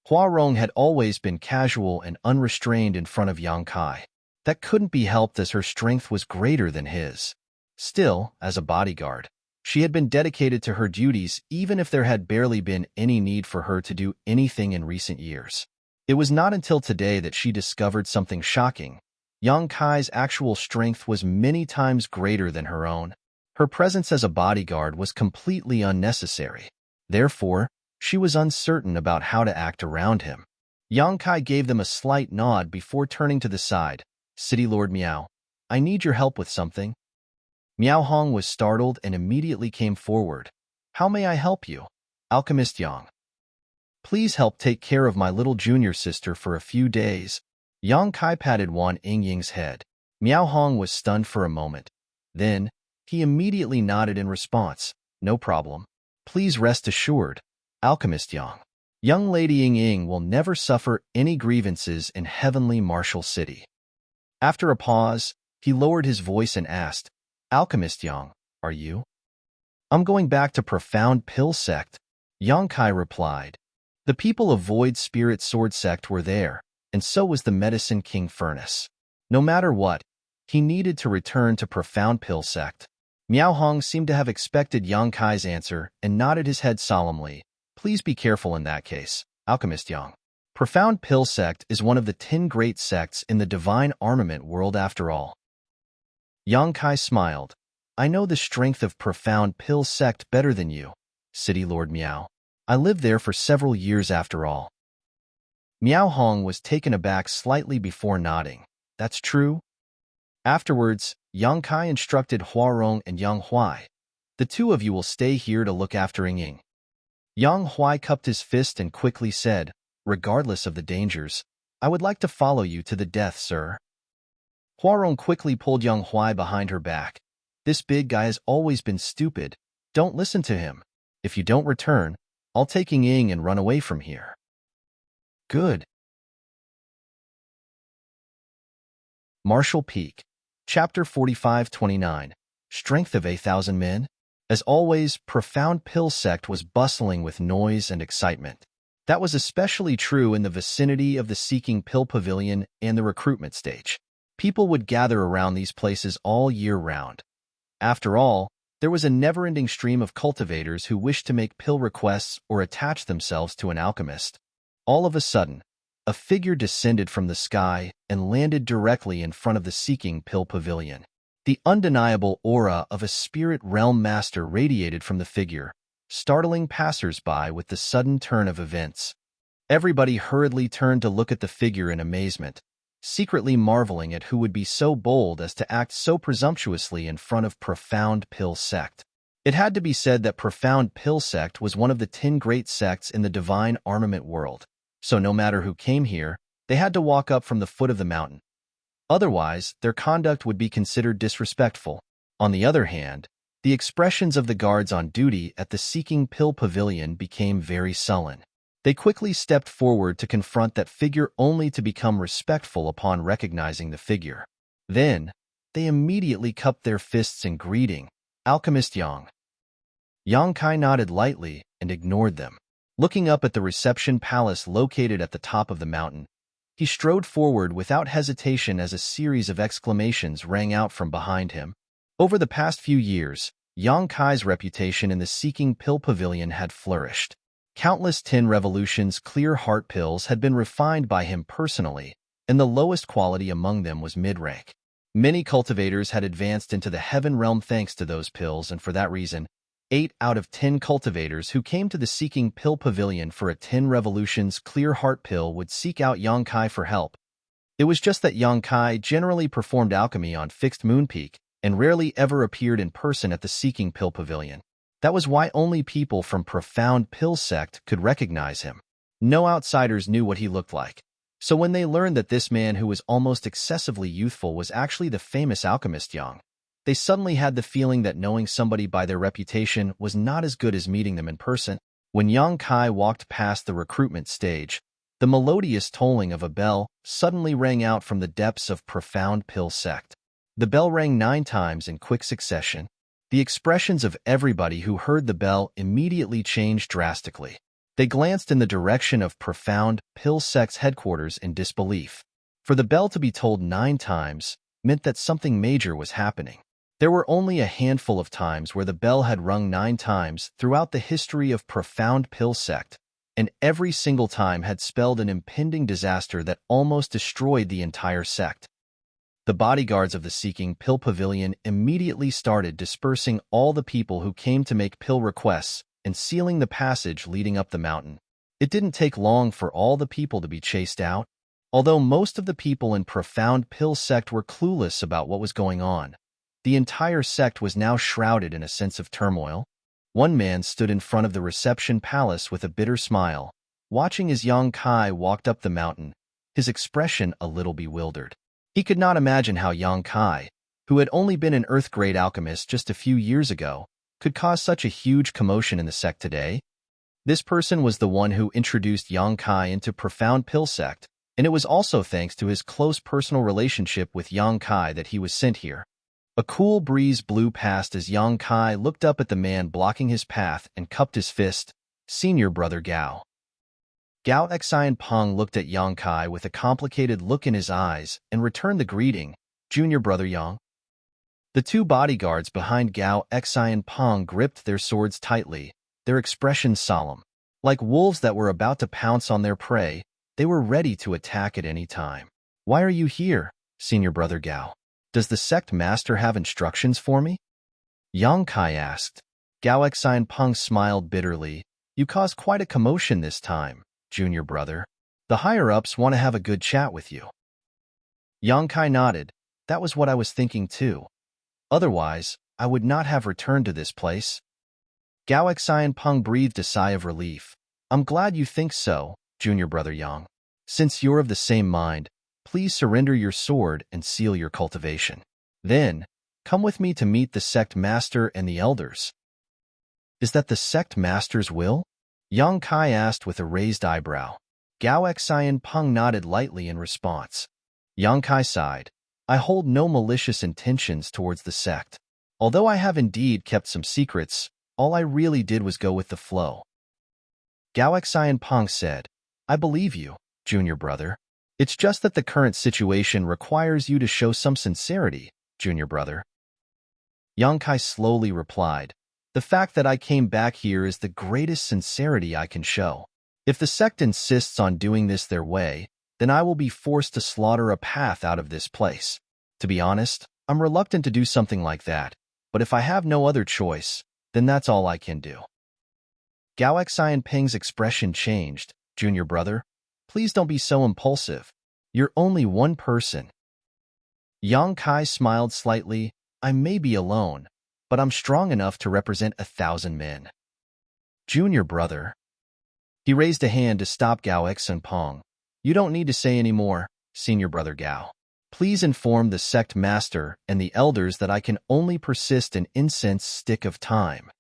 Hua Rong had always been casual and unrestrained in front of Yang Kai. That couldn't be helped as her strength was greater than his. Still, as a bodyguard, she had been dedicated to her duties even if there had barely been any need for her to do anything in recent years. It was not until today that she discovered something shocking. Yang Kai's actual strength was many times greater than her own. Her presence as a bodyguard was completely unnecessary. Therefore, she was uncertain about how to act around him. Yang Kai gave them a slight nod before turning to the side. "City Lord Miao, I need your help with something." Miao Hong was startled and immediately came forward. "How may I help you?" "Alchemist Yang. Please help take care of my little junior sister for a few days." Yang Kai patted Wan Ying's head. Miao Hong was stunned for a moment. Then, he immediately nodded in response. "No problem. Please rest assured, Alchemist Yang. Young Lady Ying will never suffer any grievances in Heavenly Martial City." After a pause, he lowered his voice and asked, "Alchemist Yang, are you?" "I'm going back to Profound Pill Sect," Yang Kai replied. The people of Void Spirit Sword Sect were there, and so was the Medicine King Furnace. No matter what, he needed to return to Profound Pill Sect. Miao Hong seemed to have expected Yang Kai's answer and nodded his head solemnly. "Please be careful in that case, Alchemist Yang. Profound Pill Sect is one of the 10 great sects in the divine armament world after all." Yang Kai smiled. "I know the strength of Profound Pill Sect better than you, City Lord Miao. I lived there for several years after all." Miao Hong was taken aback slightly before nodding. "That's true?" Afterwards, Yang Kai instructed Hua Rong and Yang Huai. "The two of you will stay here to look after Ying." Yang Huai cupped his fist and quickly said, "Regardless of the dangers, I would like to follow you to the death, sir." Hua Rong quickly pulled Yang Huai behind her back. "This big guy has always been stupid. Don't listen to him. If you don't return, I'll take Ying and run away from here." "Good." Martial Peak, Chapter 45-29, Strength of 8,000 Men. As always, Profound Pill Sect was bustling with noise and excitement. That was especially true in the vicinity of the Seeking Pill Pavilion and the recruitment stage. People would gather around these places all year round. After all, there was a never-ending stream of cultivators who wished to make pill requests or attach themselves to an alchemist. All of a sudden, a figure descended from the sky and landed directly in front of the Seeking Pill Pavilion. The undeniable aura of a spirit realm master radiated from the figure, startling passers-by with the sudden turn of events. Everybody hurriedly turned to look at the figure in amazement, secretly marveling at who would be so bold as to act so presumptuously in front of Profound Pill Sect. It had to be said that Profound Pill Sect was one of the 10 great sects in the divine armament world, so no matter who came here, they had to walk up from the foot of the mountain. Otherwise, their conduct would be considered disrespectful. On the other hand, the expressions of the guards on duty at the Seeking Pill Pavilion became very sullen. They quickly stepped forward to confront that figure only to become respectful upon recognizing the figure. Then, they immediately cupped their fists in greeting. Alchemist Yang. Yang Kai nodded lightly and ignored them. Looking up at the reception palace located at the top of the mountain, he strode forward without hesitation as a series of exclamations rang out from behind him. Over the past few years, Yang Kai's reputation in the Seeking Pill Pavilion had flourished. Countless 10 revolutions clear heart pills had been refined by him personally, and the lowest quality among them was mid-rank. Many cultivators had advanced into the heaven realm thanks to those pills, and for that reason, 8 out of 10 cultivators who came to the Seeking Pill Pavilion for a 10 revolutions clear heart pill would seek out Yang Kai for help. It was just that Yang Kai generally performed alchemy on Fixed Moon Peak and rarely ever appeared in person at the Seeking Pill Pavilion. That was why only people from Profound Pill Sect could recognize him. No outsiders knew what he looked like. So when they learned that this man who was almost excessively youthful was actually the famous alchemist Yang, they suddenly had the feeling that knowing somebody by their reputation was not as good as meeting them in person. When Yang Kai walked past the recruitment stage, the melodious tolling of a bell suddenly rang out from the depths of Profound Pill Sect. The bell rang 9 times in quick succession. The expressions of everybody who heard the bell immediately changed drastically. They glanced in the direction of Profound Pill Sect's headquarters in disbelief. For the bell to be tolled 9 times meant that something major was happening. There were only a handful of times where the bell had rung 9 times throughout the history of Profound Pill Sect, and every single time had spelled an impending disaster that almost destroyed the entire sect. The bodyguards of the Seeking Pill Pavilion immediately started dispersing all the people who came to make pill requests and sealing the passage leading up the mountain. It didn't take long for all the people to be chased out. Although most of the people in Profound Pill Sect were clueless about what was going on, the entire sect was now shrouded in a sense of turmoil. One man stood in front of the reception palace with a bitter smile, watching as Yang Kai walked up the mountain, his expression a little bewildered. He could not imagine how Yang Kai, who had only been an Earth-grade alchemist just a few years ago, could cause such a huge commotion in the sect today. This person was the one who introduced Yang Kai into Profound Pill Sect, and it was also thanks to his close personal relationship with Yang Kai that he was sent here. A cool breeze blew past as Yang Kai looked up at the man blocking his path and cupped his fist. Senior Brother Gao. Gao Xian Peng looked at Yang Kai with a complicated look in his eyes and returned the greeting, Junior Brother Yang. The 2 bodyguards behind Gao Xian Peng gripped their swords tightly, their expressions solemn. Like wolves that were about to pounce on their prey, they were ready to attack at any time. Why are you here, Senior Brother Gao? Does the sect master have instructions for me? Yang Kai asked. Gao Xian Peng smiled bitterly. You caused quite a commotion this time, Junior Brother. The higher-ups want to have a good chat with you. Yang Kai nodded. That was what I was thinking too. Otherwise, I would not have returned to this place. Gao Xian Peng breathed a sigh of relief. I'm glad you think so, Junior Brother Yang. Since you're of the same mind, please surrender your sword and seal your cultivation. Then, come with me to meet the sect master and the elders. Is that the sect master's will? Yang Kai asked with a raised eyebrow. Gao Xian Peng nodded lightly in response. Yang Kai sighed. I hold no malicious intentions towards the sect. Although I have indeed kept some secrets, all I really did was go with the flow. Gao Xian Peng said, I believe you, Junior Brother. It's just that the current situation requires you to show some sincerity, Junior Brother. Yang Kai slowly replied, the fact that I came back here is the greatest sincerity I can show. If the sect insists on doing this their way, then I will be forced to slaughter a path out of this place. To be honest, I'm reluctant to do something like that, but if I have no other choice, then that's all I can do. Gao Xianping's expression changed. Junior brother, please don't be so impulsive. You're only one person. Yang Kai smiled slightly. I may be alone, but I'm strong enough to represent 1,000 men. Junior brother. He raised a hand to stop Gao Xianping. You don't need to say any more, senior brother Gao. Please inform the sect master and the elders that I can only persist an incense stick of time.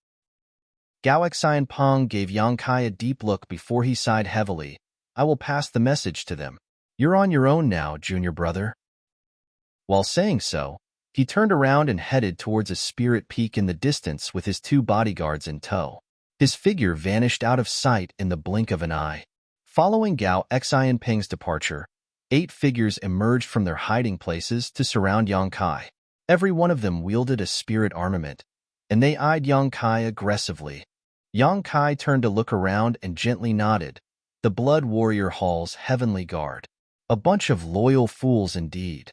Gao Xianping gave Yang Kai a deep look before he sighed heavily. I will pass the message to them. You're on your own now, junior brother. While saying so, he turned around and headed towards a spirit peak in the distance with his 2 bodyguards in tow. His figure vanished out of sight in the blink of an eye. Following Gao Xianping's departure, 8 figures emerged from their hiding places to surround Yang Kai. Every one of them wielded a spirit armament, and they eyed Yang Kai aggressively. Yang Kai turned to look around and gently nodded. The Blood Warrior Hall's heavenly guard. A bunch of loyal fools indeed.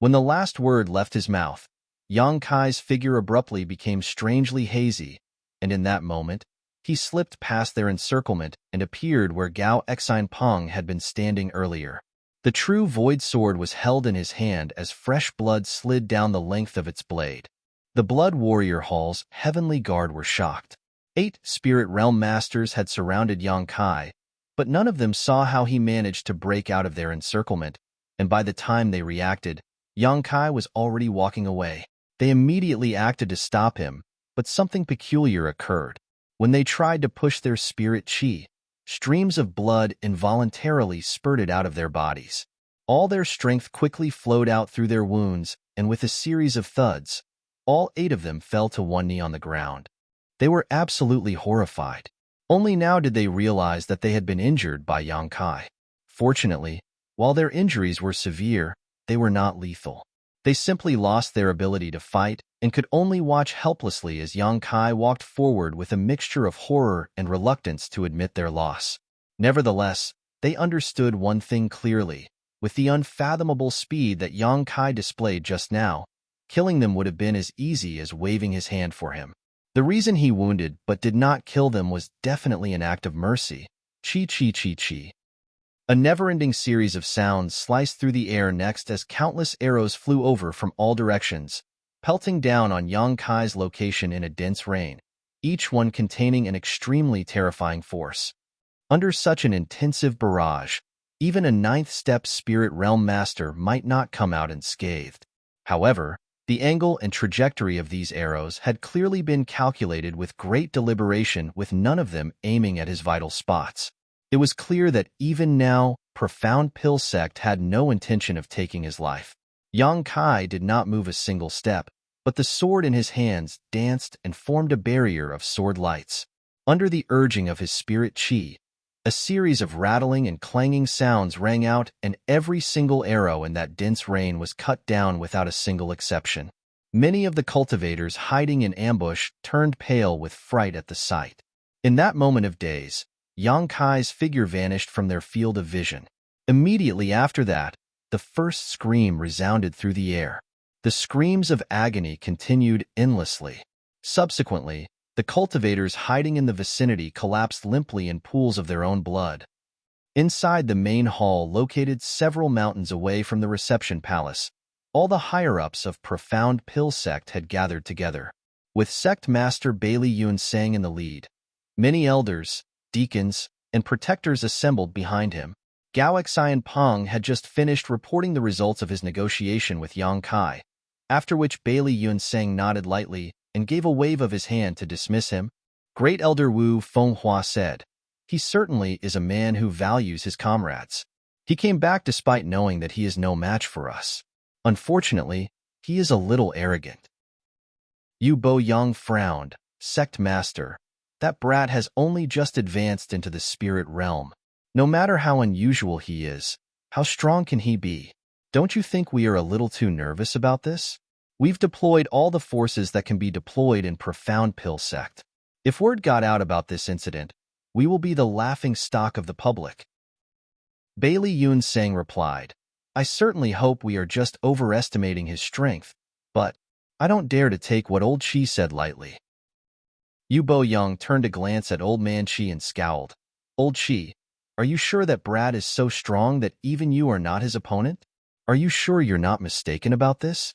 When the last word left his mouth, Yang Kai's figure abruptly became strangely hazy, and in that moment, he slipped past their encirclement and appeared where Gao Xianping had been standing earlier. The true void sword was held in his hand as fresh blood slid down the length of its blade. The Blood Warrior Hall's heavenly guard were shocked. 8 spirit realm masters had surrounded Yang Kai, but none of them saw how he managed to break out of their encirclement, and by the time they reacted, Yang Kai was already walking away. They immediately acted to stop him, but something peculiar occurred. When they tried to push their spirit chi, streams of blood involuntarily spurted out of their bodies. All their strength quickly flowed out through their wounds, and with a series of thuds, all 8 of them fell to one knee on the ground. They were absolutely horrified. Only now did they realize that they had been injured by Yang Kai. Fortunately, while their injuries were severe, they were not lethal. They simply lost their ability to fight and could only watch helplessly as Yang Kai walked forward with a mixture of horror and reluctance to admit their loss. Nevertheless, they understood one thing clearly. With the unfathomable speed that Yang Kai displayed just now, killing them would have been as easy as waving his hand for him. The reason he wounded but did not kill them was definitely an act of mercy. Chi chi chi chi. A never-ending series of sounds sliced through the air next as countless arrows flew over from all directions, pelting down on Yang Kai's location in a dense rain, each one containing an extremely terrifying force. Under such an intensive barrage, even a 9th-step spirit realm master might not come out unscathed. However, the angle and trajectory of these arrows had clearly been calculated with great deliberation, with none of them aiming at his vital spots. It was clear that even now, Profound Pill Sect had no intention of taking his life. Yang Kai did not move a single step, but the sword in his hands danced and formed a barrier of sword lights. Under the urging of his spirit chi, a series of rattling and clanging sounds rang out, and every single arrow in that dense rain was cut down without a single exception. Many of the cultivators hiding in ambush turned pale with fright at the sight. In that moment of daze, Yang Kai's figure vanished from their field of vision. Immediately after that, the first scream resounded through the air. The screams of agony continued endlessly. Subsequently, the cultivators hiding in the vicinity collapsed limply in pools of their own blood. Inside the main hall, located several mountains away from the reception palace, all the higher-ups of Profound Pill Sect had gathered together, with Sect Master Bailey Yun Sang in the lead. Many elders, deacons, and protectors assembled behind him. Gao Xianping had just finished reporting the results of his negotiation with Yang Kai, after which Bailey Yun Sang nodded lightly and gave a wave of his hand to dismiss him. Great Elder Wu Fenghua said, "He certainly is a man who values his comrades. He came back despite knowing that he is no match for us. Unfortunately, he is a little arrogant." Yu Bo Yang frowned. "Sect Master, that brat has only just advanced into the spirit realm. No matter how unusual he is, how strong can he be? Don't you think we are a little too nervous about this? We've deployed all the forces that can be deployed in Profound Pill Sect. If word got out about this incident, we will be the laughing stock of the public." Bailey Yun Sang replied, I certainly hope we are just overestimating his strength, but I don't dare to take what old Chi said lightly. Yu Bo Young turned to glance at old man Chi and scowled. Old Chi, are you sure that Brad is so strong that even you are not his opponent? Are you sure you're not mistaken about this?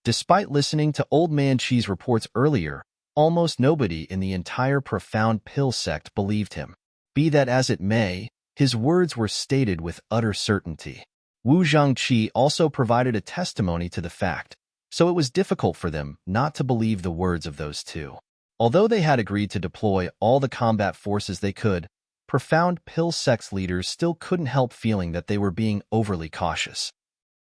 Despite listening to Old Man Chi's reports earlier, almost nobody in the entire Profound Pill sect believed him. Be that as it may, his words were stated with utter certainty. Wu Zhangqi also provided a testimony to the fact, so it was difficult for them not to believe the words of those two. Although they had agreed to deploy all the combat forces they could, Profound Pill sect's leaders still couldn't help feeling that they were being overly cautious.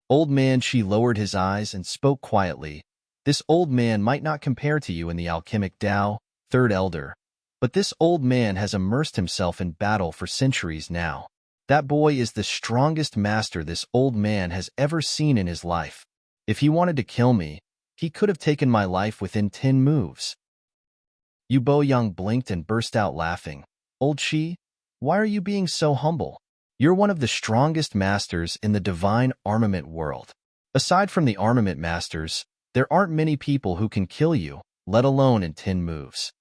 Old Man Chi lowered his eyes and spoke quietly. This old man might not compare to you in the alchemic Tao, third elder, but this old man has immersed himself in battle for centuries now. That boy is the strongest master this old man has ever seen in his life. If he wanted to kill me, he could have taken my life within 10 moves. Yu Bo Young blinked and burst out laughing. Old Chi, why are you being so humble? You're one of the strongest masters in the divine armament world. Aside from the armament masters, there aren't many people who can kill you, let alone in 10 moves.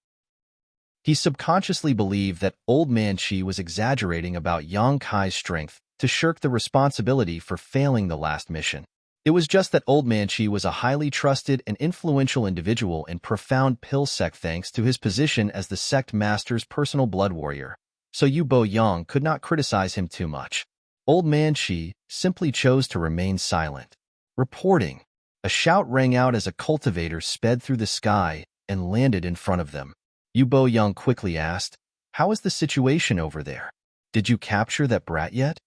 He subconsciously believed that Old Man Chi was exaggerating about Yang Kai's strength to shirk the responsibility for failing the last mission. It was just that Old Man Chi was a highly trusted and influential individual in Profound Pill sect thanks to his position as the sect master's personal blood warrior, so Yu Bo Yang could not criticize him too much. Old Man Chi simply chose to remain silent. Reporting. A shout rang out as a cultivator sped through the sky and landed in front of them. Yu Bo Young quickly asked, how is the situation over there? Did you capture that brat yet?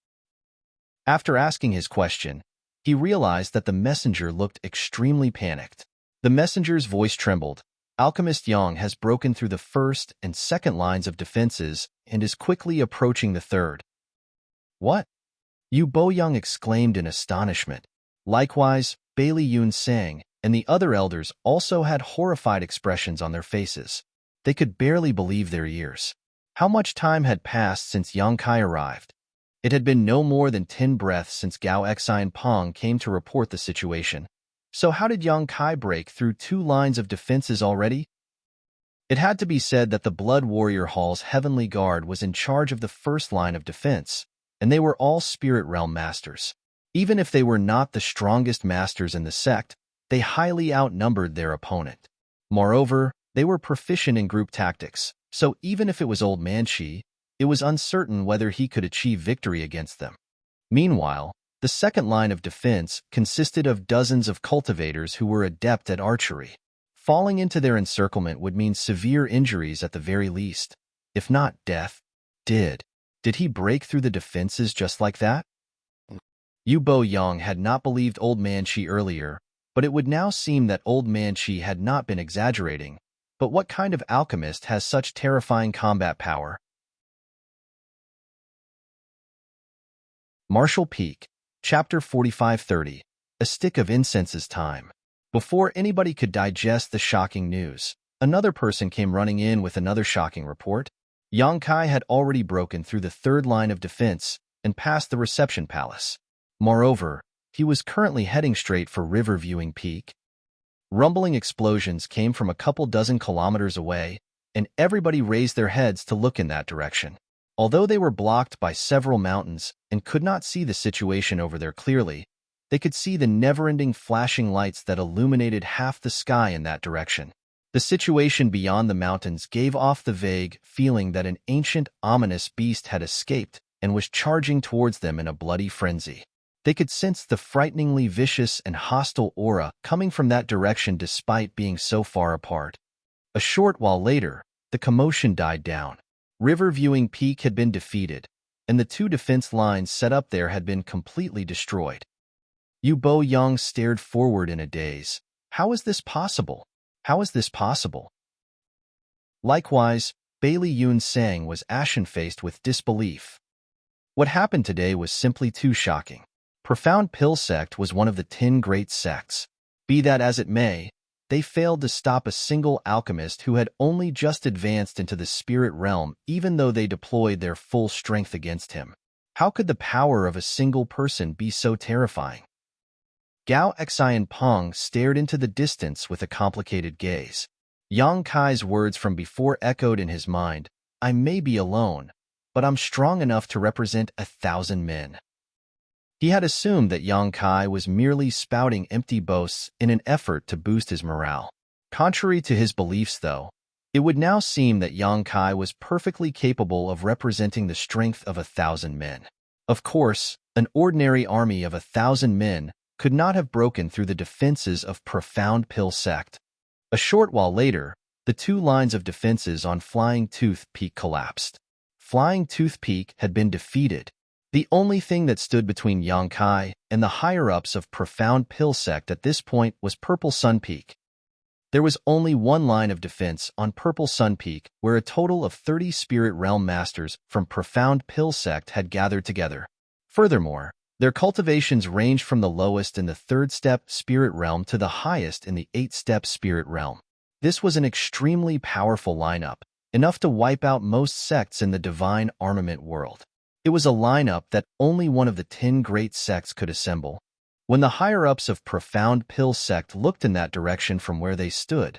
After asking his question, he realized that the messenger looked extremely panicked. The messenger's voice trembled. Alchemist Yang has broken through the first and second lines of defenses and is quickly approaching the third. What? Yu Bo Young exclaimed in astonishment. Likewise, Bailey Yun Sang and the other elders also had horrified expressions on their faces. They could barely believe their ears. How much time had passed since Yang Kai arrived? It had been no more than 10 breaths since Gao Xi and Pong came to report the situation. So how did Yang Kai break through 2 lines of defenses already? It had to be said that the Blood Warrior Hall's Heavenly Guard was in charge of the first line of defense, and they were all Spirit Realm masters. Even if they were not the strongest masters in the sect, they highly outnumbered their opponent. Moreover, they were proficient in group tactics, so even if it was Old Man Chi, it was uncertain whether he could achieve victory against them. Meanwhile, the second line of defense consisted of dozens of cultivators who were adept at archery. Falling into their encirclement would mean severe injuries at the very least, if not death. Did he break through the defenses just like that? Yu Bo Yang had not believed Old Man Chi earlier, but it would now seem that Old Man Chi had not been exaggerating. But what kind of alchemist has such terrifying combat power? Martial Peak, Chapter 4530. A Stick of Incense's Time. Before anybody could digest the shocking news, another person came running in with another shocking report. Yang Kai had already broken through the third line of defense and passed the reception palace. Moreover, he was currently heading straight for River Viewing Peak. Rumbling explosions came from a couple dozen kilometers away, and everybody raised their heads to look in that direction. Although they were blocked by several mountains and could not see the situation over there clearly, they could see the never-ending flashing lights that illuminated half the sky in that direction. The situation beyond the mountains gave off the vague feeling that an ancient, ominous beast had escaped and was charging towards them in a bloody frenzy. They could sense the frighteningly vicious and hostile aura coming from that direction despite being so far apart. A short while later, the commotion died down. River Viewing Peak had been defeated, and the 2 defense lines set up there had been completely destroyed. Yu Bo Yang stared forward in a daze. How is this possible? How is this possible? Likewise, Bailey Yun Sang was ashen-faced with disbelief. What happened today was simply too shocking. Profound Pill sect was one of the 10 great sects. Be that as it may, they failed to stop a single alchemist who had only just advanced into the spirit realm even though they deployed their full strength against him. How could the power of a single person be so terrifying? Gao Xian Peng stared into the distance with a complicated gaze. Yang Kai's words from before echoed in his mind. I may be alone, but I'm strong enough to represent 1,000 men. He had assumed that Yang Kai was merely spouting empty boasts in an effort to boost his morale. Contrary to his beliefs, though, it would now seem that Yang Kai was perfectly capable of representing the strength of 1,000 men. Of course, an ordinary army of 1,000 men could not have broken through the defenses of Profound Pill Sect. A short while later, the two lines of defenses on Flying Tooth Peak collapsed. Flying Tooth Peak had been defeated. The only thing that stood between Yang Kai and the higher-ups of Profound Pill Sect at this point was Purple Sun Peak. There was only one line of defense on Purple Sun Peak where a total of 30 Spirit Realm Masters from Profound Pill Sect had gathered together. Furthermore, their cultivations ranged from the lowest in the 3rd-step Spirit Realm to the highest in the 8th-step Spirit Realm. This was an extremely powerful lineup, enough to wipe out most sects in the divine armament world. It was a lineup that only one of the 10 great sects could assemble. When the higher-ups of Profound Pill Sect looked in that direction from where they stood,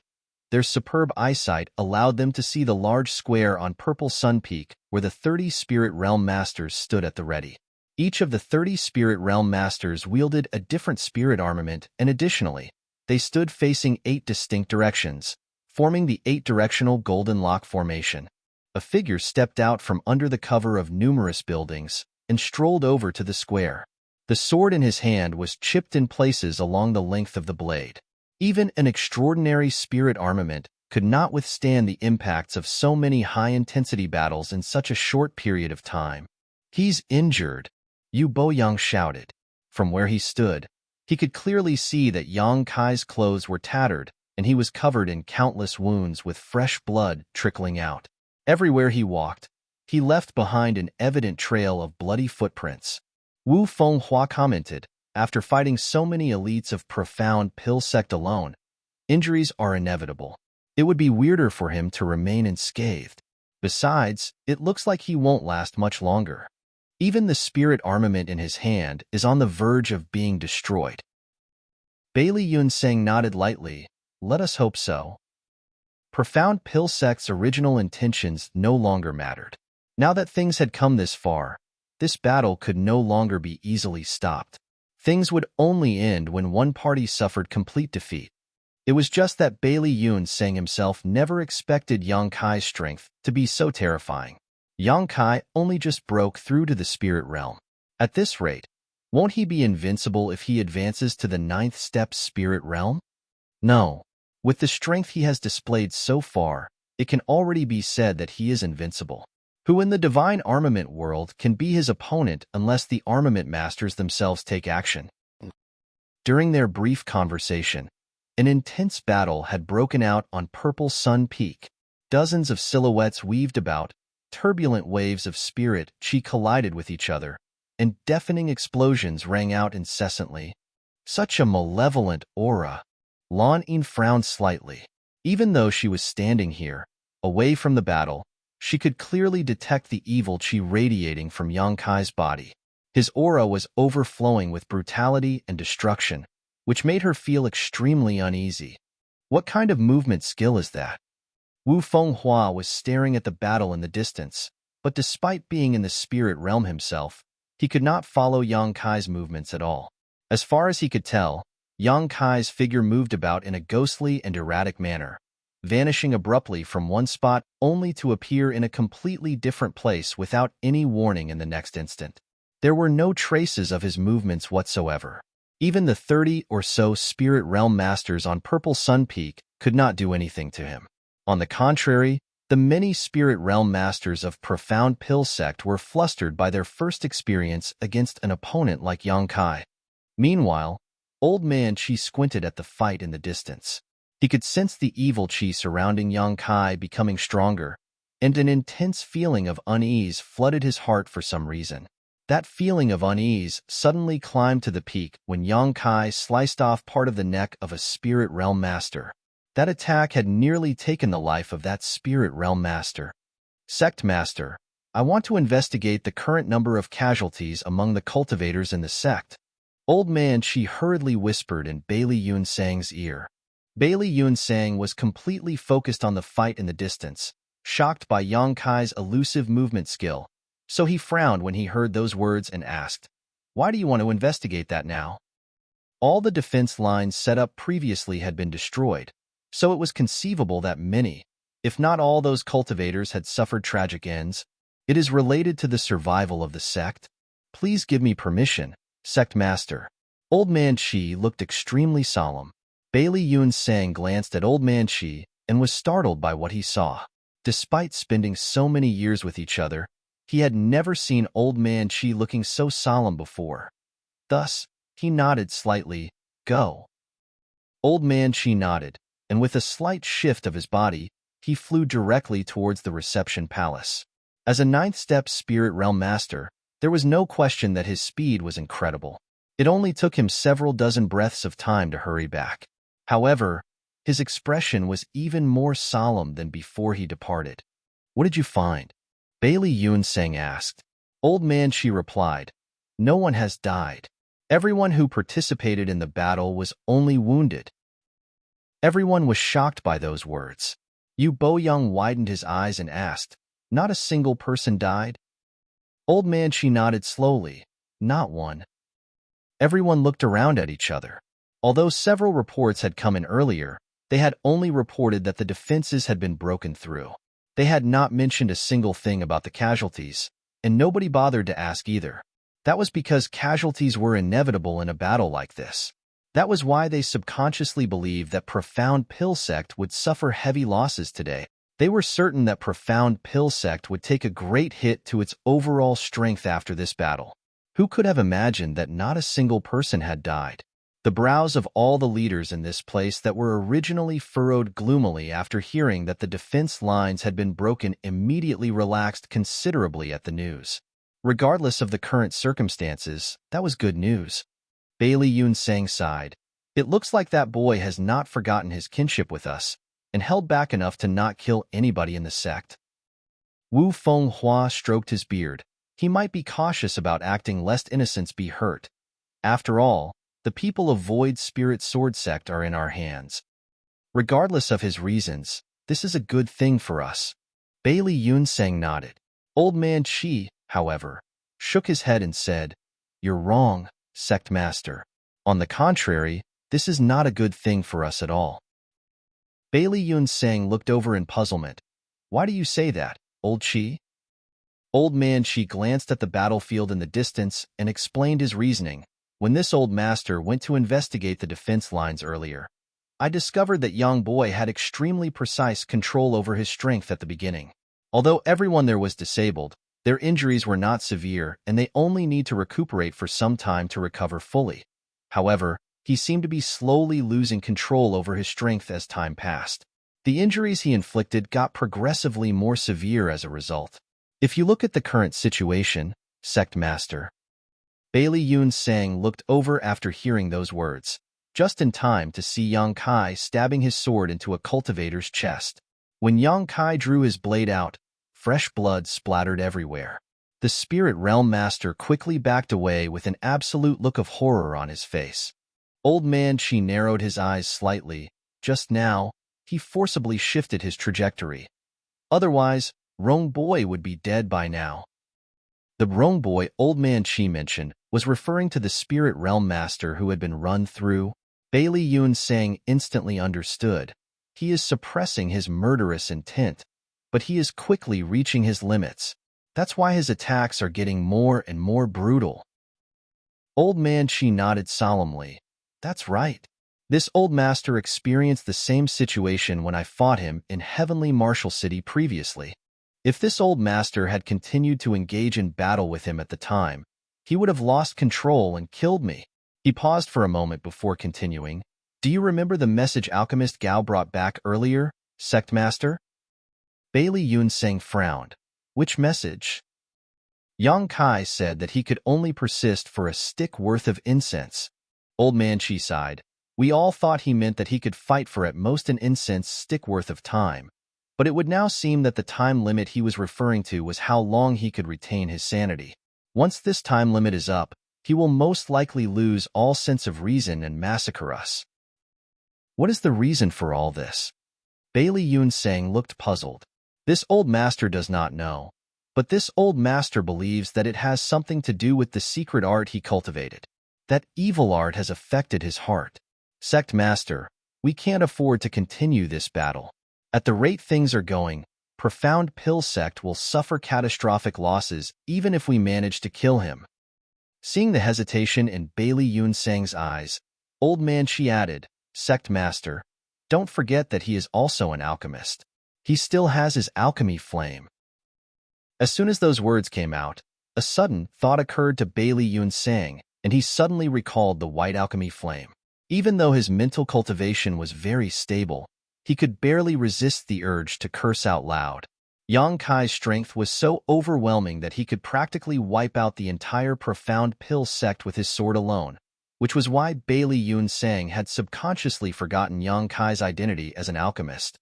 their superb eyesight allowed them to see the large square on Purple Sun Peak where the 30 Spirit Realm Masters stood at the ready. Each of the 30 Spirit Realm Masters wielded a different spirit armament, and additionally, they stood facing 8 distinct directions, forming the 8-directional Golden Lock formation. A figure stepped out from under the cover of numerous buildings and strolled over to the square. The sword in his hand was chipped in places along the length of the blade. Even an extraordinary spirit armament could not withstand the impacts of so many high-intensity battles in such a short period of time. He's injured, Yu Boyang shouted. From where he stood, he could clearly see that Yang Kai's clothes were tattered, and he was covered in countless wounds with fresh blood trickling out. Everywhere he walked, he left behind an evident trail of bloody footprints. Wu Fenghua commented, after fighting so many elites of Profound Pill Sect alone, injuries are inevitable. It would be weirder for him to remain unscathed. Besides, it looks like he won't last much longer. Even the spirit armament in his hand is on the verge of being destroyed. Bailey Yunseng nodded lightly. Let us hope so. Profound Pill Sect's original intentions no longer mattered. Now that things had come this far, this battle could no longer be easily stopped. Things would only end when one party suffered complete defeat. It was just that Bailey Yunseng himself never expected Yang Kai's strength to be so terrifying. Yang Kai only just broke through to the spirit realm. At this rate, won't he be invincible if he advances to the 9th-step spirit realm? No. With the strength he has displayed so far, it can already be said that he is invincible. Who in the divine armament world can be his opponent unless the armament masters themselves take action? During their brief conversation, an intense battle had broken out on Purple Sun Peak. Dozens of silhouettes weaved about, turbulent waves of spirit chi collided with each other, and deafening explosions rang out incessantly. Such a malevolent aura. Lan Yin frowned slightly. Even though she was standing here, away from the battle, she could clearly detect the evil chi radiating from Yang Kai's body. His aura was overflowing with brutality and destruction, which made her feel extremely uneasy. What kind of movement skill is that? Wu Fenghua was staring at the battle in the distance, but despite being in the spirit realm himself, he could not follow Yang Kai's movements at all. As far as he could tell, Yang Kai's figure moved about in a ghostly and erratic manner, vanishing abruptly from one spot only to appear in a completely different place without any warning in the next instant. There were no traces of his movements whatsoever. Even the 30 or so spirit realm masters on Purple Sun Peak could not do anything to him. On the contrary, the many spirit realm masters of Profound Pill Sect were flustered by their first experience against an opponent like Yang Kai. Meanwhile, Old Man Chi squinted at the fight in the distance. He could sense the evil chi surrounding Yang Kai becoming stronger, and an intense feeling of unease flooded his heart for some reason. That feeling of unease suddenly climbed to the peak when Yang Kai sliced off part of the neck of a spirit realm master. That attack had nearly taken the life of that spirit realm master. Sect Master, I want to investigate the current number of casualties among the cultivators in the sect. Old Man Shi hurriedly whispered in Bailey Yunsang's ear. Bailey Yunsang was completely focused on the fight in the distance, shocked by Yang Kai's elusive movement skill, so he frowned when he heard those words and asked, "Why do you want to investigate that now?" All the defense lines set up previously had been destroyed, so it was conceivable that many, if not all those cultivators had suffered tragic ends. It is related to the survival of the sect. Please give me permission, Sect Master. Old Man Shi looked extremely solemn. Bailey Yunsang glanced at Old Man Shi and was startled by what he saw. Despite spending so many years with each other, he had never seen Old Man Shi looking so solemn before. Thus, he nodded slightly. Go. Old Man Shi nodded, and with a slight shift of his body, he flew directly towards the reception palace. As a ninth-step spirit realm master, there was no question that his speed was incredible. It only took him several dozen breaths of time to hurry back. However, his expression was even more solemn than before he departed. What did you find? Bailey Yunsang asked. Old Man Shi replied, No one has died. Everyone who participated in the battle was only wounded. Everyone was shocked by those words. Yu Boyang widened his eyes and asked, Not a single person died? Old Man Shi nodded slowly. Not one. Everyone looked around at each other. Although several reports had come in earlier, they had only reported that the defenses had been broken through. They had not mentioned a single thing about the casualties, and nobody bothered to ask either. That was because casualties were inevitable in a battle like this. That was why they subconsciously believed that Profound Pill Sect would suffer heavy losses today. They were certain that Profound Pill Sect would take a great hit to its overall strength after this battle. Who could have imagined that not a single person had died? The brows of all the leaders in this place that were originally furrowed gloomily after hearing that the defense lines had been broken immediately relaxed considerably at the news. Regardless of the current circumstances, that was good news. Bailey Yunsang sighed. It looks like that boy has not forgotten his kinship with us, and held back enough to not kill anybody in the sect. Wu Fenghua stroked his beard. He might be cautious about acting lest innocents be hurt. After all, the people of Void Spirit Sword Sect are in our hands. Regardless of his reasons, this is a good thing for us. Bailey Yunsang nodded. Old Man Shi, however, shook his head and said, You're wrong, Sect Master. On the contrary, this is not a good thing for us at all. Bailey Yunsang looked over in puzzlement. Why do you say that, Old Shi? Old Man Shi glanced at the battlefield in the distance and explained his reasoning. When this old master went to investigate the defense lines earlier, I discovered that young boy had extremely precise control over his strength at the beginning. Although everyone there was disabled, their injuries were not severe and they only need to recuperate for some time to recover fully. However, he seemed to be slowly losing control over his strength as time passed. The injuries he inflicted got progressively more severe as a result. If you look at the current situation, Sect Master. Bailey Yunsang looked over after hearing those words, just in time to see Yang Kai stabbing his sword into a cultivator's chest. When Yang Kai drew his blade out, fresh blood splattered everywhere. The Spirit Realm Master quickly backed away with an absolute look of horror on his face. Old Man Shi narrowed his eyes slightly. Just now, he forcibly shifted his trajectory. Otherwise, Rong Boy would be dead by now. The Rong Boy Old Man Shi mentioned was referring to the Spirit Realm Master who had been run through. Bailey Yunsang instantly understood. He is suppressing his murderous intent, but he is quickly reaching his limits. That's why his attacks are getting more and more brutal. Old Man Shi nodded solemnly. That's right. This old master experienced the same situation when I fought him in Heavenly Martial City previously. If this old master had continued to engage in battle with him at the time, he would have lost control and killed me. He paused for a moment before continuing. Do you remember the message Alchemist Gao brought back earlier, Sect Master? Bailey Yunsang frowned. Which message? Yang Kai said that he could only persist for a stick worth of incense. Old Man Shi sighed. We all thought he meant that he could fight for at most an incense stick worth of time. But it would now seem that the time limit he was referring to was how long he could retain his sanity. Once this time limit is up, he will most likely lose all sense of reason and massacre us. What is the reason for all this? Bailey Yunsang looked puzzled. This old master does not know, but this old master believes that it has something to do with the secret art he cultivated. That evil art has affected his heart. Sect Master, we can't afford to continue this battle. At the rate things are going, Profound Pill Sect will suffer catastrophic losses even if we manage to kill him. Seeing the hesitation in Bailey Yunsang's eyes, Old Man Shi added, Sect Master, don't forget that he is also an alchemist. He still has his alchemy flame. As soon as those words came out, a sudden thought occurred to Bailey Yunsang, and he suddenly recalled the white alchemy flame. Even though his mental cultivation was very stable, he could barely resist the urge to curse out loud. Yang Kai's strength was so overwhelming that he could practically wipe out the entire Profound Pill Sect with his sword alone, which was why Bailey Yunsang had subconsciously forgotten Yang Kai's identity as an alchemist.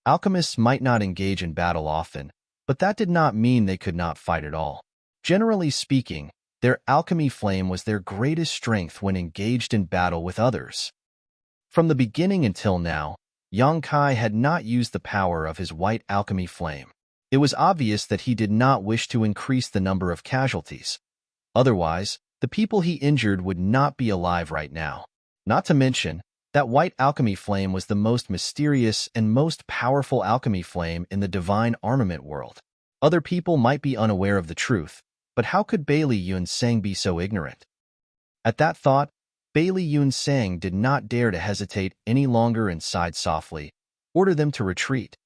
Alchemists might not engage in battle often, but that did not mean they could not fight at all. Generally speaking, their alchemy flame was their greatest strength when engaged in battle with others. From the beginning until now, Yang Kai had not used the power of his white alchemy flame. It was obvious that he did not wish to increase the number of casualties. Otherwise, the people he injured would not be alive right now. Not to mention, that white alchemy flame was the most mysterious and most powerful alchemy flame in the divine armament world. Other people might be unaware of the truth, but how could Bailey Yunsang be so ignorant? At that thought, Bailey Yunsang did not dare to hesitate any longer and sighed softly, order them to retreat.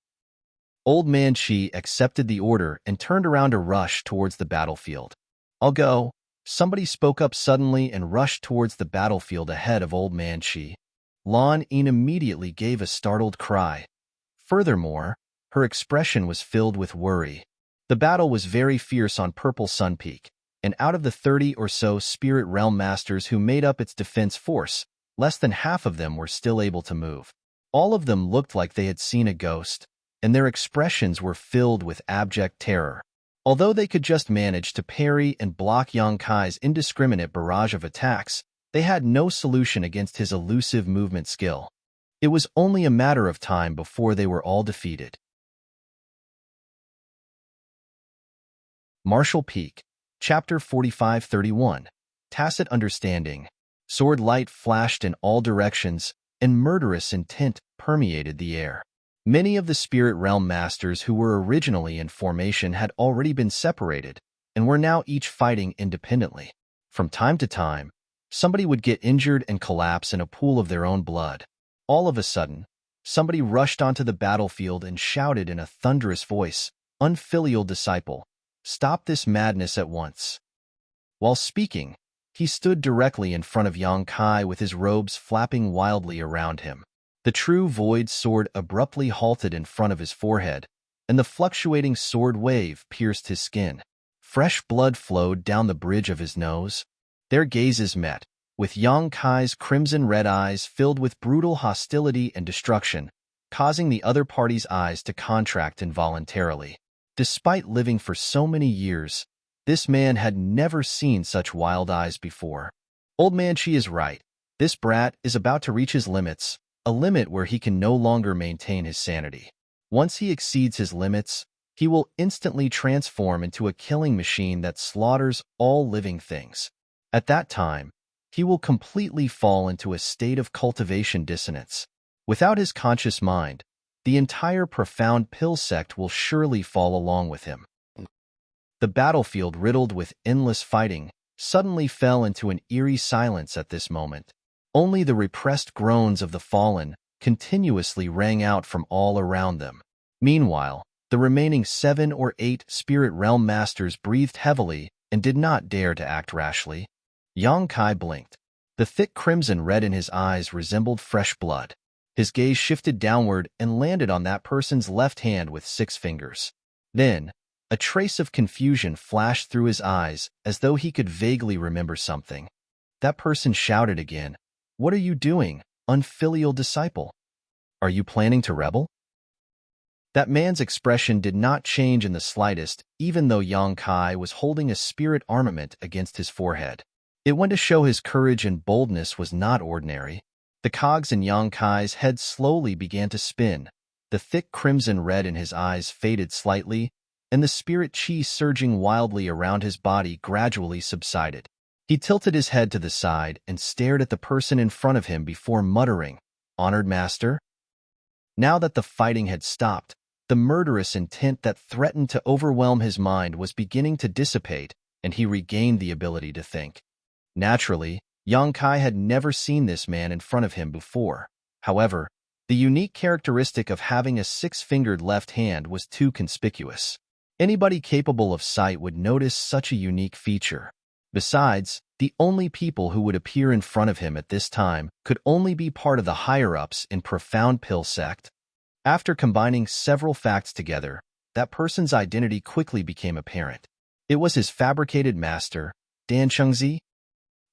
Old Man Shi accepted the order and turned around to rush towards the battlefield. I'll go. Somebody spoke up suddenly and rushed towards the battlefield ahead of Old Man Shi. Lan Yin immediately gave a startled cry. Furthermore, her expression was filled with worry. The battle was very fierce on Purple Sun Peak, and out of the 30 or so Spirit Realm Masters who made up its defense force, less than half of them were still able to move. All of them looked like they had seen a ghost, and their expressions were filled with abject terror. Although they could just manage to parry and block Yang Kai's indiscriminate barrage of attacks, they had no solution against his elusive movement skill. It was only a matter of time before they were all defeated. Martial Peak, Chapter 45-31, Tacit Understanding. Sword light flashed in all directions, and murderous intent permeated the air. Many of the Spirit Realm Masters who were originally in formation had already been separated, and were now each fighting independently. From time to time, somebody would get injured and collapse in a pool of their own blood. All of a sudden, somebody rushed onto the battlefield and shouted in a thunderous voice, "Unfilial disciple, stop this madness at once." While speaking, he stood directly in front of Yang Kai with his robes flapping wildly around him. The true void sword abruptly halted in front of his forehead, and the fluctuating sword wave pierced his skin. Fresh blood flowed down the bridge of his nose. Their gazes met, with Yang Kai's crimson-red eyes filled with brutal hostility and destruction, causing the other party's eyes to contract involuntarily. Despite living for so many years, this man had never seen such wild eyes before. Old Man Shi is right. This brat is about to reach his limits, a limit where he can no longer maintain his sanity. Once he exceeds his limits, he will instantly transform into a killing machine that slaughters all living things. At that time, he will completely fall into a state of cultivation dissonance. Without his conscious mind, the entire Profound Pill Sect will surely fall along with him. The battlefield, riddled with endless fighting, suddenly fell into an eerie silence at this moment. Only the repressed groans of the fallen continuously rang out from all around them. Meanwhile, the remaining 7 or 8 Spirit Realm Masters breathed heavily and did not dare to act rashly. Yang Kai blinked. The thick crimson red in his eyes resembled fresh blood. His gaze shifted downward and landed on that person's left hand with 6 fingers. Then, a trace of confusion flashed through his eyes as though he could vaguely remember something. That person shouted again, "What are you doing, unfilial disciple? Are you planning to rebel?" That man's expression did not change in the slightest, even though Yang Kai was holding a spirit armament against his forehead. It went to show his courage and boldness was not ordinary. The cogs in Yang Kai's head slowly began to spin. The thick crimson red in his eyes faded slightly, and the spirit chi surging wildly around his body gradually subsided. He tilted his head to the side and stared at the person in front of him before muttering, "Honored Master?" Now that the fighting had stopped, the murderous intent that threatened to overwhelm his mind was beginning to dissipate, and he regained the ability to think. Naturally, Yang Kai had never seen this man in front of him before. However, the unique characteristic of having a six-fingered left hand was too conspicuous. Anybody capable of sight would notice such a unique feature. Besides, the only people who would appear in front of him at this time could only be part of the higher-ups in Profound Pill sect. After combining several facts together, that person's identity quickly became apparent. It was his fabricated master, Dan Chengzi.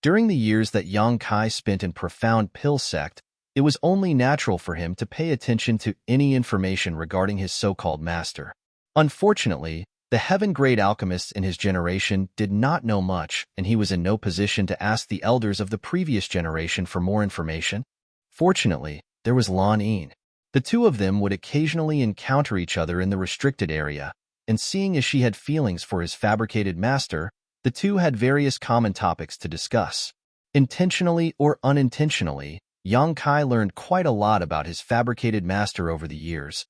During the years that Yang Kai spent in Profound Pill sect, it was only natural for him to pay attention to any information regarding his so-called master. Unfortunately, the heaven-grade alchemists in his generation did not know much, and he was in no position to ask the elders of the previous generation for more information. Fortunately, there was Lan Yin. The two of them would occasionally encounter each other in the restricted area, and seeing as she had feelings for his fabricated master, the two had various common topics to discuss. Intentionally or unintentionally, Yang Kai learned quite a lot about his fabricated master over the years.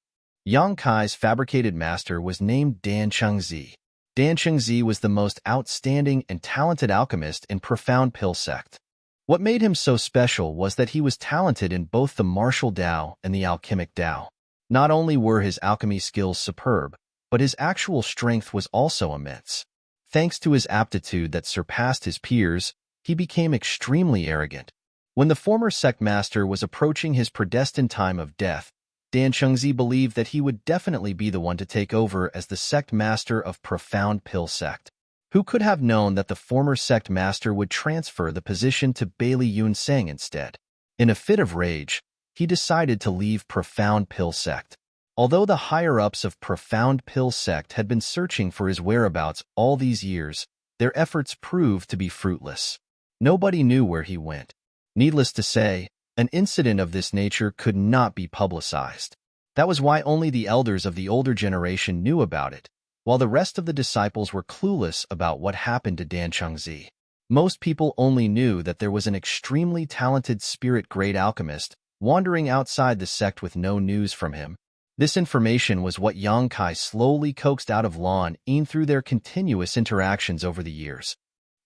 Yang Kai's fabricated master was named Dan Chengzi. Dan Chengzi was the most outstanding and talented alchemist in Profound Pill sect. What made him so special was that he was talented in both the martial Tao and the alchemic Tao. Not only were his alchemy skills superb, but his actual strength was also immense. Thanks to his aptitude that surpassed his peers, he became extremely arrogant. When the former sect master was approaching his predestined time of death, Dan Chengzi believed that he would definitely be the one to take over as the sect master of Profound Pill sect. Who could have known that the former sect master would transfer the position to Bailey Yunseng instead? In a fit of rage, he decided to leave Profound Pill sect. Although the higher-ups of Profound Pill sect had been searching for his whereabouts all these years, their efforts proved to be fruitless. Nobody knew where he went. Needless to say, an incident of this nature could not be publicized. That was why only the elders of the older generation knew about it, while the rest of the disciples were clueless about what happened to Dan Chengzi. Most people only knew that there was an extremely talented spirit-grade alchemist wandering outside the sect with no news from him. This information was what Yang Kai slowly coaxed out of Lan Yin through their continuous interactions over the years.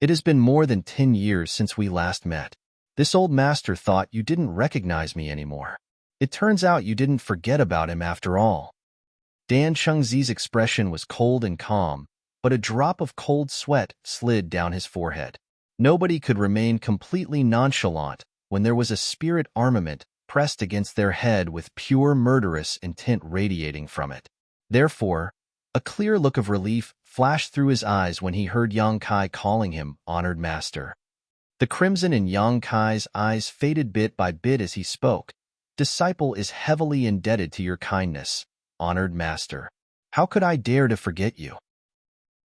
It has been more than 10 years since we last met. This old master thought you didn't recognize me anymore. It turns out you didn't forget about him after all. Dan Chengzi's expression was cold and calm, but a drop of cold sweat slid down his forehead. Nobody could remain completely nonchalant when there was a spirit armament pressed against their head with pure murderous intent radiating from it. Therefore, a clear look of relief flashed through his eyes when he heard Yang Kai calling him honored master. The crimson in Yang Kai's eyes faded bit by bit as he spoke. Disciple is heavily indebted to your kindness, honored master. How could I dare to forget you?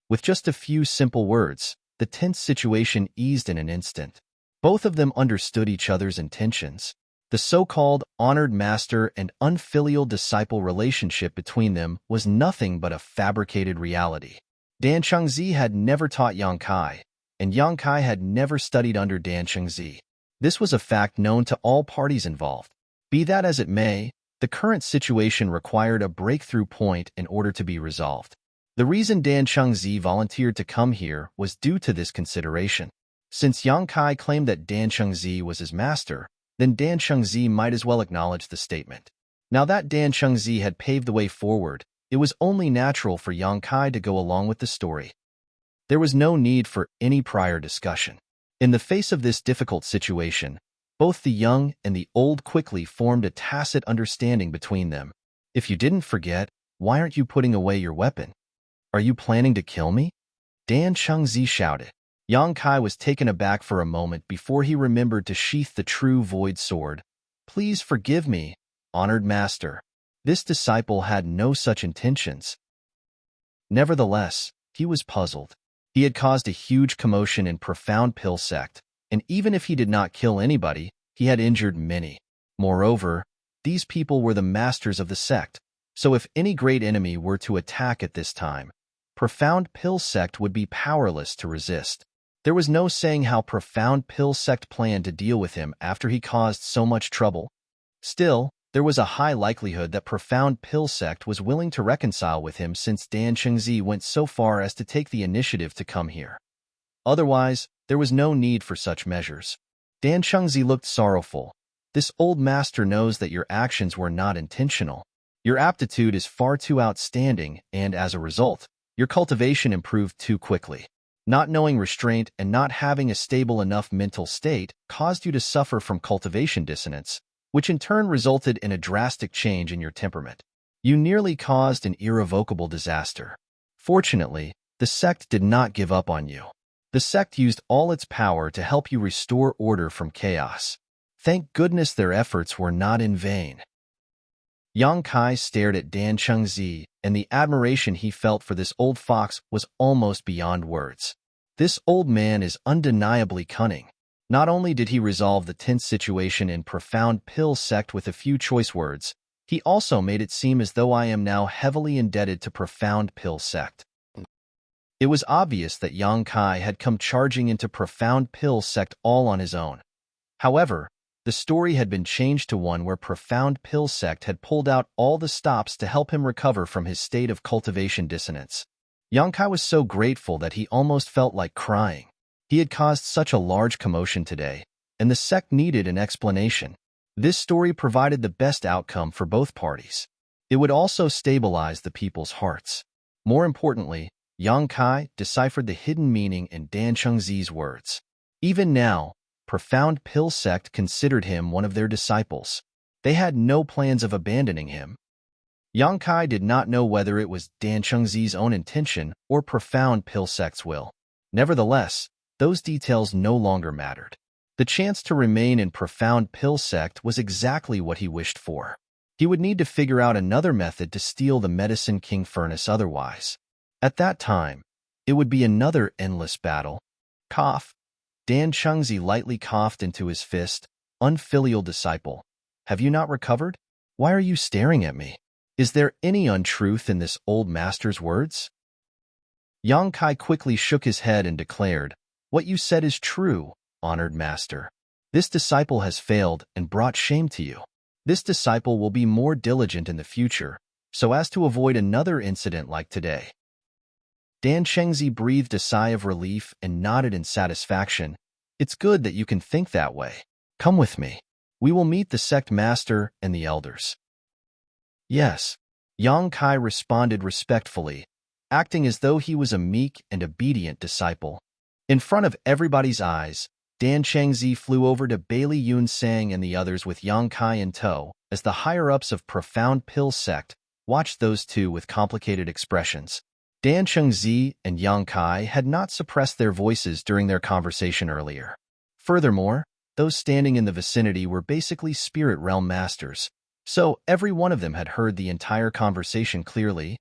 With just a few simple words, the tense situation eased in an instant. Both of them understood each other's intentions. The so-called honored master and unfilial disciple relationship between them was nothing but a fabricated reality. Dan Chengzi had never taught Yang Kai, and Yang Kai had never studied under Dan Chengzi. This was a fact known to all parties involved. Be that as it may, the current situation required a breakthrough point in order to be resolved. The reason Dan Chengzi volunteered to come here was due to this consideration. Since Yang Kai claimed that Dan Chengzi was his master, then Dan Chengzi might as well acknowledge the statement. Now that Dan Chengzi had paved the way forward, it was only natural for Yang Kai to go along with the story. There was no need for any prior discussion. In the face of this difficult situation, both the young and the old quickly formed a tacit understanding between them. If you didn't forget, why aren't you putting away your weapon? Are you planning to kill me? Dan Chengzi shouted. Yang Kai was taken aback for a moment before he remembered to sheath the true void sword. Please forgive me, honored master. This disciple had no such intentions. Nevertheless, he was puzzled. He had caused a huge commotion in profound pill sect, and even if he did not kill anybody, he had injured many. Moreover, these people were the masters of the sect, so if any great enemy were to attack at this time, profound pill sect would be powerless to resist. There was no saying how profound pill sect planned to deal with him after he caused so much trouble. Still, there was a high likelihood that profound pill sect was willing to reconcile with him since Dan Chengzi went so far as to take the initiative to come here. Otherwise, there was no need for such measures. Dan Chengzi looked sorrowful. This old master knows that your actions were not intentional. Your aptitude is far too outstanding, and as a result, your cultivation improved too quickly. Not knowing restraint and not having a stable enough mental state caused you to suffer from cultivation dissonance, which in turn resulted in a drastic change in your temperament. You nearly caused an irrevocable disaster. Fortunately, the sect did not give up on you. The sect used all its power to help you restore order from chaos. Thank goodness their efforts were not in vain. Yang Kai stared at Dan Chengzi, and the admiration he felt for this old fox was almost beyond words. This old man is undeniably cunning. Not only did he resolve the tense situation in profound pill sect with a few choice words, he also made it seem as though I am now heavily indebted to profound pill sect. It was obvious that Yang Kai had come charging into profound pill sect all on his own. However, the story had been changed to one where profound pill sect had pulled out all the stops to help him recover from his state of cultivation dissonance. Yang Kai was so grateful that he almost felt like crying. He had caused such a large commotion today, and the sect needed an explanation. This story provided the best outcome for both parties. It would also stabilize the people's hearts. More importantly, Yang Kai deciphered the hidden meaning in Dan Chengzi's words. Even now, profound pill sect considered him one of their disciples. They had no plans of abandoning him. Yang Kai did not know whether it was Dan Chengzi's own intention or profound pill sect's will. Nevertheless, those details no longer mattered. The chance to remain in profound pill sect was exactly what he wished for. He would need to figure out another method to steal the Medicine King furnace otherwise. At that time, it would be another endless battle. Cough. Dan Chengzi lightly coughed into his fist. Unfilial disciple, have you not recovered? Why are you staring at me? Is there any untruth in this old master's words? Yang Kai quickly shook his head and declared, "What you said is true, honored master. This disciple has failed and brought shame to you. This disciple will be more diligent in the future, so as to avoid another incident like today." Dan Chengzi breathed a sigh of relief and nodded in satisfaction. "It's good that you can think that way. Come with me. We will meet the sect master and the elders." "Yes," Yang Kai responded respectfully, acting as though he was a meek and obedient disciple. In front of everybody's eyes, Dan Chengzi flew over to Bailey Yun Sang and the others with Yang Kai in tow, as the higher-ups of Profound Pill Sect watched those two with complicated expressions. Dan Chengzi and Yang Kai had not suppressed their voices during their conversation earlier. Furthermore, those standing in the vicinity were basically spirit realm masters, so every one of them had heard the entire conversation clearly.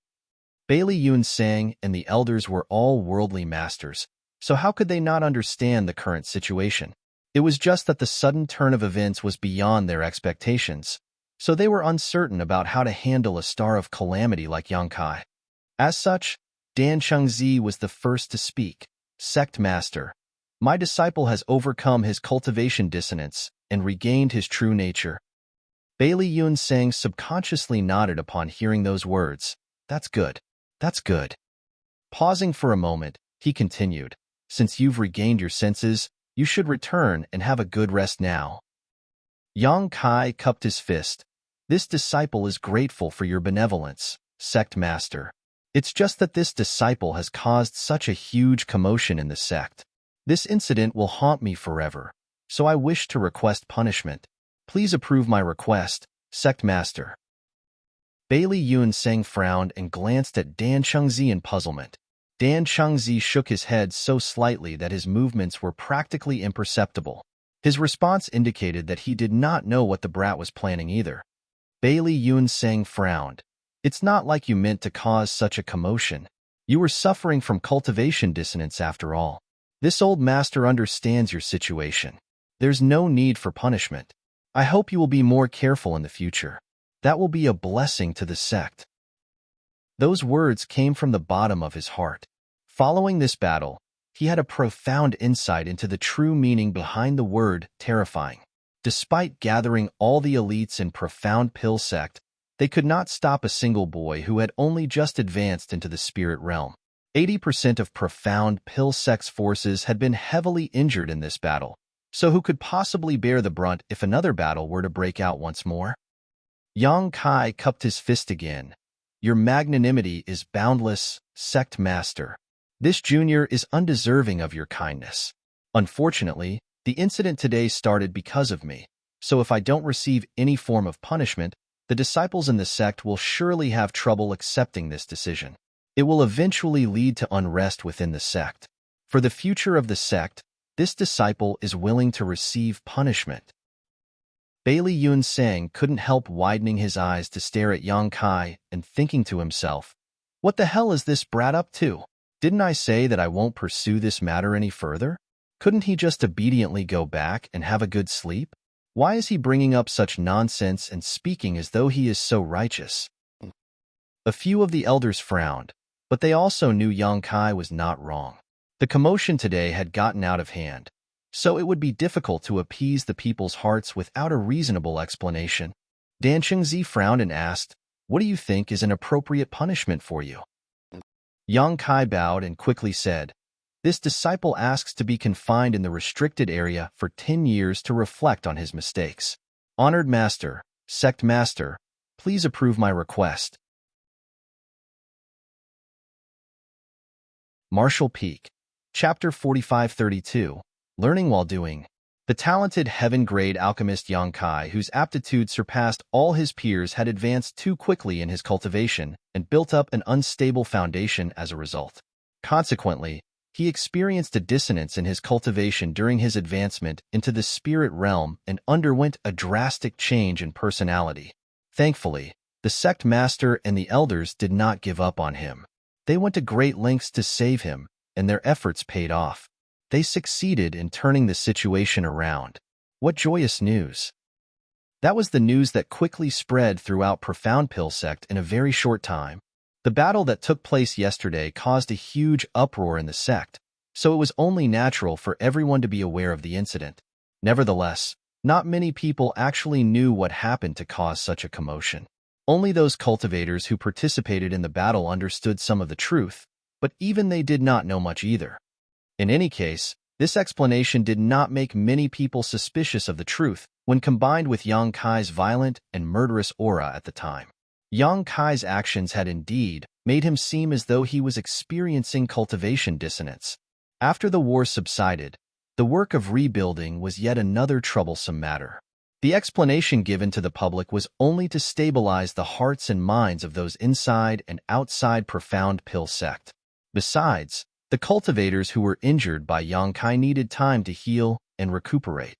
Bailey Yun Sang and the elders were all worldly masters, so how could they not understand the current situation? It was just that the sudden turn of events was beyond their expectations, so they were uncertain about how to handle a star of calamity like Yang Kai. As such, Dan Chengzi was the first to speak. "Sect Master, my disciple has overcome his cultivation dissonance and regained his true nature." Bailey Yun Sang subconsciously nodded upon hearing those words. "That's good. That's good." Pausing for a moment, he continued, "Since you've regained your senses, you should return and have a good rest now." Yang Kai cupped his fist. "This disciple is grateful for your benevolence, Sect Master. It's just that this disciple has caused such a huge commotion in the sect. This incident will haunt me forever, so I wish to request punishment. Please approve my request, Sect Master." Bailey Yun Sang frowned and glanced at Dan Chengzi in puzzlement. Dan Chengzi shook his head so slightly that his movements were practically imperceptible. His response indicated that he did not know what the brat was planning either. Bailey Yunseng frowned. It's not like you meant to cause such a commotion. You were suffering from cultivation dissonance after all. This old master understands your situation. There's no need for punishment. I hope you will be more careful in the future. That will be a blessing to the sect. Those words came from the bottom of his heart. Following this battle, he had a profound insight into the true meaning behind the word terrifying. Despite gathering all the elites in Profound Pill sect, they could not stop a single boy who had only just advanced into the spirit realm. 80% of Profound Pill sect's forces had been heavily injured in this battle, so who could possibly bear the brunt if another battle were to break out once more? Yang Kai cupped his fist again. Your magnanimity is boundless, sect master. This junior is undeserving of your kindness. Unfortunately, the incident today started because of me, so if I don't receive any form of punishment, the disciples in the sect will surely have trouble accepting this decision. It will eventually lead to unrest within the sect. For the future of the sect, this disciple is willing to receive punishment. Bailey Yunseng couldn't help widening his eyes to stare at Yang Kai and thinking to himself, what the hell is this brat up to? Didn't I say that I won't pursue this matter any further? Couldn't he just obediently go back and have a good sleep? Why is he bringing up such nonsense and speaking as though he is so righteous? A few of the elders frowned, but they also knew Yang Kai was not wrong. The commotion today had gotten out of hand, so it would be difficult to appease the people's hearts without a reasonable explanation. Dan Chengzi frowned and asked, what do you think is an appropriate punishment for you? Yang Kai bowed and quickly said, this disciple asks to be confined in the restricted area for 10 years to reflect on his mistakes. Honored Master, Sect Master, please approve my request. Marshall Peak, Chapter 4532, Learning While Doing. The talented heaven-grade alchemist Yang Kai, whose aptitude surpassed all his peers, had advanced too quickly in his cultivation and built up an unstable foundation as a result. Consequently, he experienced a dissonance in his cultivation during his advancement into the spirit realm and underwent a drastic change in personality. Thankfully, the sect master and the elders did not give up on him. They went to great lengths to save him, and their efforts paid off. They succeeded in turning the situation around. What joyous news! That was the news that quickly spread throughout Profound Pill sect in a very short time. The battle that took place yesterday caused a huge uproar in the sect, so it was only natural for everyone to be aware of the incident. Nevertheless, not many people actually knew what happened to cause such a commotion. Only those cultivators who participated in the battle understood some of the truth, but even they did not know much either. In any case, this explanation did not make many people suspicious of the truth when combined with Yang Kai's violent and murderous aura at the time. Yang Kai's actions had indeed made him seem as though he was experiencing cultivation dissonance. After the war subsided, the work of rebuilding was yet another troublesome matter. The explanation given to the public was only to stabilize the hearts and minds of those inside and outside Profound Pill sect. Besides, the cultivators who were injured by Yang Kai needed time to heal and recuperate.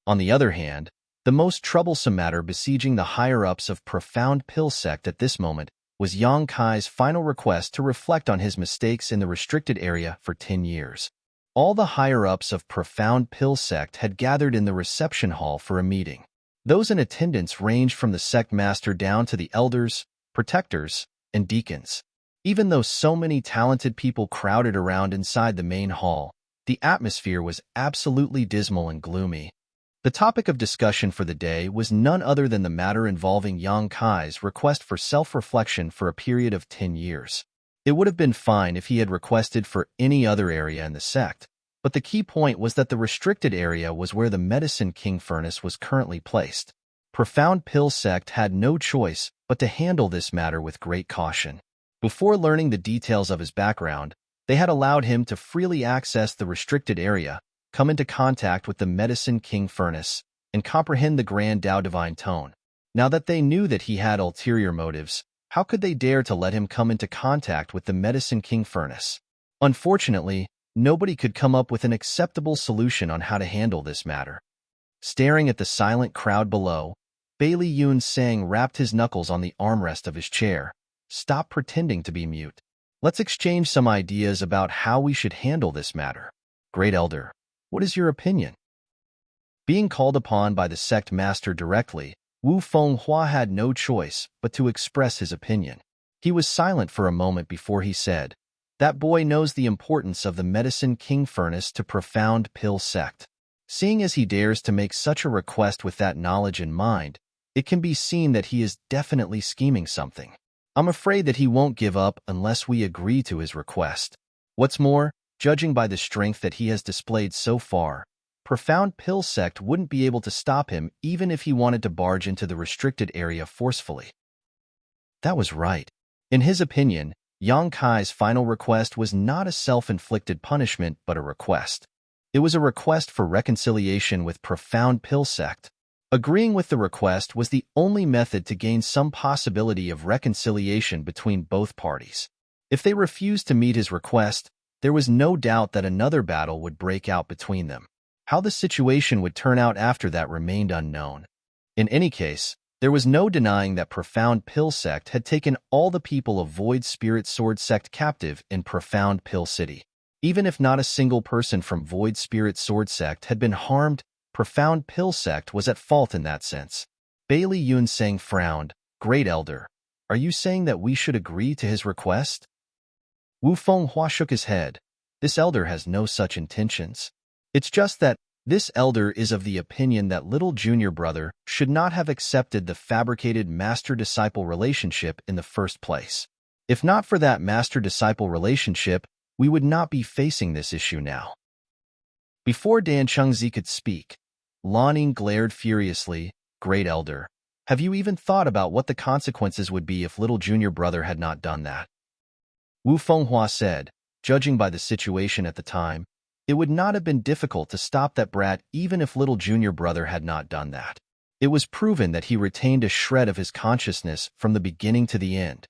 On the other hand, the most troublesome matter besieging the higher-ups of Profound Pill sect at this moment was Yang Kai's final request to reflect on his mistakes in the restricted area for 10 years. All the higher-ups of Profound Pill sect had gathered in the reception hall for a meeting. Those in attendance ranged from the sect master down to the elders, protectors, and deacons. Even though so many talented people crowded around inside the main hall, the atmosphere was absolutely dismal and gloomy. The topic of discussion for the day was none other than the matter involving Yang Kai's request for self-reflection for a period of 10 years. It would have been fine if he had requested for any other area in the sect, but the key point was that the restricted area was where the Medicine King furnace was currently placed. Profound Pill sect had no choice but to handle this matter with great caution. Before learning the details of his background, they had allowed him to freely access the restricted area, come into contact with the Medicine King furnace, and comprehend the Grand Tao Divine Tone. Now that they knew that he had ulterior motives, how could they dare to let him come into contact with the Medicine King furnace? Unfortunately, nobody could come up with an acceptable solution on how to handle this matter. Staring at the silent crowd below, Bailey Yun Sang rapped his knuckles on the armrest of his chair. Stop pretending to be mute. Let's exchange some ideas about how we should handle this matter. Great Elder, what is your opinion? Being called upon by the sect master directly, Wu Fenghua had no choice but to express his opinion. He was silent for a moment before he said, "That boy knows the importance of the Medicine King Furnace to Profound Pill Sect. Seeing as he dares to make such a request with that knowledge in mind, it can be seen that he is definitely scheming something. I'm afraid that he won't give up unless we agree to his request. What's more, judging by the strength that he has displayed so far, Profound Pill Sect wouldn't be able to stop him even if he wanted to barge into the restricted area forcefully." That was right. In his opinion, Yang Kai's final request was not a self-inflicted punishment but a request. It was a request for reconciliation with Profound Pill Sect. Agreeing with the request was the only method to gain some possibility of reconciliation between both parties. If they refused to meet his request, there was no doubt that another battle would break out between them. How the situation would turn out after that remained unknown. In any case, there was no denying that Profound Pill Sect had taken all the people of Void Spirit Sword Sect captive in Profound Pill City. Even if not a single person from Void Spirit Sword Sect had been harmed, Profound Pill Sect was at fault in that sense. Bailey Yun Sang frowned. "Great Elder, are you saying that we should agree to his request?" Wu Fenghua shook his head. "This elder has no such intentions. It's just that this elder is of the opinion that little junior brother should not have accepted the fabricated master-disciple relationship in the first place. If not for that master-disciple relationship, we would not be facing this issue now." Before Dan Chengzi could speak, Lanning glared furiously. "Great Elder, have you even thought about what the consequences would be if little junior brother had not done that?" Wu Fenghua said, "Judging by the situation at the time, it would not have been difficult to stop that brat even if little junior brother had not done that. It was proven that he retained a shred of his consciousness from the beginning to the end."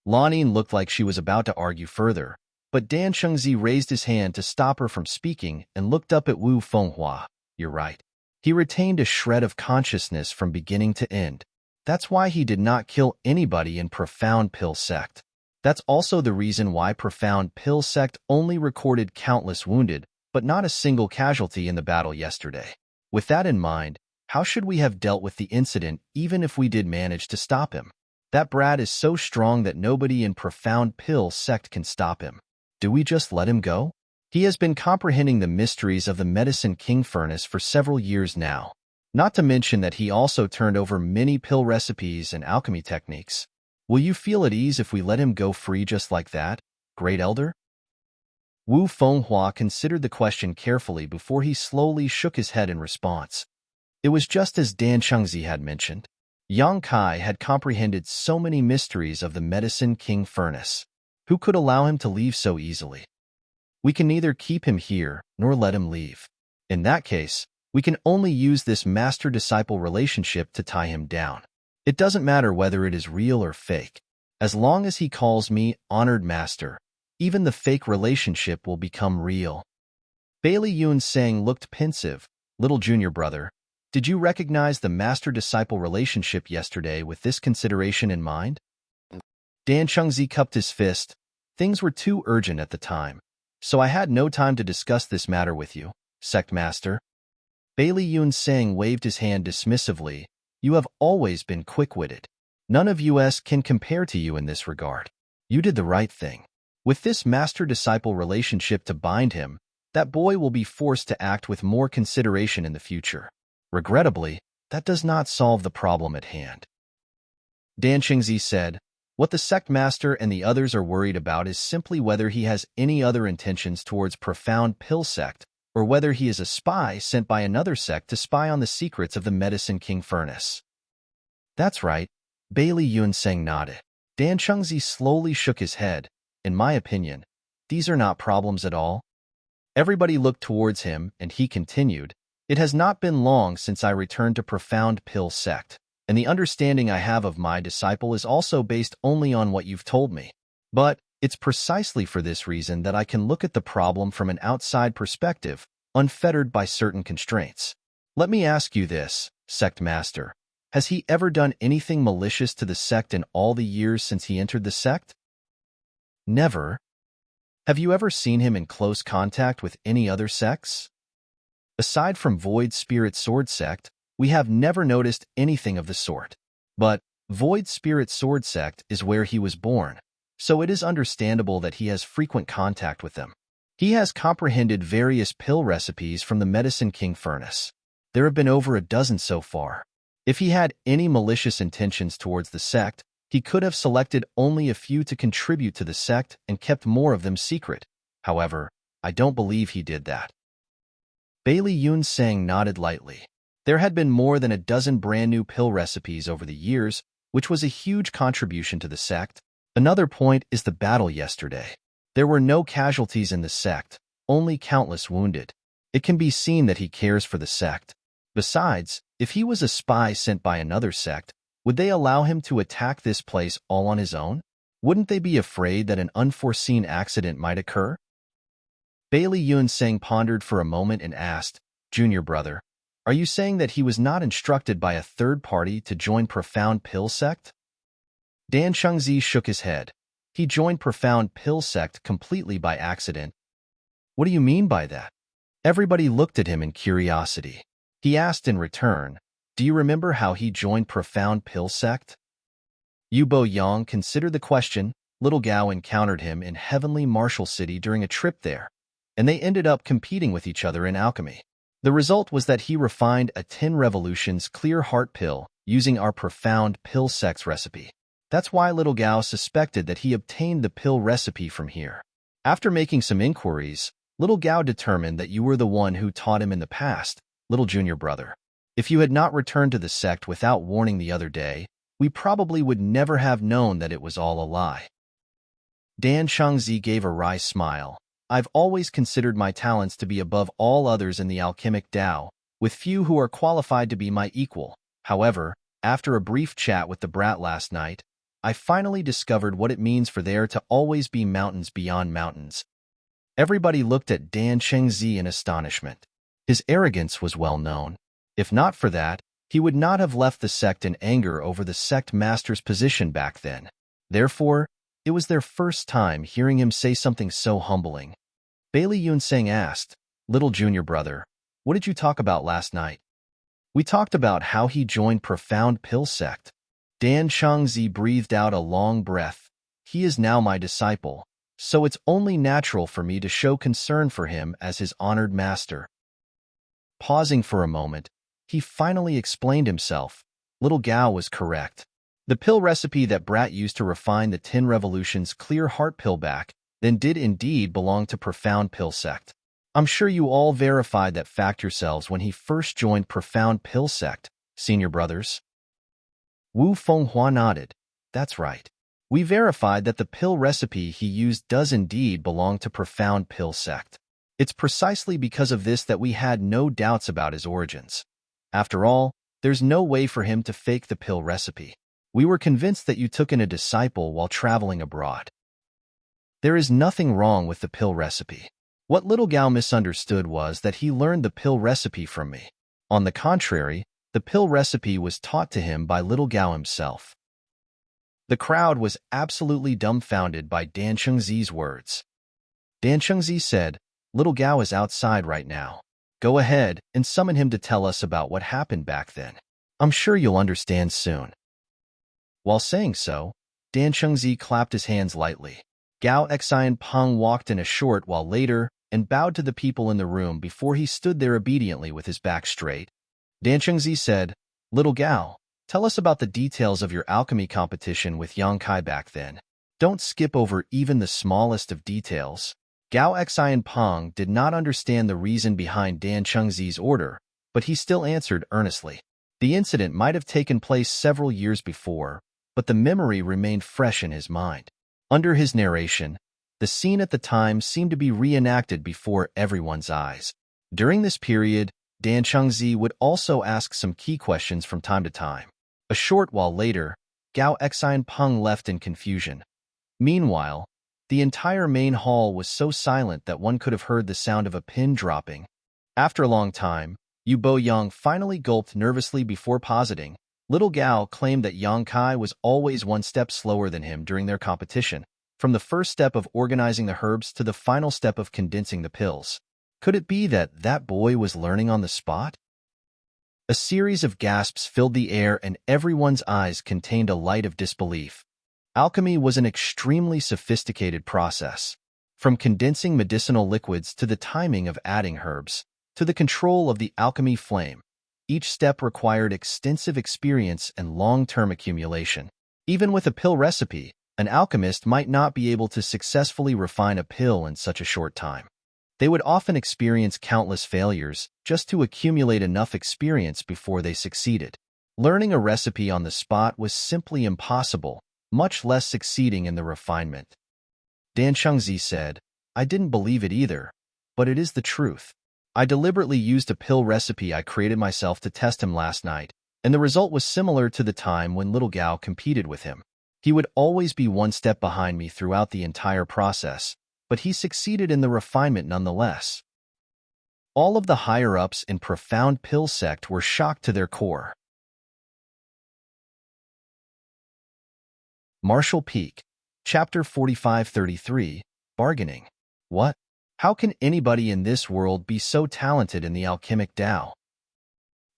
Lanning looked like she was about to argue further, but Dan Chengzi raised his hand to stop her from speaking and looked up at Wu Fenghua. "You're right. He retained a shred of consciousness from beginning to end. That's why he did not kill anybody in Profound Pill Sect. That's also the reason why Profound Pill Sect only recorded countless wounded, but not a single casualty in the battle yesterday. With that in mind, how should we have dealt with the incident even if we did manage to stop him? That brat is so strong that nobody in Profound Pill Sect can stop him. Do we just let him go? He has been comprehending the mysteries of the Medicine King Furnace for several years now. Not to mention that he also turned over many pill recipes and alchemy techniques. Will you feel at ease if we let him go free just like that, Great Elder?" Wu Fenghua considered the question carefully before he slowly shook his head in response. It was just as Dan Chengzi had mentioned. Yang Kai had comprehended so many mysteries of the Medicine King Furnace. Who could allow him to leave so easily? We can neither keep him here nor let him leave. In that case, we can only use this master-disciple relationship to tie him down. It doesn't matter whether it is real or fake. As long as he calls me honored master, even the fake relationship will become real." Bailey Yun Sang looked pensive. "Little junior brother, did you recognize the master-disciple relationship yesterday with this consideration in mind?" Dan Chengzi cupped his fist. "Things were too urgent at the time, so I had no time to discuss this matter with you, Sect Master." Bailey Yun Sang waved his hand dismissively. "You have always been quick-witted. None of us can compare to you in this regard. You did the right thing. With this master-disciple relationship to bind him, that boy will be forced to act with more consideration in the future. Regrettably, that does not solve the problem at hand." Dan Chengzi said, "What the sect master and the others are worried about is simply whether he has any other intentions towards Profound Pill Sect, or whether he is a spy sent by another sect to spy on the secrets of the Medicine King Furnace." "That's right." Bailey Yun Sang nodded. Dan Chengzi slowly shook his head. "In my opinion, these are not problems at all." Everybody looked towards him, and he continued, "It has not been long since I returned to Profound Pill Sect, and the understanding I have of my disciple is also based only on what you've told me. But it's precisely for this reason that I can look at the problem from an outside perspective, unfettered by certain constraints. Let me ask you this, Sect Master. Has he ever done anything malicious to the sect in all the years since he entered the sect? Never. Have you ever seen him in close contact with any other sects? Aside from Void Spirit Sword Sect, we have never noticed anything of the sort. But Void Spirit Sword Sect is where he was born, so it is understandable that he has frequent contact with them. He has comprehended various pill recipes from the Medicine King Furnace. There have been over a dozen so far. If he had any malicious intentions towards the sect, he could have selected only a few to contribute to the sect and kept more of them secret. However, I don't believe he did that. Bailey Yun Sang nodded lightly. There had been more than a dozen brand new pill recipes over the years, which was a huge contribution to the sect. Another point is the battle yesterday. There were no casualties in the sect, only countless wounded. It can be seen that he cares for the sect. Besides, if he was a spy sent by another sect, would they allow him to attack this place all on his own? Wouldn't they be afraid that an unforeseen accident might occur? Bailey Yun Sang pondered for a moment and asked, "Junior brother, are you saying that he was not instructed by a third party to join Profound Pill Sect?" Dan Chengzi shook his head. He joined Profound Pill Sect completely by accident. What do you mean by that? Everybody looked at him in curiosity. He asked in return, "Do you remember how he joined Profound Pill Sect?" Yu Bo Yang considered the question. Little Gao encountered him in Heavenly Martial City during a trip there, and they ended up competing with each other in alchemy. The result was that he refined a 10 Revolutions Clear Heart Pill using our Profound Pill Sect's recipe. That's why Little Gao suspected that he obtained the pill recipe from here. After making some inquiries, Little Gao determined that you were the one who taught him in the past, little junior brother. If you had not returned to the sect without warning the other day, we probably would never have known that it was all a lie. Dan Chengzi gave a wry smile. I've always considered my talents to be above all others in the alchemic Tao, with few who are qualified to be my equal. However, after a brief chat with the brat last night, I finally discovered what it means for there to always be mountains beyond mountains. Everybody looked at Dan Chengzi in astonishment. His arrogance was well known. If not for that, he would not have left the sect in anger over the sect master's position back then. Therefore, it was their first time hearing him say something so humbling. Bailey Yun Sang asked, "Little junior brother, what did you talk about last night?" "We talked about how he joined Profound Pill Sect." Dan Chengzi breathed out a long breath. "He is now my disciple, so it's only natural for me to show concern for him as his honored master." Pausing for a moment, he finally explained himself. Little Gao was correct. The pill recipe that Brat used to refine the 10 Revolutions Clear Heart Pill back then did indeed belong to Profound Pill Sect. I'm sure you all verified that fact yourselves when he first joined Profound Pill Sect, senior brothers. Wu Fenghua nodded. That's right. We verified that the pill recipe he used does indeed belong to Profound Pill Sect. It's precisely because of this that we had no doubts about his origins. After all, there's no way for him to fake the pill recipe. We were convinced that you took in a disciple while traveling abroad. There is nothing wrong with the pill recipe. What Little Gao misunderstood was that he learned the pill recipe from me. On the contrary, the pill recipe was taught to him by Little Gao himself. The crowd was absolutely dumbfounded by Dan Chengzi's words. Dan Chengzi said, "Little Gao is outside right now. Go ahead and summon him to tell us about what happened back then. I'm sure you'll understand soon." While saying so, Dan Chengzi clapped his hands lightly. Gao Xian Peng walked in a short while later and bowed to the people in the room before he stood there obediently with his back straight. Dan Chengzi said, "Little Gao, tell us about the details of your alchemy competition with Yang Kai back then. Don't skip over even the smallest of details." Gao Xian Peng did not understand the reason behind Dan Chengzi's order, but he still answered earnestly. The incident might have taken place several years before, but the memory remained fresh in his mind. Under his narration, the scene at the time seemed to be reenacted before everyone's eyes. During this period, Dan Chengzi would also ask some key questions from time to time. A short while later, Gao Xian Peng left in confusion. Meanwhile, the entire main hall was so silent that one could have heard the sound of a pin dropping. After a long time, Yu Bo Yang finally gulped nervously before positing, Little Gao claimed that Yang Kai was always one step slower than him during their competition, from the first step of organizing the herbs to the final step of condensing the pills. Could it be that that boy was learning on the spot? A series of gasps filled the air and everyone's eyes contained a light of disbelief. Alchemy was an extremely sophisticated process. From condensing medicinal liquids to the timing of adding herbs, to the control of the alchemy flame, each step required extensive experience and long-term accumulation. Even with a pill recipe, an alchemist might not be able to successfully refine a pill in such a short time. They would often experience countless failures just to accumulate enough experience before they succeeded. Learning a recipe on the spot was simply impossible, much less succeeding in the refinement. Dan Chengzi said, "I didn't believe it either, but it is the truth. I deliberately used a pill recipe I created myself to test him last night, and the result was similar to the time when Little Gao competed with him. He would always be one step behind me throughout the entire process, but he succeeded in the refinement nonetheless." All of the higher-ups in Profound Pill Sect were shocked to their core. Martial Peak, Chapter 4533, Bargaining. What? How can anybody in this world be so talented in the alchemic Tao?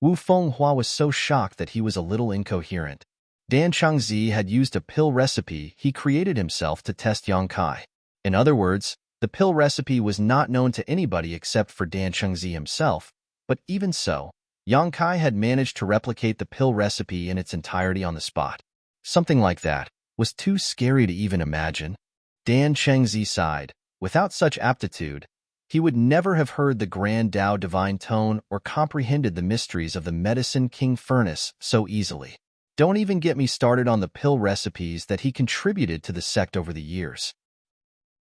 Wu Fenghua was so shocked that he was a little incoherent. Dan Chengzi had used a pill recipe he created himself to test Yang Kai. In other words, the pill recipe was not known to anybody except for Dan Chengzi himself, but even so, Yang Kai had managed to replicate the pill recipe in its entirety on the spot. Something like that was too scary to even imagine. Dan Chengzi sighed. Without such aptitude, he would never have heard the Grand Tao divine tone or comprehended the mysteries of the Medicine King Furnace so easily. Don't even get me started on the pill recipes that he contributed to the sect over the years.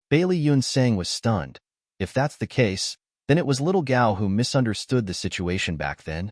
Bailey Yun Sang was stunned. If that's the case, then it was Little Gao who misunderstood the situation back then.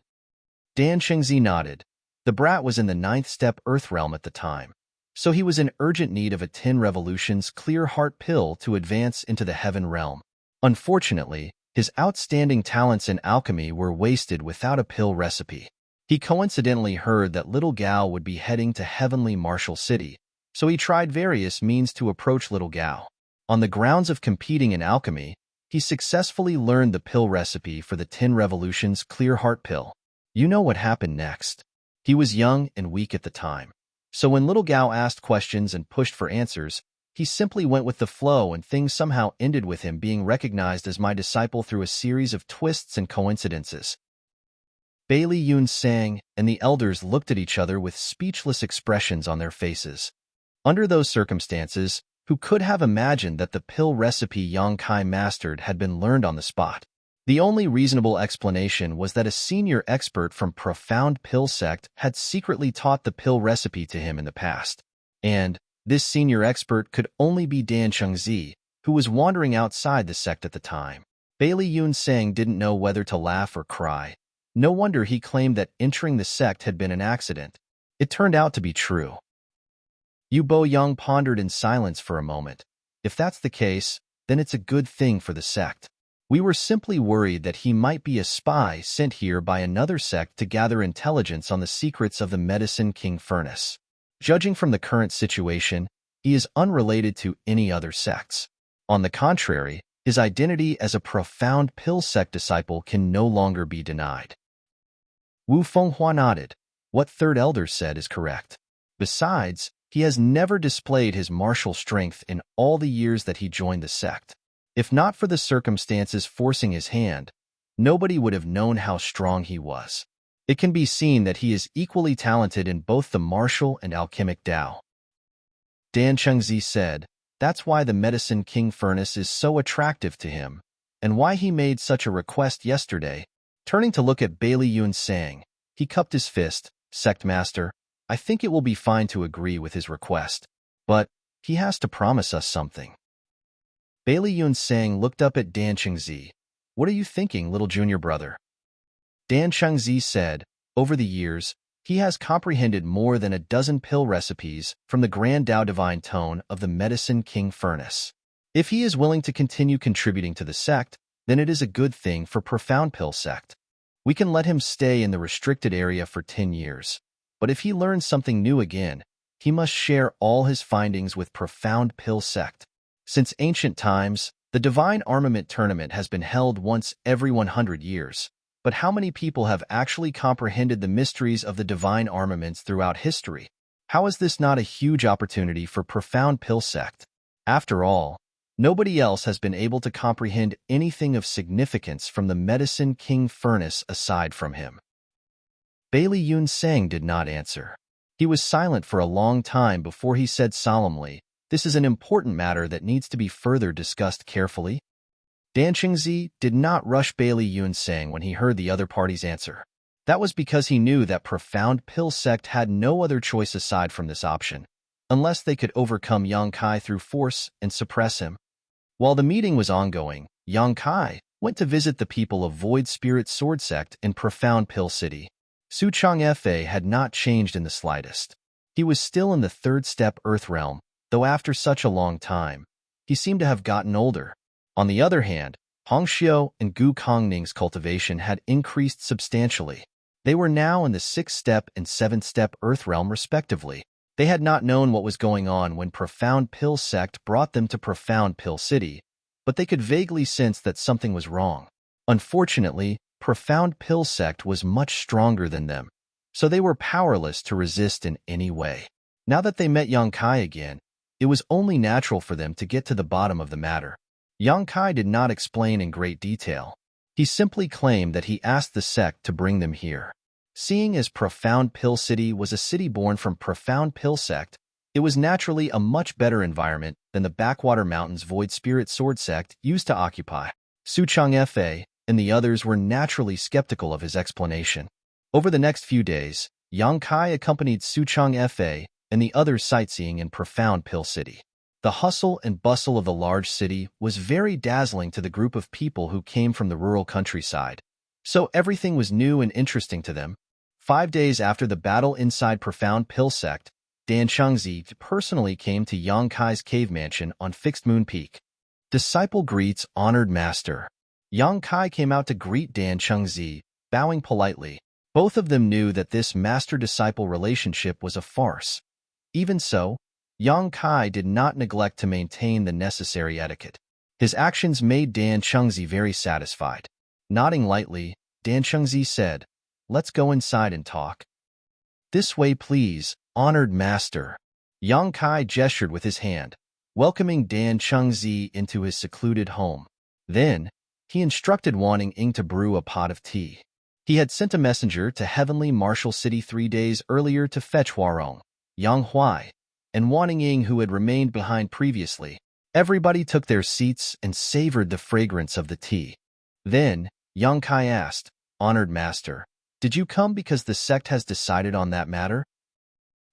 Dan Chengzi nodded. The brat was in the 9th step Earth realm at the time, so he was in urgent need of a 10 revolutions clear heart pill to advance into the heaven realm. Unfortunately, his outstanding talents in alchemy were wasted without a pill recipe. He coincidentally heard that Little Gao would be heading to Heavenly Martial City, so he tried various means to approach Little Gao. On the grounds of competing in alchemy, he successfully learned the pill recipe for the 10 revolutions clear heart pill. You know what happened next. He was young and weak at the time, so when Little Gao asked questions and pushed for answers, he simply went with the flow, and things somehow ended with him being recognized as my disciple through a series of twists and coincidences. Bailey Yun sang, and the elders looked at each other with speechless expressions on their faces. Under those circumstances, who could have imagined that the pill recipe Yang Kai mastered had been learned on the spot? The only reasonable explanation was that a senior expert from Profound Pill Sect had secretly taught the pill recipe to him in the past. And this senior expert could only be Dan Chengzi, who was wandering outside the sect at the time. Bailey Yun Sang didn't know whether to laugh or cry. No wonder he claimed that entering the sect had been an accident. It turned out to be true. Yu Bo Yang pondered in silence for a moment. If that's the case, then it's a good thing for the sect. We were simply worried that he might be a spy sent here by another sect to gather intelligence on the secrets of the Medicine King Furnace. Judging from the current situation, he is unrelated to any other sects. On the contrary, his identity as a Profound Pill Sect disciple can no longer be denied. Wu Fenghua nodded. What third elder said is correct. Besides, he has never displayed his martial strength in all the years that he joined the sect. If not for the circumstances forcing his hand, nobody would have known how strong he was. It can be seen that he is equally talented in both the martial and alchemic Tao. Dan Chengzi said, that's why the Medicine King Furnace is so attractive to him, and why he made such a request yesterday. Turning to look at Bailey Yun Sang, he cupped his fist. Sect Master, I think it will be fine to agree with his request, but he has to promise us something. Bailey Yun Sang looked up at Dan Chengzi. What are you thinking, little junior brother? Dan Chengzi said, over the years, he has comprehended more than a dozen pill recipes from the Grand Tao Divine Tone of the Medicine King Furnace. If he is willing to continue contributing to the sect, then it is a good thing for Profound Pill Sect. We can let him stay in the restricted area for 10 years, But if he learns something new again, he must share all his findings with Profound Pill Sect. Since ancient times, the Divine Armament Tournament has been held once every 100 years. But how many people have actually comprehended the mysteries of the divine armaments throughout history? How is this not a huge opportunity for Profound Pill Sect? After all, nobody else has been able to comprehend anything of significance from the Medicine King Furnace aside from him. Bailey Yun Sang did not answer. He was silent for a long time before he said solemnly, "This is an important matter that needs to be further discussed carefully." Dan Qingzi did not rush Bailey Yun Sang when he heard the other party's answer. That was because he knew that Profound Pill Sect had no other choice aside from this option, unless they could overcome Yang Kai through force and suppress him. While the meeting was ongoing, Yang Kai went to visit the people of Void Spirit Sword Sect in Profound Pill City. Su Changfa had not changed in the slightest. He was still in the third step Earth Realm, though after such a long time, he seemed to have gotten older. On the other hand, Hong Xiu and Gu Kongning's cultivation had increased substantially. They were now in the 6th step and 7th step Earth Realm respectively. They had not known what was going on when Profound Pill Sect brought them to Profound Pill City, but they could vaguely sense that something was wrong. Unfortunately, Profound Pill Sect was much stronger than them, so they were powerless to resist in any way. Now that they met Yang Kai again, it was only natural for them to get to the bottom of the matter. Yang Kai did not explain in great detail. He simply claimed that he asked the sect to bring them here. Seeing as Profound Pill City was a city born from Profound Pill Sect, it was naturally a much better environment than the Backwater Mountains Void Spirit Sword Sect used to occupy. Su Changfa and the others were naturally skeptical of his explanation. Over the next few days, Yang Kai accompanied Su Changfa and the others sightseeing in Profound Pill City. The hustle and bustle of the large city was very dazzling to the group of people who came from the rural countryside, so everything was new and interesting to them. 5 days after the battle inside Profound Pill Sect, Dan Chengzi personally came to Yang Kai's cave mansion on Fixed Moon Peak. Disciple greets honored master. Yang Kai came out to greet Dan Chengzi, bowing politely. Both of them knew that this master-disciple relationship was a farce. Even so, Yang Kai did not neglect to maintain the necessary etiquette. His actions made Dan Chengzi very satisfied. Nodding lightly, Dan Chengzi said, "Let's go inside and talk." "This way, please, honored master." Yang Kai gestured with his hand, welcoming Dan Chengzi into his secluded home. Then, he instructed Wan Ying to brew a pot of tea. He had sent a messenger to Heavenly Martial City 3 days earlier to fetch Huarong, Yang Huai, and Wan Ying, who had remained behind previously. Everybody took their seats and savored the fragrance of the tea. Then, Yang Kai asked, "Honored master, did you come because the sect has decided on that matter?"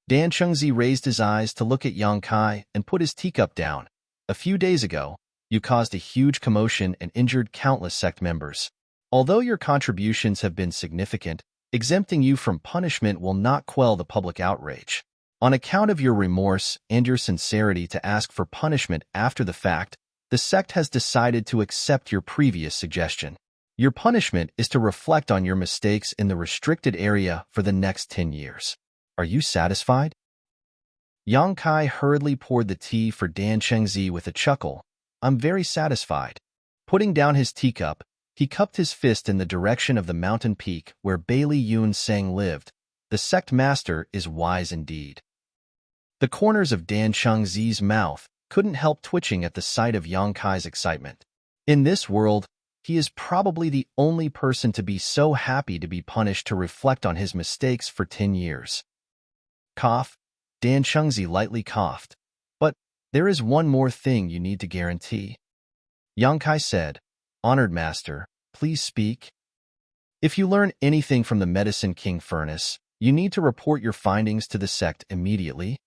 Dan Chengzi raised his eyes to look at Yang Kai and put his teacup down. "A few days ago, you caused a huge commotion and injured countless sect members. Although your contributions have been significant, exempting you from punishment will not quell the public outrage. On account of your remorse and your sincerity to ask for punishment after the fact, the sect has decided to accept your previous suggestion. Your punishment is to reflect on your mistakes in the restricted area for the next 10 years. Are you satisfied?" Yang Kai hurriedly poured the tea for Dan Chengzi with a chuckle. "I'm very satisfied." Putting down his teacup, he cupped his fist in the direction of the mountain peak where Bailey Yun Sang lived. The sect master is wise indeed. The corners of Dan Chengzi's mouth couldn't help twitching at the sight of Yang Kai's excitement. In this world, he is probably the only person to be so happy to be punished to reflect on his mistakes for 10 years. Cough. Dan Chengzi lightly coughed. "But there is one more thing you need to guarantee." Yang Kai said, "Honored master, please speak." "If you learn anything from the Medicine King Furnace, you need to report your findings to the sect immediately."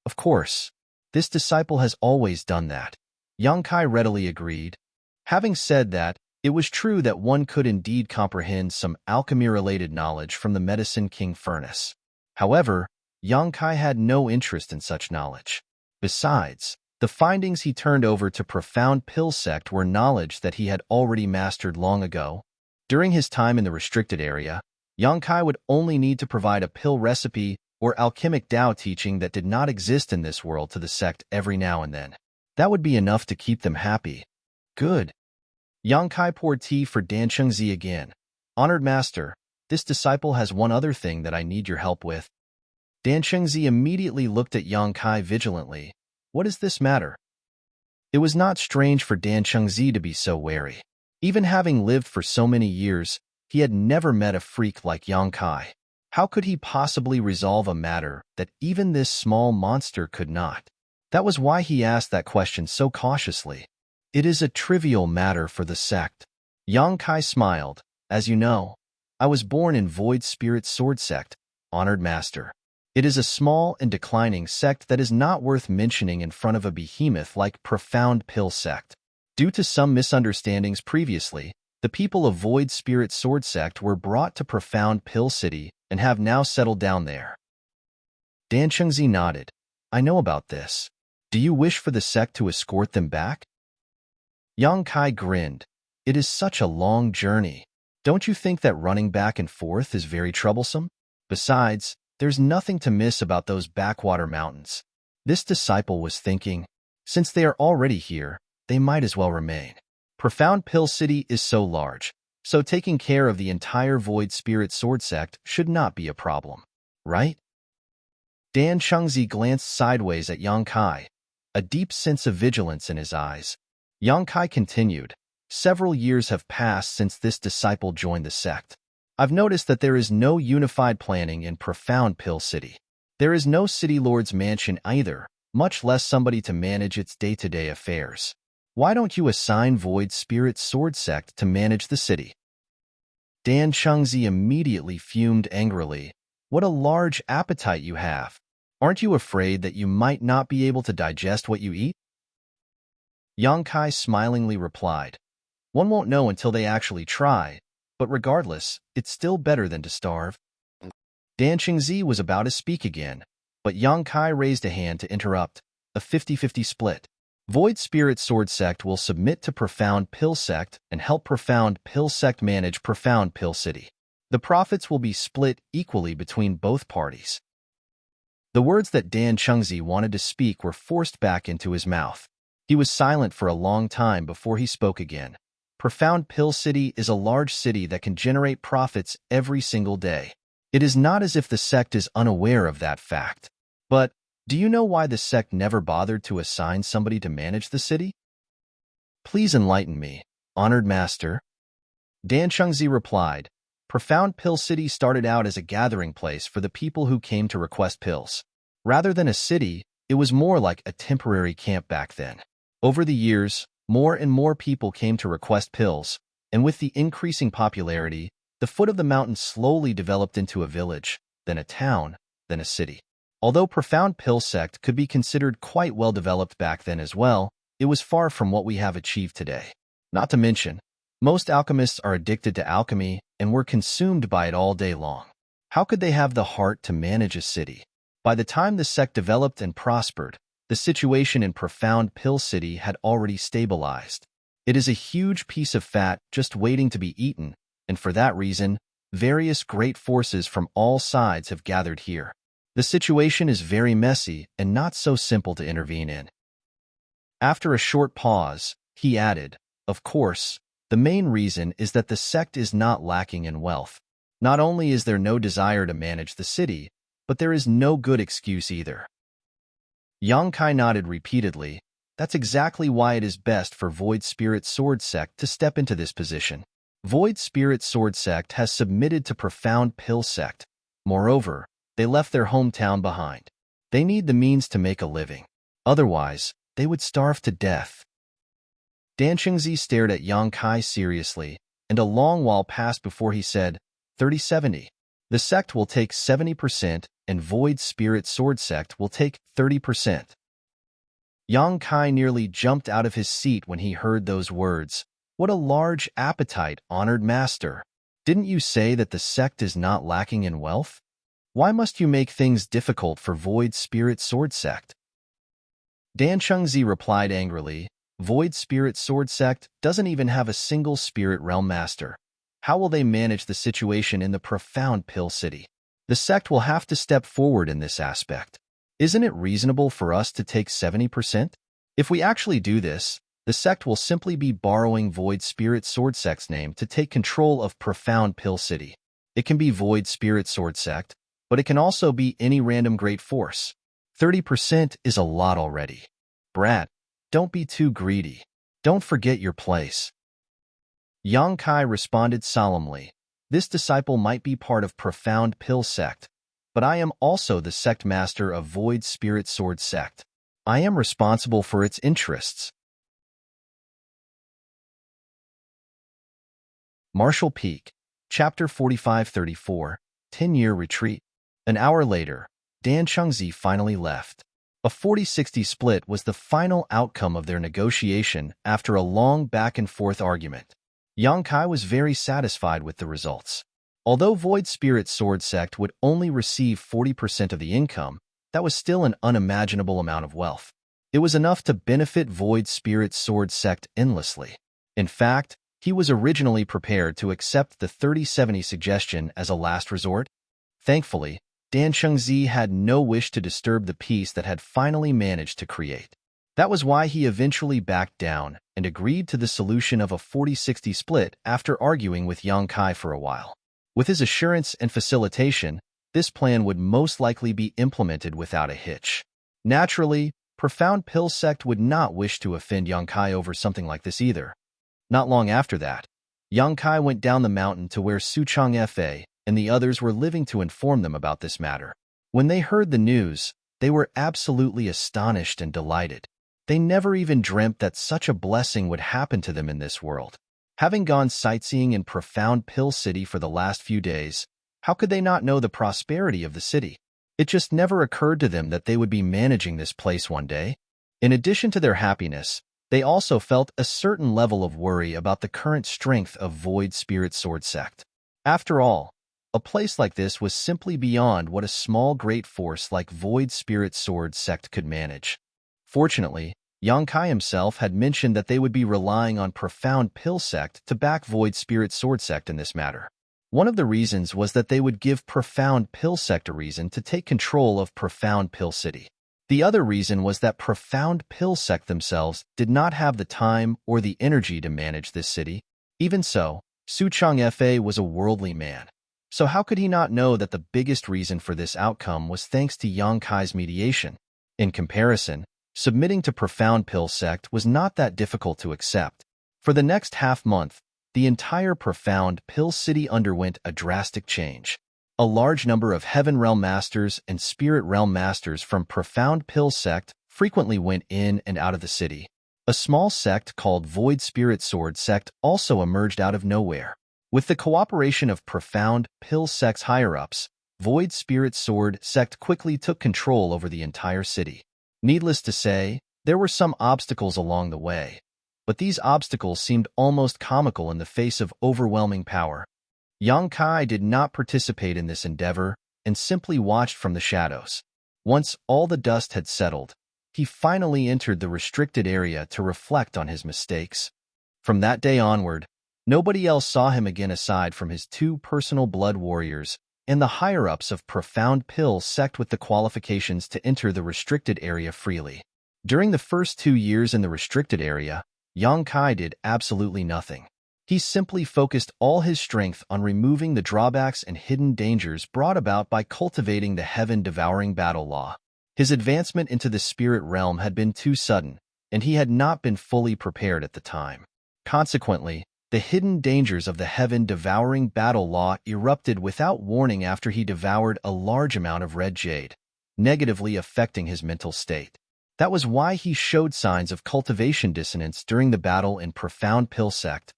"Of course. This disciple has always done that." Yang Kai readily agreed. Having said that, it was true that one could indeed comprehend some alchemy-related knowledge from the Medicine King Furnace. However, Yang Kai had no interest in such knowledge. Besides, the findings he turned over to Profound Pill Sect were knowledge that he had already mastered long ago. During his time in the restricted area, Yang Kai would only need to provide a pill recipe or alchemic Tao teaching that did not exist in this world to the sect every now and then. That would be enough to keep them happy. Good. Yang Kai poured tea for Dan Chengzi again. Honored Master, this disciple has one other thing that I need your help with. Dan Chengzi immediately looked at Yang Kai vigilantly. What is this matter? It was not strange for Dan Chengzi to be so wary. Even having lived for so many years, he had never met a freak like Yang Kai. How could he possibly resolve a matter that even this small monster could not? That was why he asked that question so cautiously. It is a trivial matter for the sect. Yang Kai smiled. As you know, I was born in Void Spirit Sword Sect, Honored Master. It is a small and declining sect that is not worth mentioning in front of a behemoth like Profound Pill Sect. Due to some misunderstandings previously, the people of Void Spirit Sword Sect were brought to Profound Pill City and have now settled down there. Dan Chengzi nodded. I know about this. Do you wish for the sect to escort them back? Yang Kai grinned. It is such a long journey. Don't you think that running back and forth is very troublesome? Besides, there's nothing to miss about those backwater mountains. This disciple was thinking, since they are already here, they might as well remain. Profound Pill City is so large, so taking care of the entire Void Spirit Sword Sect should not be a problem, right? Dan Chengzi glanced sideways at Yang Kai, a deep sense of vigilance in his eyes. Yang Kai continued, several years have passed since this disciple joined the sect. I've noticed that there is no unified planning in Profound Pill City. There is no City Lord's mansion either, much less somebody to manage its day-to-day affairs. Why don't you assign Void Spirit Sword Sect to manage the city? Dan Chengzi immediately fumed angrily. What a large appetite you have. Aren't you afraid that you might not be able to digest what you eat? Yang Kai smilingly replied, one won't know until they actually try, but regardless, it's still better than to starve. Dan Chengzi was about to speak again, but Yang Kai raised a hand to interrupt, a 50-50 split. Void Spirit Sword Sect will submit to Profound Pill Sect and help Profound Pill Sect manage Profound Pill City. The profits will be split equally between both parties. The words that Dan Chengzi wanted to speak were forced back into his mouth. He was silent for a long time before he spoke again. Profound Pill City is a large city that can generate profits every single day. It is not as if the sect is unaware of that fact. But, do you know why the sect never bothered to assign somebody to manage the city? Please enlighten me, Honored Master. Dan Chengzi replied, Profound Pill City started out as a gathering place for the people who came to request pills. Rather than a city, it was more like a temporary camp back then. Over the years, more and more people came to request pills, and with the increasing popularity, the foot of the mountain slowly developed into a village, then a town, then a city. Although Profound Pill Sect could be considered quite well developed back then as well, it was far from what we have achieved today. Not to mention, most alchemists are addicted to alchemy and were consumed by it all day long. How could they have the heart to manage a city? By the time the sect developed and prospered, the situation in Profound Pill City had already stabilized. It is a huge piece of fat just waiting to be eaten, and for that reason, various great forces from all sides have gathered here. The situation is very messy and not so simple to intervene in. After a short pause, he added, of course, the main reason is that the sect is not lacking in wealth. Not only is there no desire to manage the city, but there is no good excuse either. Yang Kai nodded repeatedly. That's exactly why it is best for Void Spirit Sword Sect to step into this position. Void Spirit Sword Sect has submitted to Profound Pill Sect. Moreover, they left their hometown behind. They need the means to make a living. Otherwise, they would starve to death. Dan Chengzi stared at Yang Kai seriously, and a long while passed before he said, 30-70. The sect will take 70%, and Void Spirit Sword Sect will take 30%. Yang Kai nearly jumped out of his seat when he heard those words. What a large appetite, Honored Master. Didn't you say that the sect is not lacking in wealth? Why must you make things difficult for Void Spirit Sword Sect? Dan Chengzi replied angrily, Void Spirit Sword Sect doesn't even have a single Spirit Realm Master. How will they manage the situation in the profound pill city? The sect will have to step forward in this aspect. Isn't it reasonable for us to take 70%? If we actually do this, the sect will simply be borrowing Void Spirit Sword Sect's name to take control of Profound Pill City. It can be Void Spirit Sword Sect, but it can also be any random great force. 30% is a lot already. Brat, don't be too greedy. Don't forget your place. Yang Kai responded solemnly. This disciple might be part of Profound Pill Sect, but I am also the sect master of Void Spirit Sword Sect. I am responsible for its interests. Marshall Peak, Chapter 4534, 10-Year Retreat. An hour later, Dan Chengzi finally left. A 40-60 split was the final outcome of their negotiation after a long back-and-forth argument. Yang Kai was very satisfied with the results. Although Void Spirit Sword Sect would only receive 40% of the income, that was still an unimaginable amount of wealth. It was enough to benefit Void Spirit Sword Sect endlessly. In fact, he was originally prepared to accept the 30-70 suggestion as a last resort. Thankfully, Dan Chengzi had no wish to disturb the peace that had finally managed to create. That was why he eventually backed down and agreed to the solution of a 40-60 split after arguing with Yang Kai for a while. With his assurance and facilitation, this plan would most likely be implemented without a hitch. Naturally, Profound Pill Sect would not wish to offend Yang Kai over something like this either. Not long after that, Yang Kai went down the mountain to where Suchong Fa and the others were living to inform them about this matter. When they heard the news, they were absolutely astonished and delighted. They never even dreamt that such a blessing would happen to them in this world. Having gone sightseeing in Profound Pill City for the last few days, how could they not know the prosperity of the city? It just never occurred to them that they would be managing this place one day. In addition to their happiness, they also felt a certain level of worry about the current strength of Void Spirit Sword Sect. After all, a place like this was simply beyond what a small great force like Void Spirit Sword Sect could manage. Fortunately, Yang Kai himself had mentioned that they would be relying on Profound Pill Sect to back Void Spirit Sword Sect in this matter. One of the reasons was that they would give Profound Pill Sect a reason to take control of Profound Pill City. The other reason was that Profound Pill Sect themselves did not have the time or the energy to manage this city. Even so, Suchong Fa was a worldly man. So how could he not know that the biggest reason for this outcome was thanks to Yang Kai's mediation? In comparison, submitting to Profound Pill Sect was not that difficult to accept. For the next half-month, the entire Profound Pill City underwent a drastic change. A large number of Heaven Realm Masters and Spirit Realm Masters from Profound Pill Sect frequently went in and out of the city. A small sect called Void Spirit Sword Sect also emerged out of nowhere. With the cooperation of Profound Pill Sect's higher-ups, Void Spirit Sword Sect quickly took control over the entire city. Needless to say, there were some obstacles along the way, but these obstacles seemed almost comical in the face of overwhelming power. Yang Kai did not participate in this endeavor and simply watched from the shadows. Once all the dust had settled, he finally entered the restricted area to reflect on his mistakes. From that day onward, nobody else saw him again aside from his two personal blood warriors and the higher-ups of Profound Pill Sect with the qualifications to enter the restricted area freely. During the first 2 years in the restricted area, Yang Kai did absolutely nothing. He simply focused all his strength on removing the drawbacks and hidden dangers brought about by cultivating the heaven-devouring battle law. His advancement into the spirit realm had been too sudden, and he had not been fully prepared at the time. Consequently, the hidden dangers of the heaven-devouring battle law erupted without warning after he devoured a large amount of red jade, negatively affecting his mental state. That was why he showed signs of cultivation dissonance during the battle in Profound Pill Sect.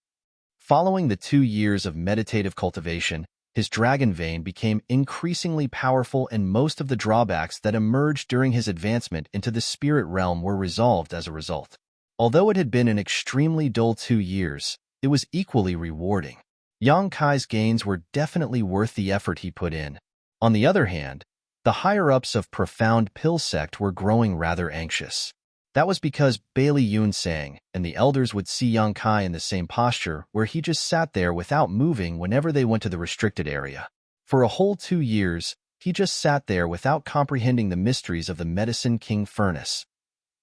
Following the 2 years of meditative cultivation, his dragon vein became increasingly powerful and most of the drawbacks that emerged during his advancement into the spirit realm were resolved as a result. Although it had been an extremely dull 2 years, it was equally rewarding. Yang Kai's gains were definitely worth the effort he put in. On the other hand, the higher-ups of Profound Pill Sect were growing rather anxious. That was because Bailey Yun sang, and the elders would see young Kai in the same posture where he just sat there without moving whenever they went to the restricted area. For a whole 2 years, he just sat there without comprehending the mysteries of the Medicine King furnace.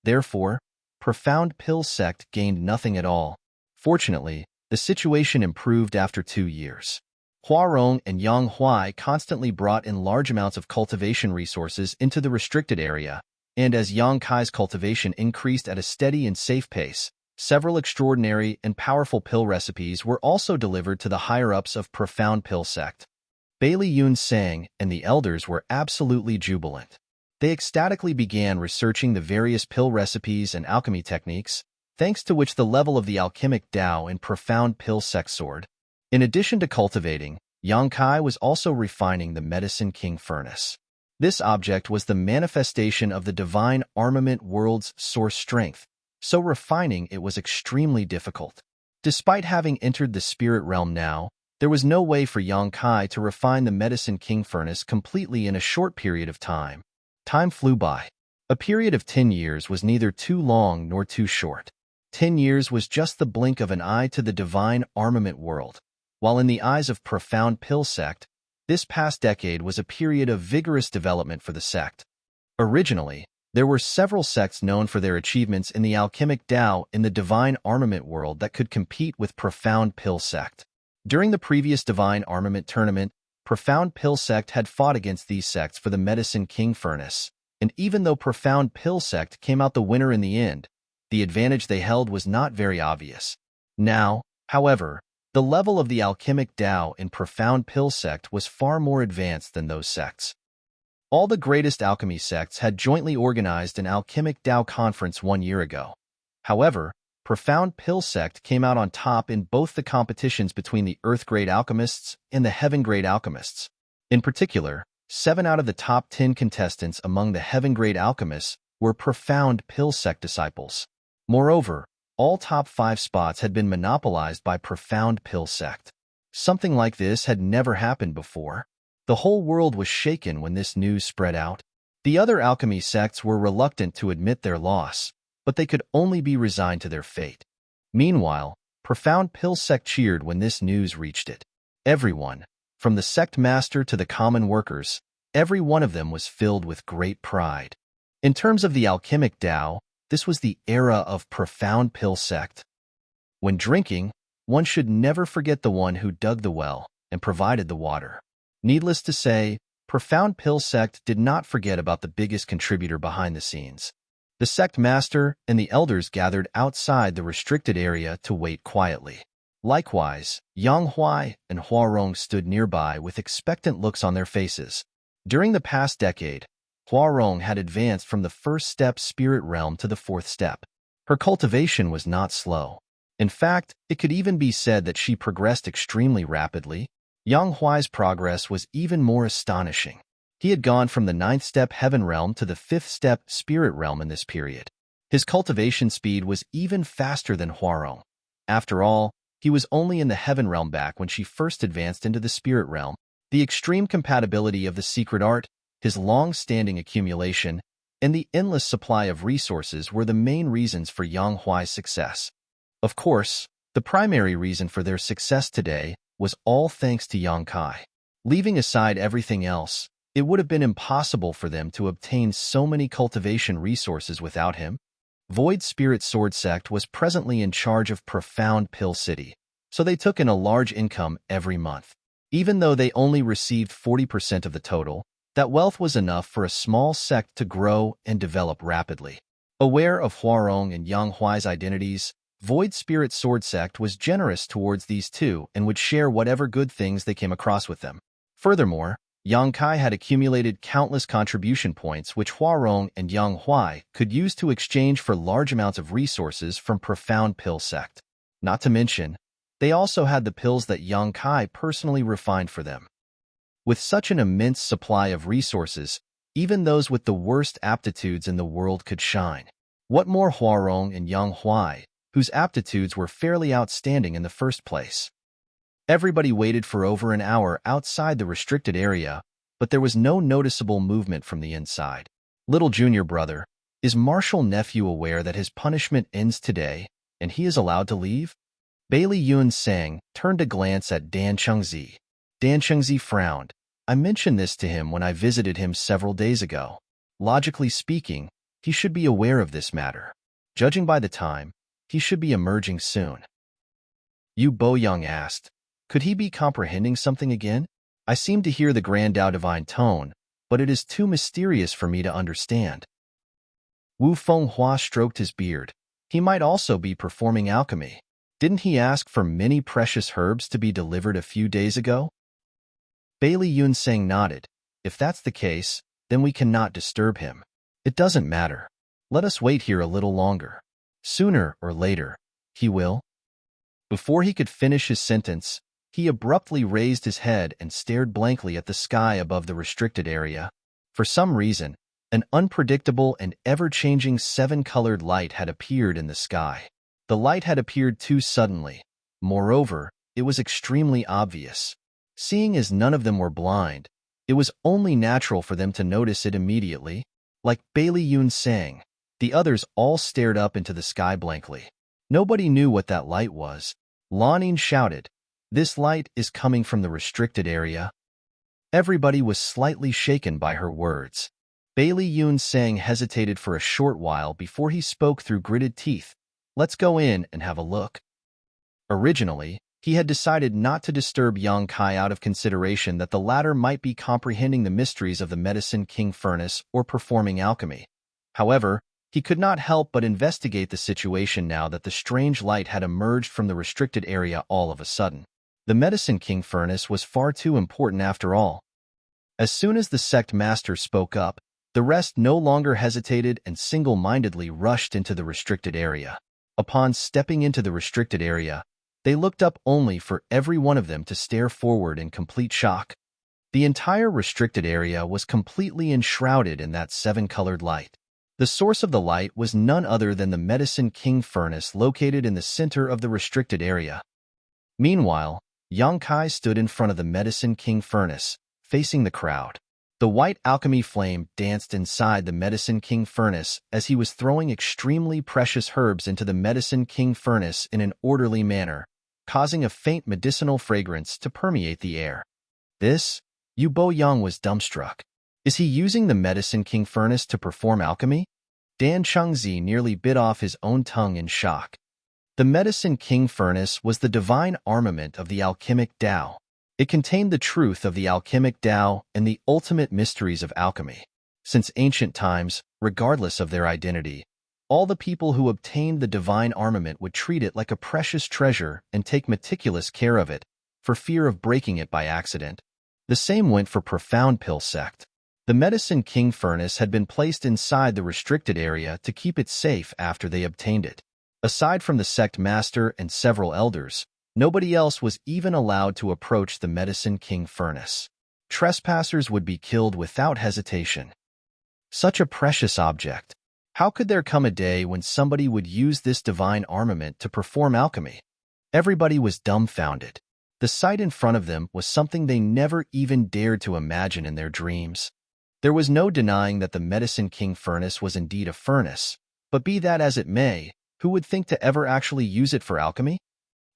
Therefore, Profound Pill sect gained nothing at all. Fortunately, the situation improved after 2 years. Huarong and Yang Huai constantly brought in large amounts of cultivation resources into the restricted area, and as Yang Kai's cultivation increased at a steady and safe pace, several extraordinary and powerful pill recipes were also delivered to the higher-ups of Profound Pill sect. Bailey Yun sang, and the elders were absolutely jubilant. They ecstatically began researching the various pill recipes and alchemy techniques, thanks to which the level of the alchemic Tao in Profound Pill sect soared. In addition to cultivating, Yang Kai was also refining the Medicine King furnace. This object was the manifestation of the divine armament world's source strength, so refining it was extremely difficult. Despite having entered the spirit realm now, there was no way for Yang Kai to refine the Medicine King furnace completely in a short period of time. Time flew by. A period of 10 years was neither too long nor too short. 10 years was just the blink of an eye to the divine armament world, while in the eyes of Profound Pill sect, this past decade was a period of vigorous development for the sect. Originally, there were several sects known for their achievements in the alchemic Tao in the divine armament world that could compete with Profound Pill sect. During the previous divine armament tournament, Profound Pill sect had fought against these sects for the Medicine King furnace, and even though Profound Pill sect came out the winner in the end, the advantage they held was not very obvious. Now, however, the level of the alchemic Tao in Profound Pill sect was far more advanced than those sects. All the greatest alchemy sects had jointly organized an alchemic Tao conference 1 year ago. However, Profound Pill sect came out on top in both the competitions between the Earth-grade alchemists and the Heaven-grade alchemists. In particular, 7 out of the top 10 contestants among the Heaven-grade alchemists were Profound Pill sect disciples. Moreover, all top 5 spots had been monopolized by Profound Pill sect. Something like this had never happened before. The whole world was shaken when this news spread out. The other alchemy sects were reluctant to admit their loss, but they could only be resigned to their fate. Meanwhile, Profound Pill sect cheered when this news reached it. Everyone, from the sect master to the common workers, every one of them was filled with great pride. In terms of the alchemic Tao, this was the era of Profound Pill sect. When drinking, one should never forget the one who dug the well and provided the water. Needless to say, Profound Pill sect did not forget about the biggest contributor behind the scenes. The sect master and the elders gathered outside the restricted area to wait quietly. Likewise, Yang Huai and Huarong stood nearby with expectant looks on their faces. During the past decade, Huarong had advanced from the first step spirit realm to the 4th step. Her cultivation was not slow. In fact, it could even be said that she progressed extremely rapidly. Yang Huai's progress was even more astonishing. He had gone from the 9th step heaven realm to the 5th step spirit realm in this period. His cultivation speed was even faster than Huarong. After all, he was only in the heaven realm back when she first advanced into the spirit realm. The extreme compatibility of the secret art, his long-standing accumulation, and the endless supply of resources were the main reasons for Yang Huai's success. Of course, the primary reason for their success today was all thanks to Yang Kai. Leaving aside everything else, it would have been impossible for them to obtain so many cultivation resources without him. Void Spirit Sword Sect was presently in charge of Profound Pill City, so they took in a large income every month. Even though they only received 40% of the total, that wealth was enough for a small sect to grow and develop rapidly. Aware of Huarong and Yang Huai's identities, Void Spirit Sword Sect was generous towards these two and would share whatever good things they came across with them. Furthermore, Yang Kai had accumulated countless contribution points which Huarong and Yang Huai could use to exchange for large amounts of resources from Profound Pill Sect. Not to mention, they also had the pills that Yang Kai personally refined for them. With such an immense supply of resources, even those with the worst aptitudes in the world could shine. What more Huarong and Yang Huai, whose aptitudes were fairly outstanding in the first place. Everybody waited for over an hour outside the restricted area, but there was no noticeable movement from the inside. Little junior brother, Is Marshal Nephew aware that his punishment ends today and he is allowed to leave? Bailey Yun Sang turned a glance at Dan Chengzi. Dan Chengzi frowned. I mentioned this to him when I visited him several days ago. Logically speaking, he should be aware of this matter. Judging by the time, he should be emerging soon. Yu Boyoung asked, could he be comprehending something again? I seem to hear the Grand Tao divine tone, but it is too mysterious for me to understand. Wu Fenghua stroked his beard. He might also be performing alchemy. Didn't he ask for many precious herbs to be delivered a few days ago? Bailey Yun Sang nodded. If that's the case, then we cannot disturb him. It doesn't matter. Let us wait here a little longer. Sooner or later, he will. Before he could finish his sentence, he abruptly raised his head and stared blankly at the sky above the restricted area. For some reason, an unpredictable and ever-changing seven-colored light had appeared in the sky. The light had appeared too suddenly. Moreover, it was extremely obvious. Seeing as none of them were blind, it was only natural for them to notice it immediately. Like Bailey Yun Sang, the others all stared up into the sky blankly. Nobody knew what that light was. Lanin shouted, "This light is coming from the restricted area." Everybody was slightly shaken by her words. Bailey Yun Sang hesitated for a short while before he spoke through gritted teeth. Let's go in and have a look. Originally, he had decided not to disturb Yang Kai out of consideration that the latter might be comprehending the mysteries of the Medicine King Furnace or performing alchemy. However, he could not help but investigate the situation now that the strange light had emerged from the restricted area all of a sudden. The Medicine King Furnace was far too important after all. As soon as the sect master spoke up, the rest no longer hesitated and single-mindedly rushed into the restricted area. Upon stepping into the restricted area, they looked up only for every one of them to stare forward in complete shock. The entire restricted area was completely enshrouded in that seven-colored light. The source of the light was none other than the Medicine King Furnace located in the center of the restricted area. Meanwhile, Yang Kai stood in front of the Medicine King Furnace, facing the crowd. The white alchemy flame danced inside the Medicine King Furnace as he was throwing extremely precious herbs into the Medicine King Furnace in an orderly manner, causing a faint medicinal fragrance to permeate the air. Yu Boyoung was dumbstruck. Is he using the Medicine King Furnace to perform alchemy? Dan Chengzi nearly bit off his own tongue in shock. The Medicine King Furnace was the divine armament of the alchemic Tao. It contained the truth of the alchemic Tao and the ultimate mysteries of alchemy. Since ancient times, regardless of their identity, all the people who obtained the divine armament would treat it like a precious treasure and take meticulous care of it, for fear of breaking it by accident. The same went for Profound Pill Sect. The Medicine King Furnace had been placed inside the restricted area to keep it safe after they obtained it. Aside from the sect master and several elders, nobody else was even allowed to approach the Medicine King Furnace. Trespassers would be killed without hesitation. Such a precious object. How could there come a day when somebody would use this divine armament to perform alchemy? Everybody was dumbfounded. The sight in front of them was something they never even dared to imagine in their dreams. There was no denying that the Medicine King Furnace was indeed a furnace, but be that as it may, who would think to ever actually use it for alchemy?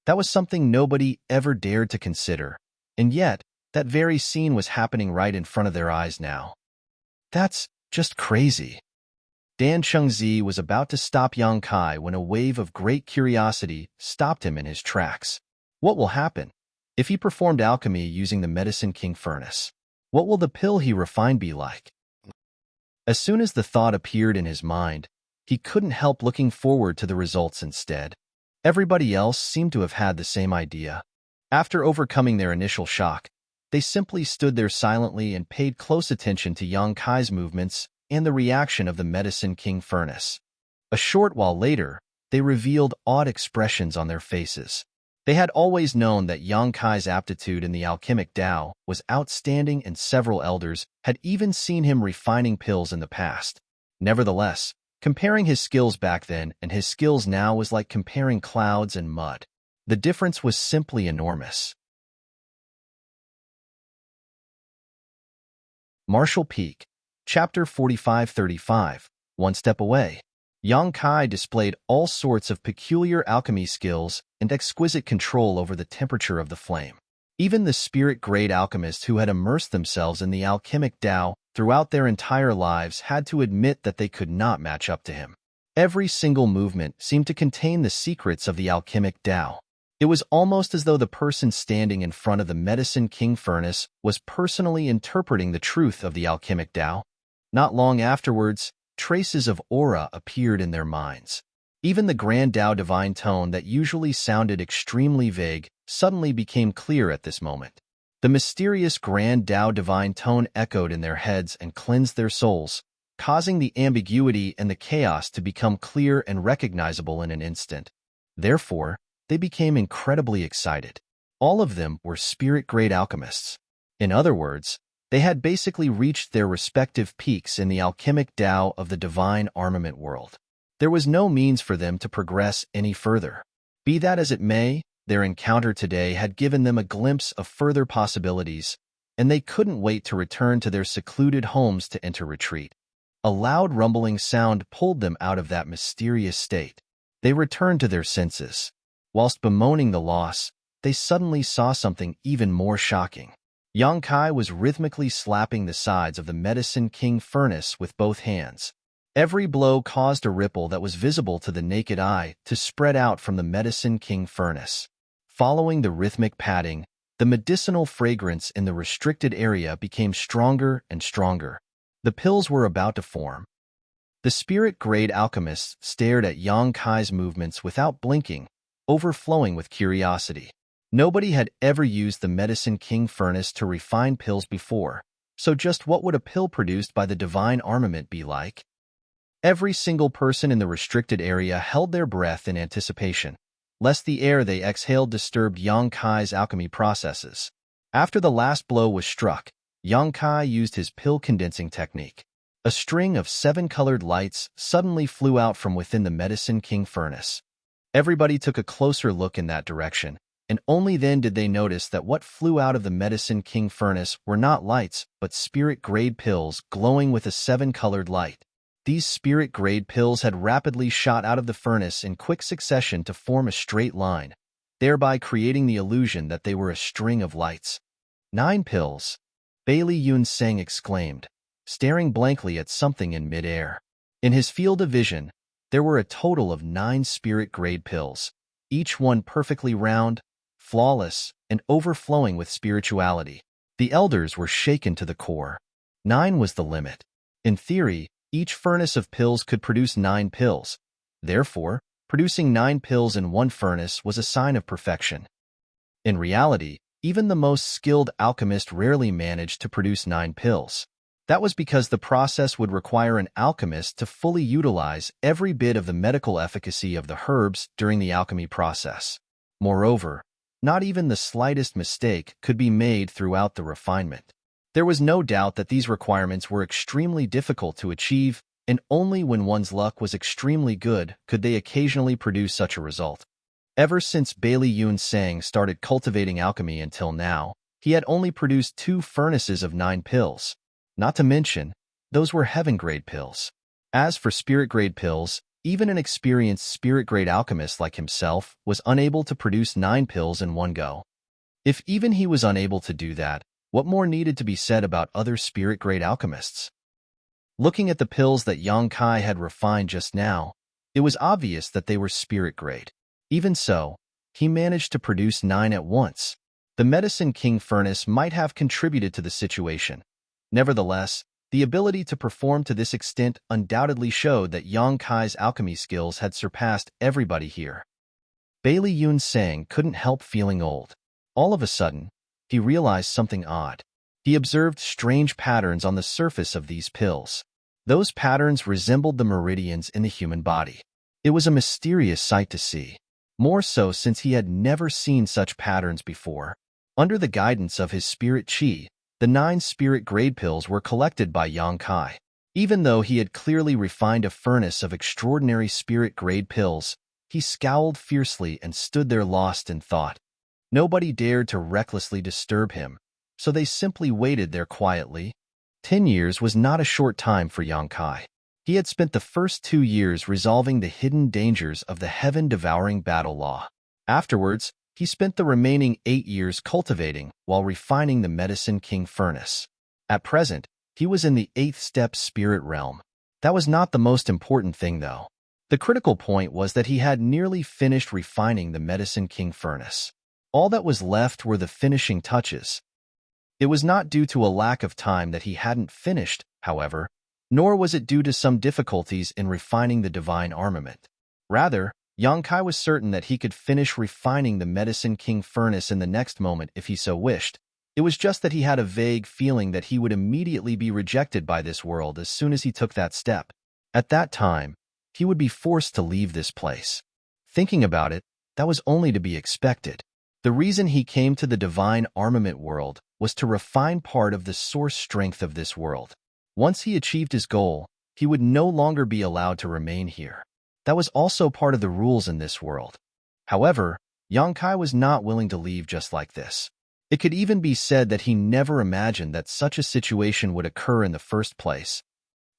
That was something nobody ever dared to consider, and yet, that very scene was happening right in front of their eyes now. That's just crazy. Dan Chengzi was about to stop Yang Kai when a wave of great curiosity stopped him in his tracks. What will happen if he performed alchemy using the Medicine King Furnace? What will the pill he refined be like? As soon as the thought appeared in his mind, he couldn't help looking forward to the results instead. Everybody else seemed to have had the same idea. After overcoming their initial shock, they simply stood there silently and paid close attention to Yang Kai's movements and the reaction of the Medicine King Furnace. A short while later, they revealed odd expressions on their faces. They had always known that Yang Kai's aptitude in the alchemic Tao was outstanding, and several elders had even seen him refining pills in the past. Nevertheless, comparing his skills back then and his skills now was like comparing clouds and mud. The difference was simply enormous. Marshall Peak, Chapter 45-35, one step away. Yang Kai displayed all sorts of peculiar alchemy skills and exquisite control over the temperature of the flame. Even the spirit-grade alchemists who had immersed themselves in the alchemic Tao throughout their entire lives had to admit that they could not match up to him. Every single movement seemed to contain the secrets of the alchemic Tao. It was almost as though the person standing in front of the Medicine King furnace was personally interpreting the truth of the alchemic Tao. Not long afterwards, traces of aura appeared in their minds. Even the grand Tao divine tone that usually sounded extremely vague suddenly became clear at this moment. The mysterious grand Tao divine tone echoed in their heads and cleansed their souls, causing the ambiguity and the chaos to become clear and recognizable in an instant. Therefore, they became incredibly excited. All of them were spirit-grade alchemists. In other words, they had basically reached their respective peaks in the alchemic Tao of the divine armament world. There was no means for them to progress any further. Be that as it may, their encounter today had given them a glimpse of further possibilities, and they couldn't wait to return to their secluded homes to enter retreat. A loud rumbling sound pulled them out of that mysterious state. They returned to their senses. Whilst bemoaning the loss, they suddenly saw something even more shocking. Yang Kai was rhythmically slapping the sides of the Medicine King furnace with both hands. Every blow caused a ripple that was visible to the naked eye to spread out from the Medicine King furnace. Following the rhythmic patting, the medicinal fragrance in the restricted area became stronger and stronger. The pills were about to form. The spirit-grade alchemists stared at Yang Kai's movements without blinking, overflowing with curiosity. Nobody had ever used the Medicine King furnace to refine pills before, so just what would a pill produced by the divine armament be like? Every single person in the restricted area held their breath in anticipation, lest the air they exhaled disturbed Yang Kai's alchemy processes. After the last blow was struck, Yang Kai used his pill-condensing technique. A string of 7 colored lights suddenly flew out from within the Medicine King furnace. Everybody took a closer look in that direction, and only then did they notice that what flew out of the Medicine King furnace were not lights, but spirit-grade pills glowing with a 7-colored light. These spirit-grade pills had rapidly shot out of the furnace in quick succession to form a straight line, thereby creating the illusion that they were a string of lights. 9 pills, Bailey Yun Seng exclaimed, staring blankly at something in midair. In his field of vision, there were a total of 9 spirit-grade pills, each one perfectly round, flawless, and overflowing with spirituality. The elders were shaken to the core. 9 was the limit. In theory, each furnace of pills could produce 9 pills. Therefore, producing 9 pills in one furnace was a sign of perfection. In reality, even the most skilled alchemist rarely managed to produce 9 pills. That was because the process would require an alchemist to fully utilize every bit of the medical efficacy of the herbs during the alchemy process. Moreover, not even the slightest mistake could be made throughout the refinement. There was no doubt that these requirements were extremely difficult to achieve, and only when one's luck was extremely good could they occasionally produce such a result. Ever since Bailey Yun Seng started cultivating alchemy until now, he had only produced 2 furnaces of 9 pills. Not to mention, those were heaven-grade pills. As for spirit-grade pills, even an experienced spirit-grade alchemist like himself was unable to produce 9 pills in one go. If even he was unable to do that, what more needed to be said about other spirit-grade alchemists? Looking at the pills that Yang Kai had refined just now, it was obvious that they were spirit-grade. Even so, he managed to produce 9 at once. The Medicine King furnace might have contributed to the situation. Nevertheless, the ability to perform to this extent undoubtedly showed that Yang Kai's alchemy skills had surpassed everybody here. Bailey Yun Seng couldn't help feeling old. All of a sudden, he realized something odd. He observed strange patterns on the surface of these pills. Those patterns resembled the meridians in the human body. It was a mysterious sight to see, more so since he had never seen such patterns before. Under the guidance of his spirit chi, the 9 spirit-grade pills were collected by Yang Kai. Even though he had clearly refined a furnace of extraordinary spirit-grade pills, he scowled fiercely and stood there lost in thought. Nobody dared to recklessly disturb him, so they simply waited there quietly. 10 years was not a short time for Yang Kai. He had spent the first 2 years resolving the hidden dangers of the heaven-devouring battle law. Afterwards, he spent the remaining 8 years cultivating while refining the Medicine King furnace. At present, he was in the 8th step spirit realm. That was not the most important thing, though. The critical point was that he had nearly finished refining the Medicine King furnace. All that was left were the finishing touches. It was not due to a lack of time that he hadn't finished, however, nor was it due to some difficulties in refining the divine armament. Rather, Yang Kai was certain that he could finish refining the Medicine King furnace in the next moment if he so wished. It was just that he had a vague feeling that he would immediately be rejected by this world as soon as he took that step. At that time, he would be forced to leave this place. Thinking about it, that was only to be expected. The reason he came to the divine armament world was to refine part of the source strength of this world. Once he achieved his goal, he would no longer be allowed to remain here. That was also part of the rules in this world. However, Yang Kai was not willing to leave just like this. It could even be said that he never imagined that such a situation would occur in the first place.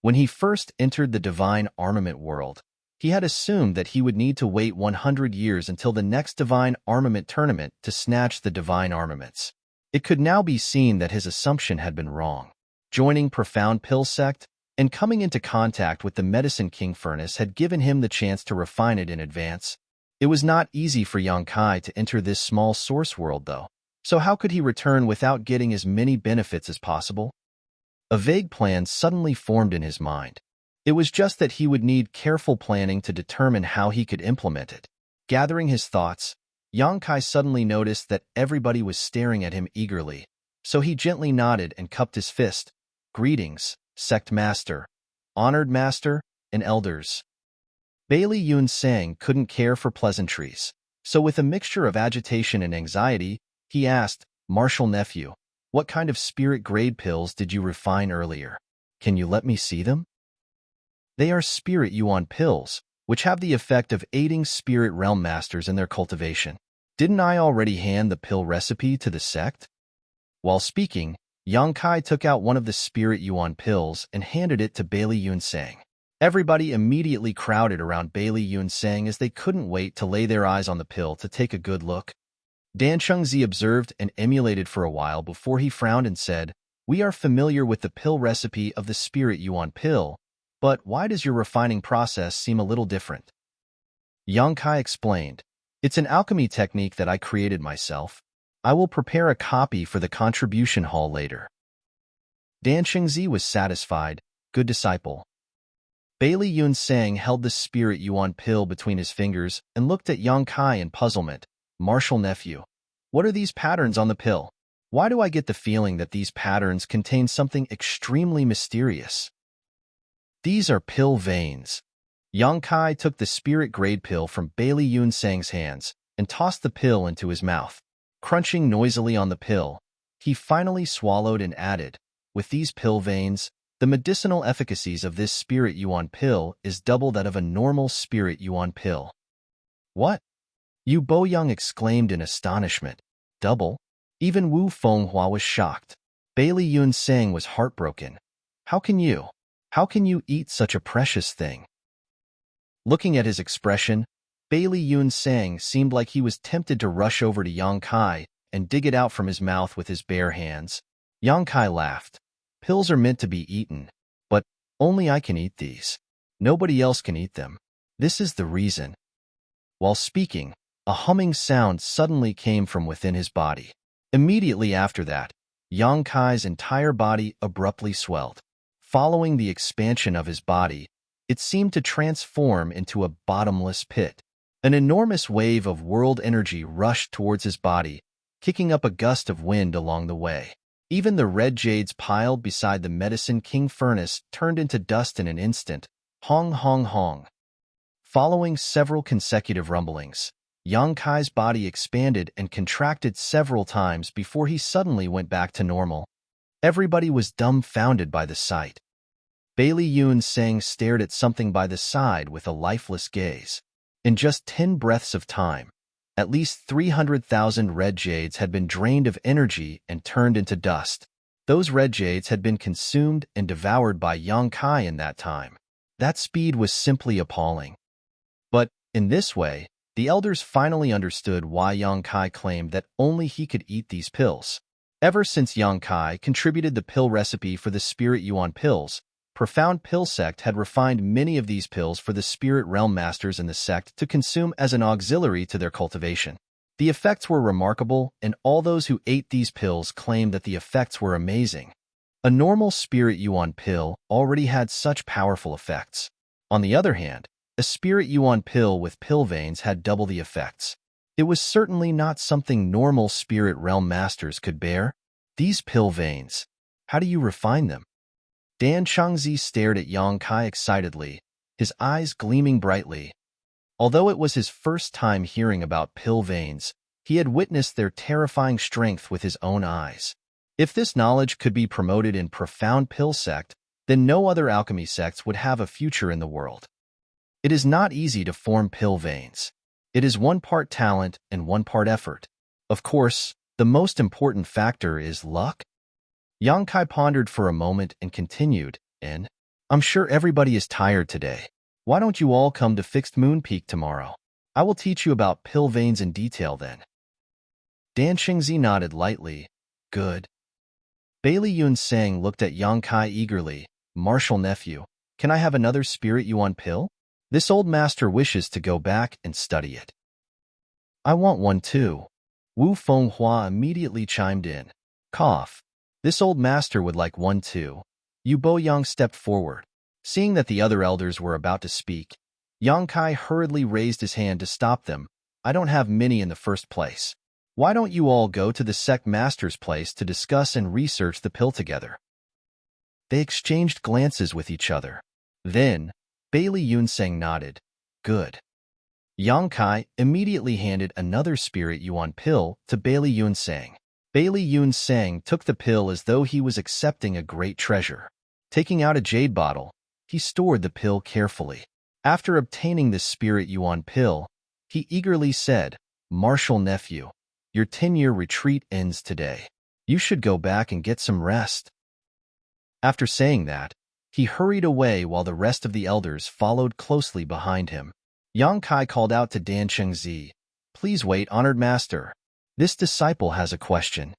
When he first entered the divine armament world, he had assumed that he would need to wait 100 years until the next divine armament tournament to snatch the divine armaments. It could now be seen that his assumption had been wrong. Joining Profound Pill Sect and coming into contact with the Medicine King furnace had given him the chance to refine it in advance. It was not easy for Yang Kai to enter this small source world, though. So how could he return without getting as many benefits as possible? A vague plan suddenly formed in his mind. It was just that he would need careful planning to determine how he could implement it. Gathering his thoughts, Yang Kai suddenly noticed that everybody was staring at him eagerly, so he gently nodded and cupped his fist. Greetings, Sect Master, Honored Master, and Elders. Bailey Yun Sang couldn't care for pleasantries, so with a mixture of agitation and anxiety, he asked, Martial Nephew, what kind of spirit-grade pills did you refine earlier? Can you let me see them? They are spirit yuan pills, which have the effect of aiding spirit realm masters in their cultivation. Didn't I already hand the pill recipe to the sect? While speaking, Yang Kai took out one of the spirit yuan pills and handed it to Bailey Yun Sang. Everybody immediately crowded around Bailey Yun Sang as they couldn't wait to lay their eyes on the pill to take a good look. Dan Chengzi observed and emulated for a while before he frowned and said, We are familiar with the pill recipe of the spirit yuan pill, but why does your refining process seem a little different? Yang Kai explained, It's an alchemy technique that I created myself. I will prepare a copy for the contribution hall later. Dan Chengzi was satisfied, good disciple. Bailey Yun Sang held the spirit yuan pill between his fingers and looked at Yang Kai in puzzlement. Martial Nephew, what are these patterns on the pill? Why do I get the feeling that these patterns contain something extremely mysterious? These are pill veins. Yang Kai took the spirit-grade pill from Bailey Yun Sang's hands and tossed the pill into his mouth. Crunching noisily on the pill, he finally swallowed and added, With these pill veins, the medicinal efficacies of this spirit yuan pill is double that of a normal spirit yuan pill. What? Yu Boyang exclaimed in astonishment. Double? Even Wu Fenghua was shocked. Bailey Yun Sang was heartbroken. How can you eat such a precious thing? Looking at his expression, Bailey Yun Sang seemed like he was tempted to rush over to Yang Kai and dig it out from his mouth with his bare hands. Yang Kai laughed. Pills are meant to be eaten, but only I can eat these. Nobody else can eat them. This is the reason. While speaking, a humming sound suddenly came from within his body. Immediately after that, Yang Kai's entire body abruptly swelled. Following the expansion of his body, it seemed to transform into a bottomless pit. An enormous wave of world energy rushed towards his body, kicking up a gust of wind along the way. Even the red jades piled beside the Medicine King furnace turned into dust in an instant. Hong hong hong. Following several consecutive rumblings, Yang Kai's body expanded and contracted several times before he suddenly went back to normal. Everybody was dumbfounded by the sight. Bailey Yun Sang stared at something by the side with a lifeless gaze. In just 10 breaths of time, at least 300,000 red jades had been drained of energy and turned into dust. Those red jades had been consumed and devoured by Yang Kai in that time. That speed was simply appalling. But, in this way, the elders finally understood why Yang Kai claimed that only he could eat these pills. Ever since Yang Kai contributed the pill recipe for the Spirit Yuan pills, Profound Pill Sect had refined many of these pills for the Spirit Realm Masters in the sect to consume as an auxiliary to their cultivation. The effects were remarkable, and all those who ate these pills claimed that the effects were amazing. A normal Spirit Yuan pill already had such powerful effects. On the other hand, a Spirit Yuan pill with pill veins had double the effects. It was certainly not something normal Spirit Realm Masters could bear. These pill veins, how do you refine them? Dan Chengzi stared at Yang Kai excitedly, his eyes gleaming brightly. Although it was his first time hearing about pill veins, he had witnessed their terrifying strength with his own eyes. If this knowledge could be promoted in Profound Pill Sect, then no other alchemy sects would have a future in the world. It is not easy to form pill veins. It is one part talent and one part effort. Of course, the most important factor is luck. Yang Kai pondered for a moment and continued, and I'm sure everybody is tired today. Why don't you all come to Fixed Moon Peak tomorrow? I will teach you about pill veins in detail then. Dan Xingzi nodded lightly. Good. Bailey Yun Sang looked at Yang Kai eagerly. Martial nephew, can I have another Spirit Yuan pill? This old master wishes to go back and study it. I want one too. Wu Fenghua immediately chimed in. Cough. This old master would like one too. Yu Boyang stepped forward. Seeing that the other elders were about to speak, Yang Kai hurriedly raised his hand to stop them. I don't have many in the first place. Why don't you all go to the sect master's place to discuss and research the pill together? They exchanged glances with each other. Then, Bailey Yunseng nodded. Good. Yang Kai immediately handed another Spirit Yuan pill to Bailey Yunseng. Bailey Yunseng took the pill as though he was accepting a great treasure. Taking out a jade bottle, he stored the pill carefully. After obtaining the Spirit Yuan pill, he eagerly said, Martial nephew, your 10-year retreat ends today. You should go back and get some rest. After saying that, he hurried away while the rest of the elders followed closely behind him. Yang Kai called out to Dan Chengzi, Please wait, honored master. This disciple has a question.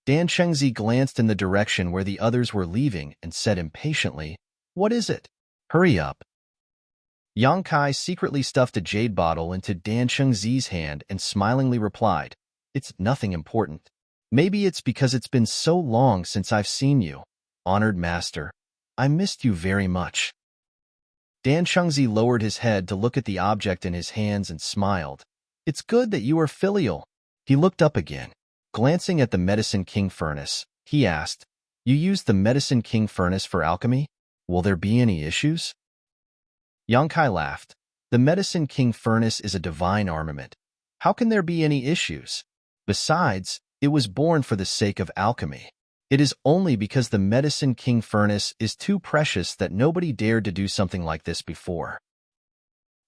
Dan Chengzi glanced in the direction where the others were leaving and said impatiently, What is it? Hurry up. Yang Kai secretly stuffed a jade bottle into Dan Chengzi's hand and smilingly replied, It's nothing important. Maybe it's because it's been so long since I've seen you, honored master. I missed you very much. Dan Chengzi lowered his head to look at the object in his hands and smiled. It's good that you are filial. He looked up again. Glancing at the Medicine King furnace, he asked, You used the Medicine King furnace for alchemy? Will there be any issues? Yang Kai laughed. The Medicine King furnace is a divine armament. How can there be any issues? Besides, it was born for the sake of alchemy. It is only because the Medicine King furnace is too precious that nobody dared to do something like this before.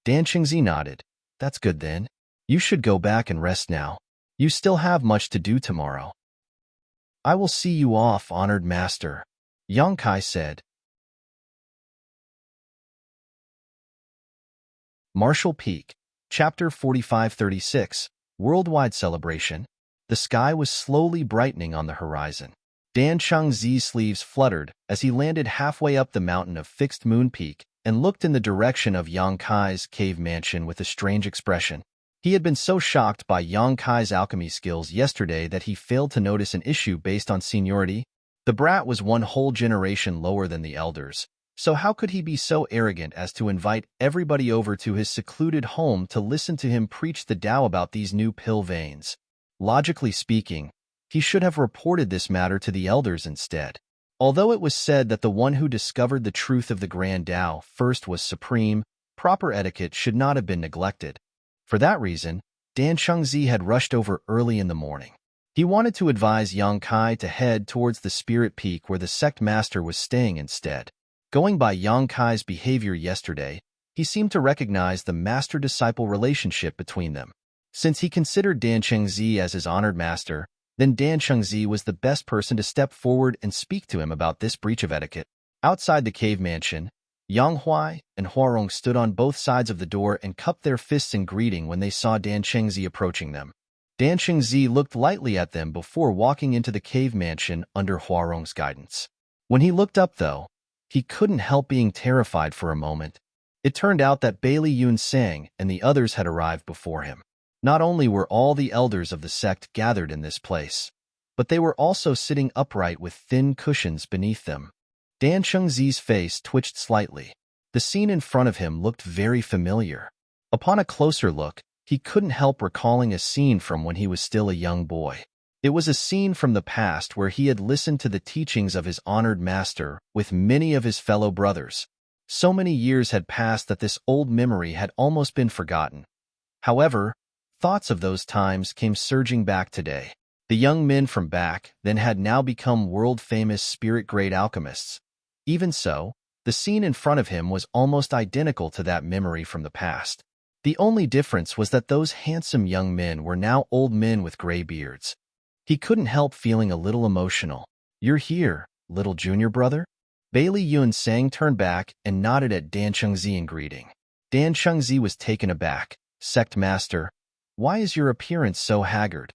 Dan Chengzi nodded. That's good then. You should go back and rest now. You still have much to do tomorrow. I will see you off, honored master, Yang Kai said. Martial Peak, Chapter 4536, Worldwide Celebration. The sky was slowly brightening on the horizon. Dan Chengzi's sleeves fluttered as he landed halfway up the mountain of Fixed Moon Peak and looked in the direction of Yang Kai's cave mansion with a strange expression. He had been so shocked by Yang Kai's alchemy skills yesterday that he failed to notice an issue based on seniority. The brat was one whole generation lower than the elders, so how could he be so arrogant as to invite everybody over to his secluded home to listen to him preach the Tao about these new pill veins? Logically speaking, he should have reported this matter to the elders instead. Although it was said that the one who discovered the truth of the Grand Tao first was supreme, proper etiquette should not have been neglected. For that reason, Dan Chengzi had rushed over early in the morning. He wanted to advise Yang Kai to head towards the Spirit Peak where the sect master was staying instead. Going by Yang Kai's behavior yesterday, he seemed to recognize the master-disciple relationship between them. Since he considered Dan Chengzi as his honored master, then Dan Chengzi was the best person to step forward and speak to him about this breach of etiquette. Outside the cave mansion, Yang Huai and Huarong stood on both sides of the door and cupped their fists in greeting when they saw Dan Chengzi approaching them. Dan Chengzi looked lightly at them before walking into the cave mansion under Huarong's guidance. When he looked up, though, he couldn't help being terrified for a moment. It turned out that Bailey Yun Sang and the others had arrived before him. Not only were all the elders of the sect gathered in this place, but they were also sitting upright with thin cushions beneath them. Dan Chengzi's face twitched slightly. The scene in front of him looked very familiar. Upon a closer look, he couldn't help recalling a scene from when he was still a young boy. It was a scene from the past where he had listened to the teachings of his honored master with many of his fellow brothers. So many years had passed that this old memory had almost been forgotten. However, thoughts of those times came surging back today. The young men from back then had now become world-famous spirit-grade alchemists. Even so, the scene in front of him was almost identical to that memory from the past. The only difference was that those handsome young men were now old men with gray beards. He couldn't help feeling a little emotional. "You're here, little junior brother?" Bailey Yun Sang turned back and nodded at Dan Chengzi in greeting. Dan Chengzi was taken aback. "Sect Master, why is your appearance so haggard?"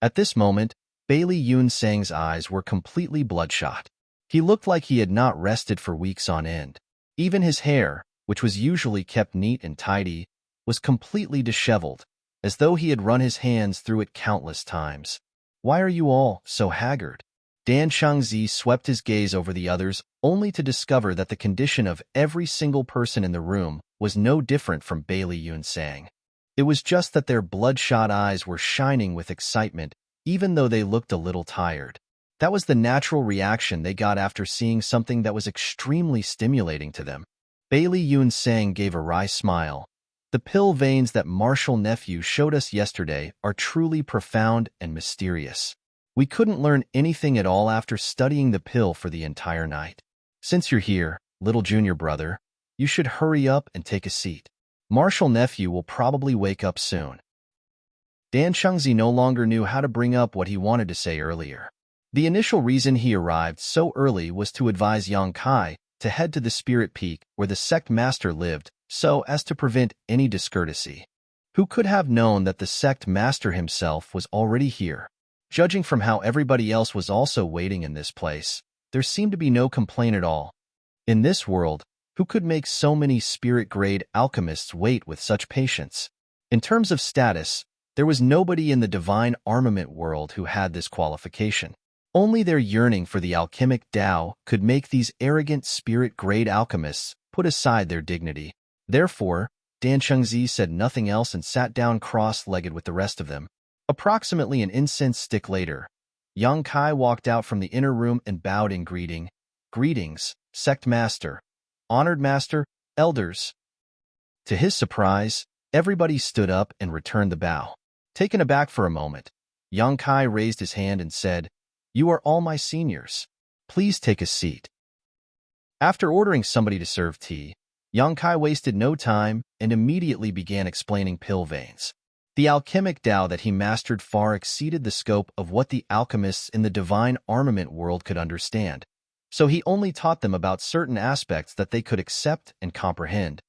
At this moment, Bailey Yun Sang's eyes were completely bloodshot. He looked like he had not rested for weeks on end. Even his hair, which was usually kept neat and tidy, was completely disheveled, as though he had run his hands through it countless times. "Why are you all so haggard?" Dan Chengzi swept his gaze over the others, only to discover that the condition of every single person in the room was no different from Bailey Yun Sang. It was just that their bloodshot eyes were shining with excitement, even though they looked a little tired. That was the natural reaction they got after seeing something that was extremely stimulating to them. Bailey Yun Sang gave a wry smile. "The pill veins that Martial Nephew showed us yesterday are truly profound and mysterious. We couldn't learn anything at all after studying the pill for the entire night. Since you're here, little junior brother, you should hurry up and take a seat. Martial Nephew will probably wake up soon." Dan Chengzi no longer knew how to bring up what he wanted to say earlier. The initial reason he arrived so early was to advise Yang Kai to head to the Spirit Peak where the sect master lived, so as to prevent any discourtesy. Who could have known that the sect master himself was already here? Judging from how everybody else was also waiting in this place, there seemed to be no complaint at all. In this world, who could make so many spirit-grade alchemists wait with such patience? In terms of status, there was nobody in the divine armament world who had this qualification. Only their yearning for the alchemic Tao could make these arrogant spirit-grade alchemists put aside their dignity. Therefore, Dan Chengzi said nothing else and sat down cross-legged with the rest of them. Approximately an incense stick later, Yang Kai walked out from the inner room and bowed in greeting. "Greetings, sect master, honored master, elders." To his surprise, everybody stood up and returned the bow. Taken aback for a moment, Yang Kai raised his hand and said, "You are all my seniors. Please take a seat." After ordering somebody to serve tea, Yang Kai wasted no time and immediately began explaining pill veins. The alchemic Tao that he mastered far exceeded the scope of what the alchemists in the divine armament world could understand, so he only taught them about certain aspects that they could accept and comprehend.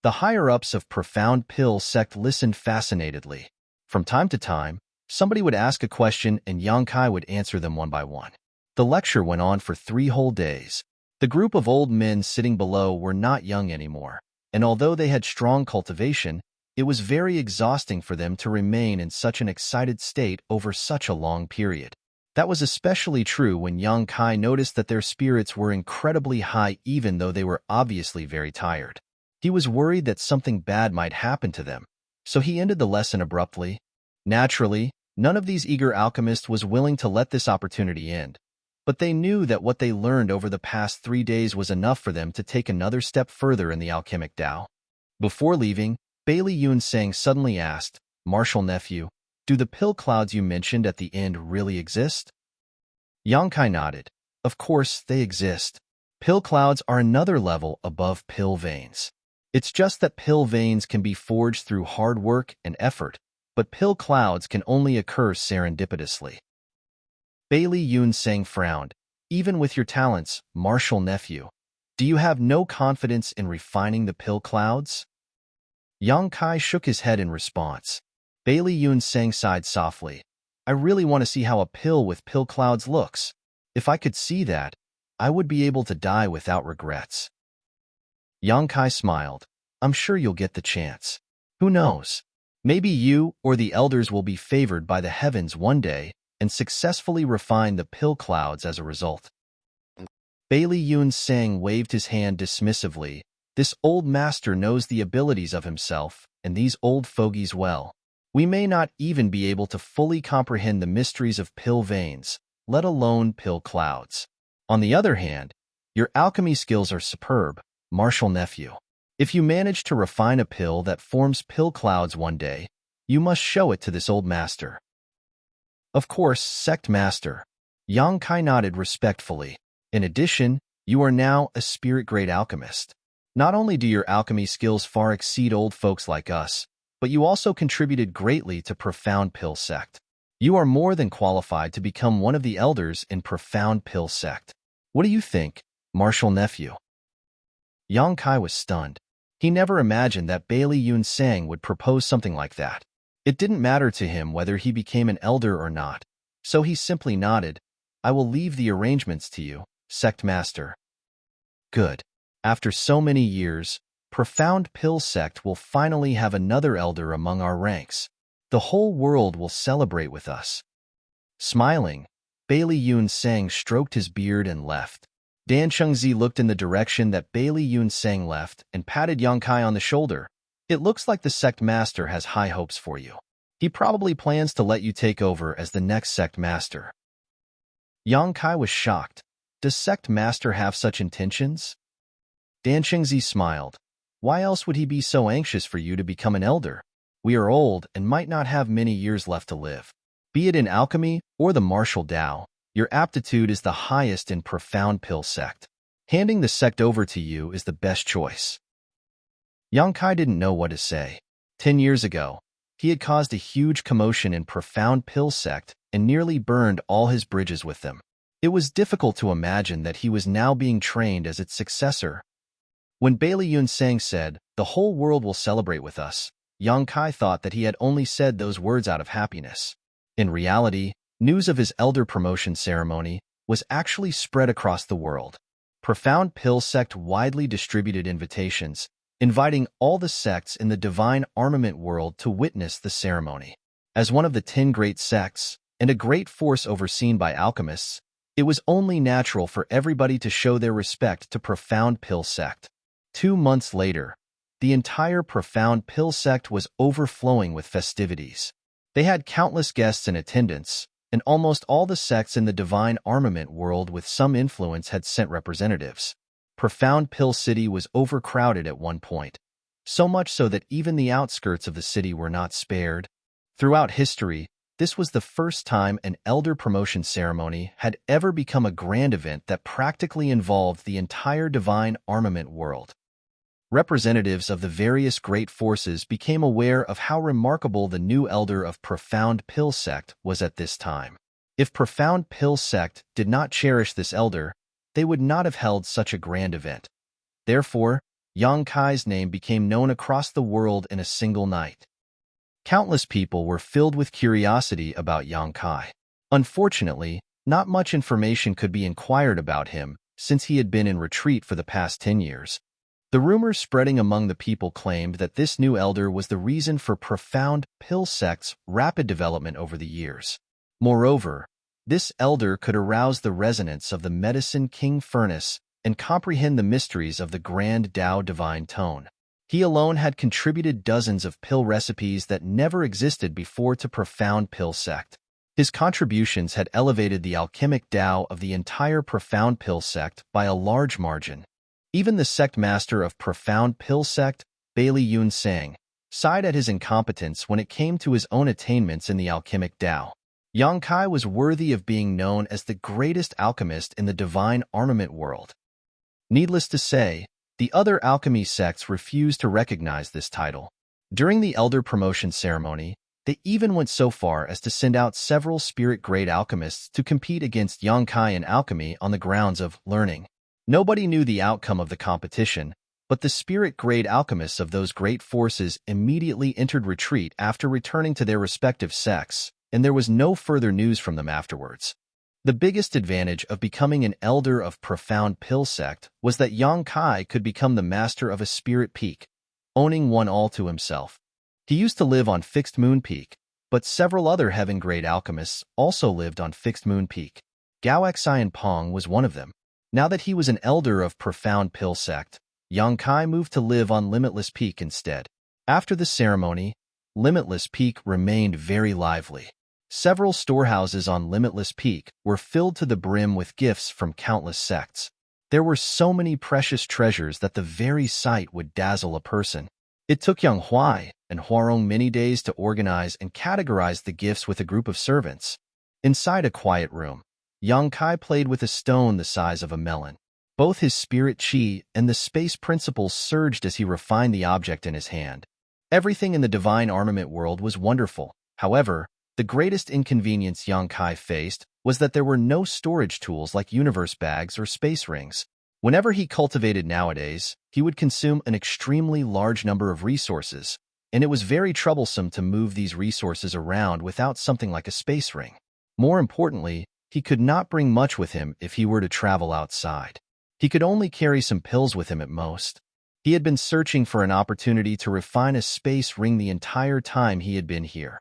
The higher-ups of Profound Pill sect listened fascinatedly. From time to time, somebody would ask a question and Yang Kai would answer them one by one. The lecture went on for 3 whole days. The group of old men sitting below were not young anymore, and although they had strong cultivation, it was very exhausting for them to remain in such an excited state over such a long period. That was especially true when Yang Kai noticed that their spirits were incredibly high even though they were obviously very tired. He was worried that something bad might happen to them, so he ended the lesson abruptly. Naturally, none of these eager alchemists was willing to let this opportunity end, but they knew that what they learned over the past 3 days was enough for them to take another step further in the alchemic Tao. Before leaving, Bailey Yun Sang suddenly asked, "Martial Nephew, do the pill clouds you mentioned at the end really exist?" Yang Kai nodded. "Of course, they exist. Pill clouds are another level above pill veins. It's just that pill veins can be forged through hard work and effort, but pill clouds can only occur serendipitously." Bailey Yun Sang frowned. "Even with your talents, Martial Nephew, Do you have no confidence in refining the pill clouds? Yang Kai shook his head in response. Bailey Yun sang sighed softly. I really want to see how a pill with pill clouds looks. If I could see that, I would be able to die without regrets. Yang Kai smiled. I'm sure you'll get the chance. Who knows? Maybe you or the elders will be favored by the heavens one day and successfully refine the pill clouds as a result. Bailey Yun Sang waved his hand dismissively. This old master knows the abilities of himself and these old fogies well. We may not even be able to fully comprehend the mysteries of pill veins, let alone pill clouds. On the other hand, your alchemy skills are superb, martial nephew. If you manage to refine a pill that forms pill clouds one day, you must show it to this old master. Of course, sect master. Yang Kai nodded respectfully. In addition, you are now a spirit-grade alchemist. Not only do your alchemy skills far exceed old folks like us, but you also contributed greatly to Profound Pill Sect. You are more than qualified to become one of the elders in Profound Pill Sect. What do you think, martial nephew? Yang Kai was stunned. He never imagined that Bailey Yun Sang would propose something like that. It didn't matter to him whether he became an elder or not, so he simply nodded. I will leave the arrangements to you, sect master. Good. After so many years, Profound Pill Sect will finally have another elder among our ranks. The whole world will celebrate with us. Smiling, Bailey Yun Sang stroked his beard and left. Dan Chengzi looked in the direction that Bailey Yun Sang left and patted Yang Kai on the shoulder. It looks like the sect master has high hopes for you. He probably plans to let you take over as the next sect master. Yang Kai was shocked. Does sect master have such intentions? Dan Chengzi smiled. Why else would he be so anxious for you to become an elder? We are old and might not have many years left to live. Be it in alchemy or the martial Tao, your aptitude is the highest in Profound Pill Sect. Handing the sect over to you is the best choice. Yang Kai didn't know what to say. 10 years ago, he had caused a huge commotion in Profound Pill Sect and nearly burned all his bridges with them. It was difficult to imagine that he was now being trained as its successor. When Bailey Yun Sang said, "The whole world will celebrate with us," Yang Kai thought that he had only said those words out of happiness. In reality, news of his elder promotion ceremony was actually spread across the world. Profound Pill Sect widely distributed invitations, inviting all the sects in the divine armament world to witness the ceremony. As one of the 10 great sects, and a great force overseen by alchemists, it was only natural for everybody to show their respect to Profound Pill Sect. 2 months later, the entire Profound Pill Sect was overflowing with festivities. They had countless guests in attendance, and almost all the sects in the divine armament world with some influence had sent representatives. Profound Pill City was overcrowded at one point, so much so that even the outskirts of the city were not spared. Throughout history, this was the first time an elder promotion ceremony had ever become a grand event that practically involved the entire divine armament world. Representatives of the various great forces became aware of how remarkable the new elder of Profound Pill Sect was at this time. If Profound Pill Sect did not cherish this elder, they would not have held such a grand event. Therefore, Yang Kai's name became known across the world in a single night. Countless people were filled with curiosity about Yang Kai. Unfortunately, not much information could be inquired about him since he had been in retreat for the past 10 years. The rumors spreading among the people claimed that this new elder was the reason for Profound Pill Sect's rapid development over the years. Moreover, this elder could arouse the resonance of the Medicine King Furnace and comprehend the mysteries of the Grand Tao Divine Tone. He alone had contributed dozens of pill recipes that never existed before to Profound Pill Sect. His contributions had elevated the alchemic Tao of the entire Profound Pill Sect by a large margin. Even the sect master of Profound Pill Sect, Bailey Yun Sang, sighed at his incompetence when it came to his own attainments in the alchemic Tao. Yang Kai was worthy of being known as the greatest alchemist in the divine armament world. Needless to say, the other alchemy sects refused to recognize this title. During the elder promotion ceremony, they even went so far as to send out several spirit-grade alchemists to compete against Yang Kai in alchemy on the grounds of learning. Nobody knew the outcome of the competition, but the spirit-grade alchemists of those great forces immediately entered retreat after returning to their respective sects, and there was no further news from them afterwards. The biggest advantage of becoming an elder of Profound Pill sect was that Yang Kai could become the master of a spirit peak, owning one all to himself. He used to live on Fixed Moon Peak, but several other heaven-grade alchemists also lived on Fixed Moon Peak. Gao Xian Pong was one of them. Now that he was an elder of Profound Pill sect, Yang Kai moved to live on Limitless Peak instead. After the ceremony, Limitless Peak remained very lively. Several storehouses on Limitless Peak were filled to the brim with gifts from countless sects. There were so many precious treasures that the very sight would dazzle a person. It took Yang Huai and Huarong many days to organize and categorize the gifts with a group of servants. Inside a quiet room, Yang Kai played with a stone the size of a melon. Both his spirit chi and the space principles surged as he refined the object in his hand. Everything in the divine armament world was wonderful. However, the greatest inconvenience Yang Kai faced was that there were no storage tools like universe bags or space rings. Whenever he cultivated nowadays, he would consume an extremely large number of resources, and it was very troublesome to move these resources around without something like a space ring. More importantly, he could not bring much with him if he were to travel outside. He could only carry some pills with him at most. He had been searching for an opportunity to refine a space ring the entire time he had been here.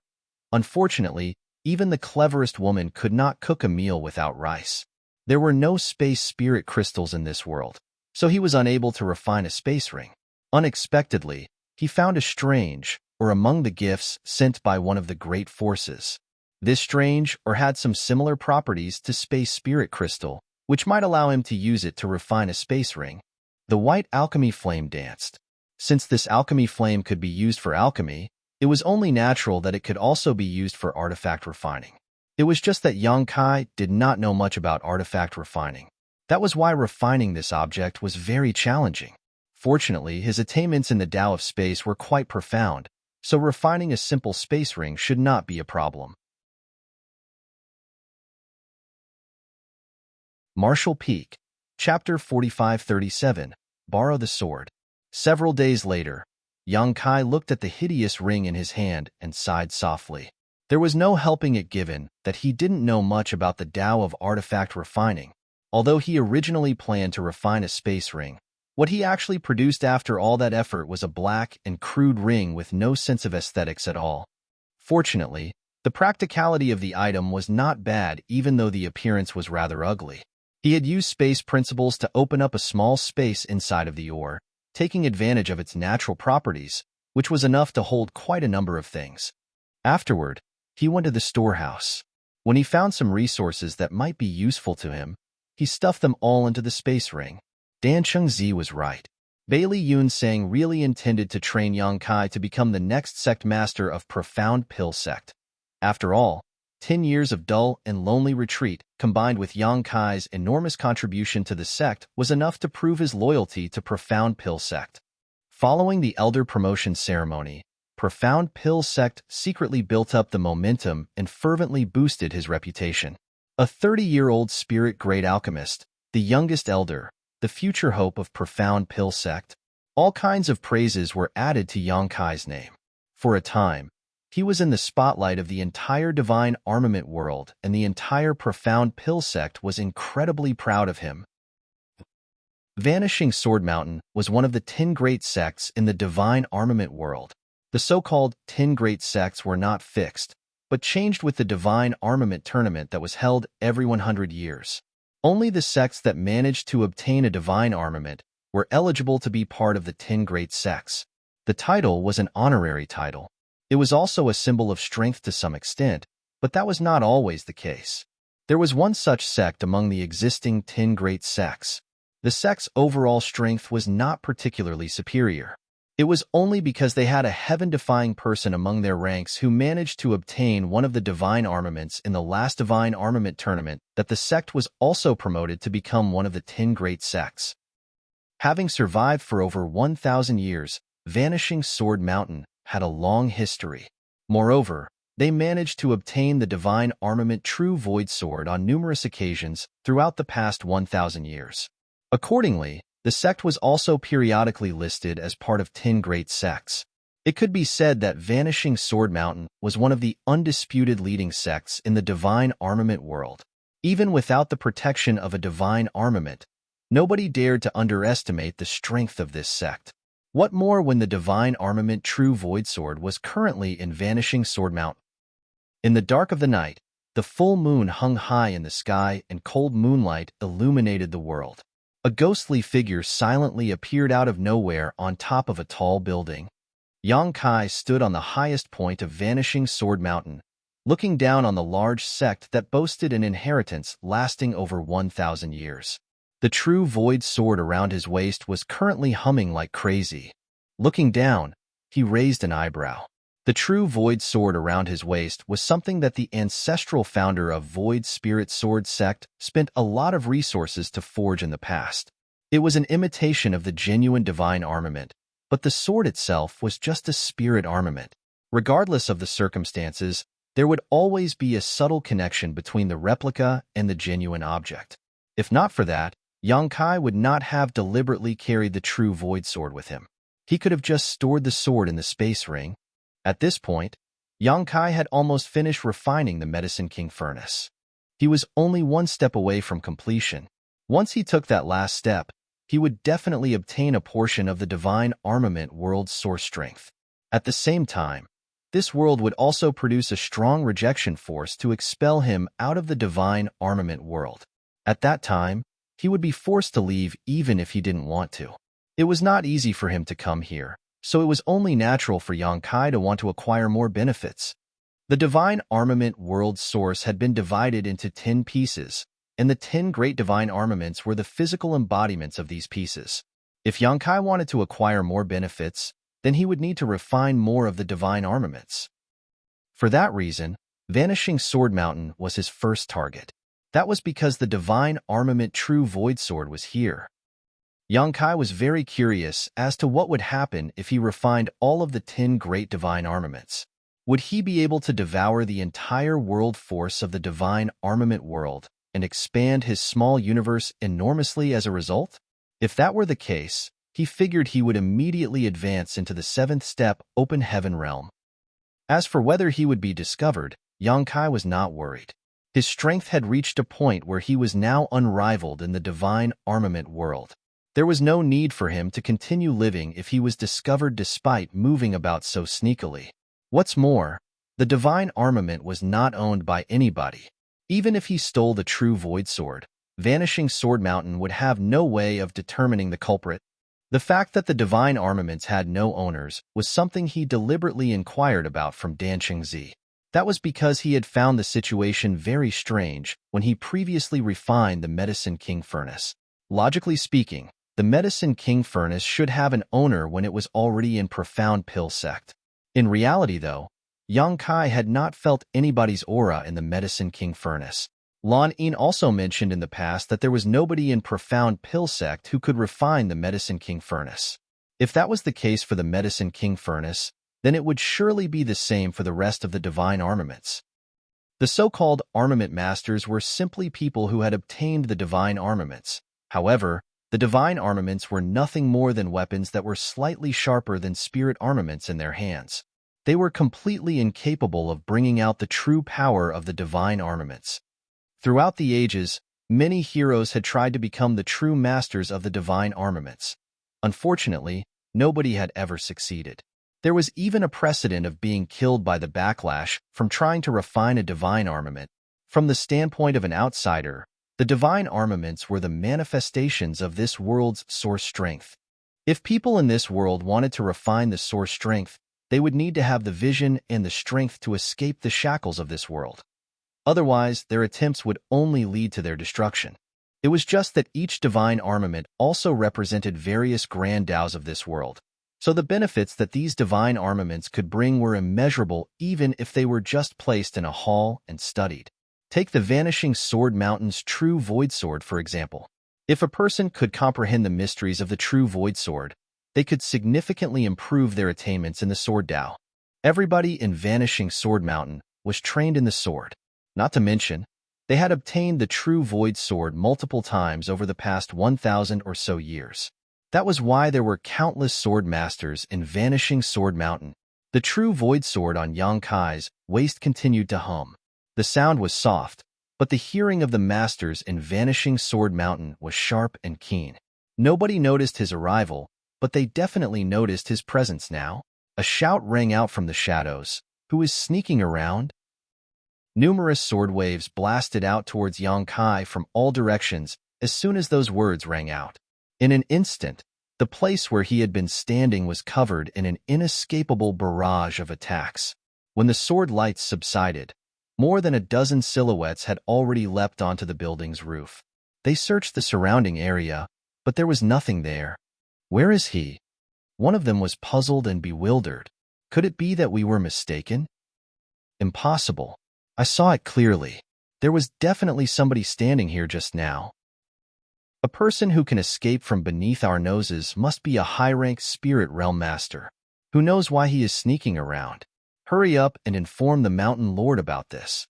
Unfortunately, even the cleverest woman could not cook a meal without rice. There were no space spirit crystals in this world, so he was unable to refine a space ring. Unexpectedly, he found a strange, or among the gifts sent by one of the great forces. This strange, or had some similar properties to space spirit crystal, which might allow him to use it to refine a space ring. The white alchemy flame danced. Since this alchemy flame could be used for alchemy, it was only natural that it could also be used for artifact refining. It was just that Yang Kai did not know much about artifact refining. That was why refining this object was very challenging. Fortunately, his attainments in the Tao of space were quite profound, so refining a simple space ring should not be a problem. Martial Peak, Chapter 4537, Borrow the Sword. Several days later, Yang Kai looked at the hideous ring in his hand and sighed softly. There was no helping it given that he didn't know much about the Tao of artifact refining. Although he originally planned to refine a space ring, what he actually produced after all that effort was a black and crude ring with no sense of aesthetics at all. Fortunately, the practicality of the item was not bad even though the appearance was rather ugly. He had used space principles to open up a small space inside of the ore, taking advantage of its natural properties, which was enough to hold quite a number of things. Afterward, he went to the storehouse. When he found some resources that might be useful to him, he stuffed them all into the space ring. Dan Chengzi was right. Bailey Yun Sang really intended to train Yang Kai to become the next sect master of Profound Pill sect. After all, 10 years of dull and lonely retreat, combined with Yang Kai's enormous contribution to the sect, was enough to prove his loyalty to Profound Pill sect. Following the elder promotion ceremony, Profound Pill sect secretly built up the momentum and fervently boosted his reputation. A 30-year-old spirit-grade alchemist, the youngest elder, the future hope of Profound Pill sect. All kinds of praises were added to Yang Kai's name. For a time, he was in the spotlight of the entire divine armament world, and the entire Profound Pill sect was incredibly proud of him. Vanishing Sword Mountain was one of the 10 great sects in the divine armament world. The so-called 10 great sects were not fixed, but changed with the divine armament tournament that was held every 100 years. Only the sects that managed to obtain a divine armament were eligible to be part of the 10 great sects. The title was an honorary title. It was also a symbol of strength to some extent, but that was not always the case. There was one such sect among the existing 10 great sects. The sect's overall strength was not particularly superior. It was only because they had a heaven-defying person among their ranks who managed to obtain one of the divine armaments in the last divine armament tournament that the sect was also promoted to become one of the 10 great sects. Having survived for over 1,000 years, Vanishing Sword Mountain had a long history. Moreover, they managed to obtain the divine armament True Void Sword on numerous occasions throughout the past 1,000 years. Accordingly, the sect was also periodically listed as part of 10 great sects. It could be said that Vanishing Sword Mountain was one of the undisputed leading sects in the divine armament world. Even without the protection of a divine armament, nobody dared to underestimate the strength of this sect. What more when the divine armament True Void Sword was currently in Vanishing Sword Mountain? In the dark of the night, the full moon hung high in the sky and cold moonlight illuminated the world. A ghostly figure silently appeared out of nowhere on top of a tall building. Yang Kai stood on the highest point of Vanishing Sword Mountain, looking down on the large sect that boasted an inheritance lasting over 1,000 years. The true void sword around his waist was currently humming like crazy. Looking down, he raised an eyebrow. The true void sword around his waist was something that the ancestral founder of Void Spirit Sword sect spent a lot of resources to forge in the past. It was an imitation of the genuine divine armament, but the sword itself was just a spirit armament. Regardless of the circumstances, there would always be a subtle connection between the replica and the genuine object. If not for that, Yang Kai would not have deliberately carried the true void sword with him. He could have just stored the sword in the space ring. At this point, Yang Kai had almost finished refining the Medicine King furnace. He was only one step away from completion. Once he took that last step, he would definitely obtain a portion of the divine armament world's source strength. At the same time, this world would also produce a strong rejection force to expel him out of the divine armament world. At that time, he would be forced to leave even if he didn't want to. It was not easy for him to come here, so it was only natural for Yang Kai to want to acquire more benefits. The divine armament world source had been divided into 10 pieces, and the 10 great divine armaments were the physical embodiments of these pieces. If Yang Kai wanted to acquire more benefits, then he would need to refine more of the divine armaments. For that reason, Vanishing Sword Mountain was his first target. That was because the divine armament True Void Sword was here. Yang Kai was very curious as to what would happen if he refined all of the 10 great divine armaments. Would he be able to devour the entire world force of the divine armament world and expand his small universe enormously as a result? If that were the case, he figured he would immediately advance into the 7th step open heaven realm. As for whether he would be discovered, Yang Kai was not worried. His strength had reached a point where he was now unrivaled in the divine armament world. There was no need for him to continue living if he was discovered despite moving about so sneakily. What's more, the divine armament was not owned by anybody. Even if he stole the true void sword, Vanishing Sword Mountain would have no way of determining the culprit. The fact that the divine armaments had no owners was something he deliberately inquired about from Dan Chengzi. That was because he had found the situation very strange when he previously refined the Medicine King furnace. Logically speaking, the Medicine King furnace should have an owner when it was already in profound pill sect. In reality, though, Yang Kai had not felt anybody's aura in the Medicine King furnace. Lan Yin also mentioned in the past that there was nobody in profound pill sect who could refine the Medicine King furnace. If that was the case for the Medicine King furnace, then it would surely be the same for the rest of the divine armaments. The so-called armament masters were simply people who had obtained the divine armaments. However, the divine armaments were nothing more than weapons that were slightly sharper than spirit armaments in their hands. They were completely incapable of bringing out the true power of the divine armaments. Throughout the ages, many heroes had tried to become the true masters of the divine armaments. Unfortunately, nobody had ever succeeded. There was even a precedent of being killed by the backlash from trying to refine a divine armament. From the standpoint of an outsider, the divine armaments were the manifestations of this world's source strength. If people in this world wanted to refine the source strength, they would need to have the vision and the strength to escape the shackles of this world. Otherwise, their attempts would only lead to their destruction. It was just that each divine armament also represented various grand Taos of this world, so the benefits that these divine armaments could bring were immeasurable even if they were just placed in a hall and studied. Take the Vanishing Sword Mountain's True Void Sword, for example. If a person could comprehend the mysteries of the True Void Sword, they could significantly improve their attainments in the Sword Tao. Everybody in Vanishing Sword Mountain was trained in the sword. Not to mention, They had obtained the true void sword multiple times over the past 1,000 or so years. That was why there were countless sword masters in Vanishing Sword Mountain. The true void sword on Yang Kai's waist continued to hum. The sound was soft, but the hearing of the masters in Vanishing Sword Mountain was sharp and keen. Nobody noticed his arrival, but they definitely noticed his presence now. A shout rang out from the shadows. Who is sneaking around? Numerous sword waves blasted out towards Yang Kai from all directions as soon as those words rang out. In an instant, the place where he had been standing was covered in an inescapable barrage of attacks. When the sword lights subsided, more than a dozen silhouettes had already leapt onto the building's roof. They searched the surrounding area, but there was nothing there. Where is he? One of them was puzzled and bewildered. Could it be that we were mistaken? Impossible. I saw it clearly. There was definitely somebody standing here just now. A person who can escape from beneath our noses must be a high-ranked spirit realm master. Who knows why he is sneaking around? Hurry up and inform the mountain lord about this.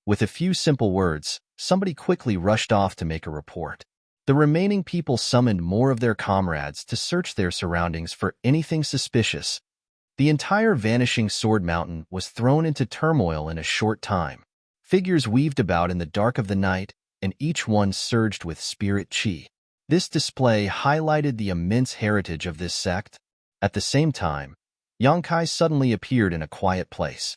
With a few simple words, somebody quickly rushed off to make a report. The remaining people summoned more of their comrades to search their surroundings for anything suspicious. The entire Vanishing Sword Mountain was thrown into turmoil in a short time. Figures weaved about in the dark of the night, and each one surged with spirit chi. This display highlighted the immense heritage of this sect. At the same time, Yang Kai suddenly appeared in a quiet place.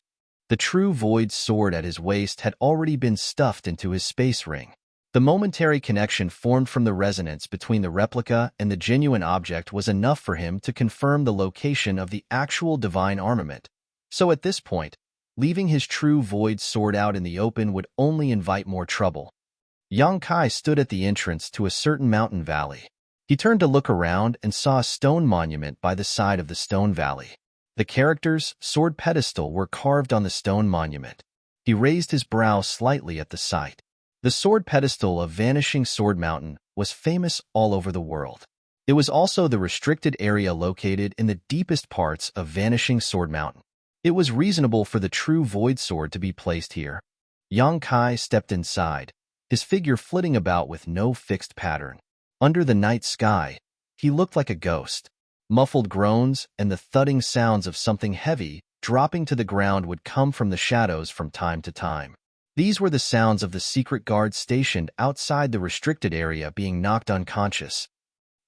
The true void sword at his waist had already been stuffed into his space ring. The momentary connection formed from the resonance between the replica and the genuine object was enough for him to confirm the location of the actual divine armament. So at this point, leaving his true void sword out in the open would only invite more trouble. Yang Kai stood at the entrance to a certain mountain valley. He turned to look around and saw a stone monument by the side of the stone valley. The characters, sword pedestal, were carved on the stone monument. He raised his brow slightly at the sight. The sword pedestal of Vanishing Sword Mountain was famous all over the world. It was also the restricted area located in the deepest parts of Vanishing Sword Mountain. It was reasonable for the true void sword to be placed here. Yang Kai stepped inside, his figure flitting about with no fixed pattern. Under the night sky, he looked like a ghost. Muffled groans and the thudding sounds of something heavy dropping to the ground would come from the shadows from time to time. These were the sounds of the secret guards stationed outside the restricted area being knocked unconscious.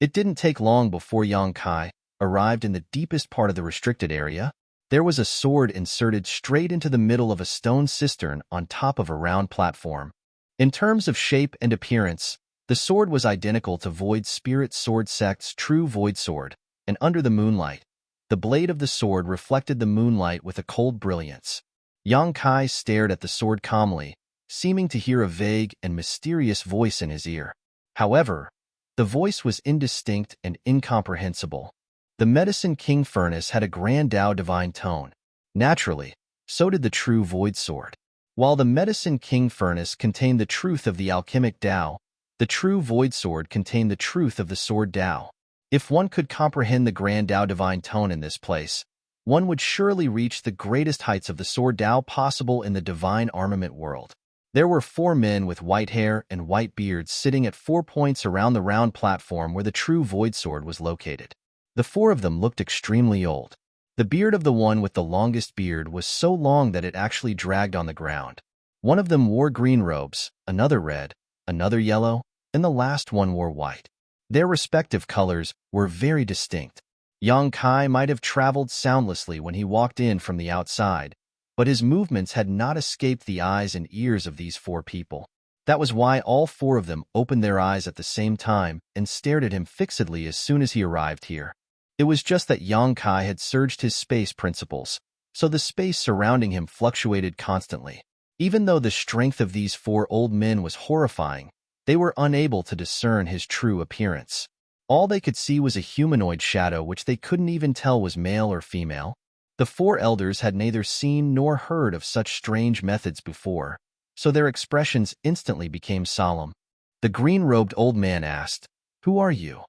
It didn't take long before Yang Kai arrived in the deepest part of the restricted area. There was a sword inserted straight into the middle of a stone cistern on top of a round platform. In terms of shape and appearance, the sword was identical to Void Spirit Sword Sect's true Void Sword, and under the moonlight, the blade of the sword reflected the moonlight with a cold brilliance. Yang Kai stared at the sword calmly, seeming to hear a vague and mysterious voice in his ear. However, the voice was indistinct and incomprehensible. The Medicine King Furnace had a grand Tao divine tone. Naturally, so did the true Void Sword. While the Medicine King Furnace contained the truth of the alchemic Tao, the true Void Sword contained the truth of the Sword Tao. If one could comprehend the grand Tao divine tone in this place, one would surely reach the greatest heights of the Sword Tao possible in the divine armament world. There were 4 men with white hair and white beards sitting at 4 points around the round platform where the true Void Sword was located. The 4 of them looked extremely old. The beard of the one with the longest beard was so long that it actually dragged on the ground. One of them wore green robes, another red, another yellow, and the last one wore white. Their respective colors were very distinct. Yang Kai might have traveled soundlessly when he walked in from the outside, but his movements had not escaped the eyes and ears of these 4 people. That was why all 4 of them opened their eyes at the same time and stared at him fixedly as soon as he arrived here. It was just that Yang Kai had surged his space principles, so the space surrounding him fluctuated constantly. Even though the strength of these 4 old men was horrifying, they were unable to discern his true appearance. All they could see was a humanoid shadow which they couldn't even tell was male or female. The 4 elders had neither seen nor heard of such strange methods before, so their expressions instantly became solemn. The green-robed old man asked, "Who are you?"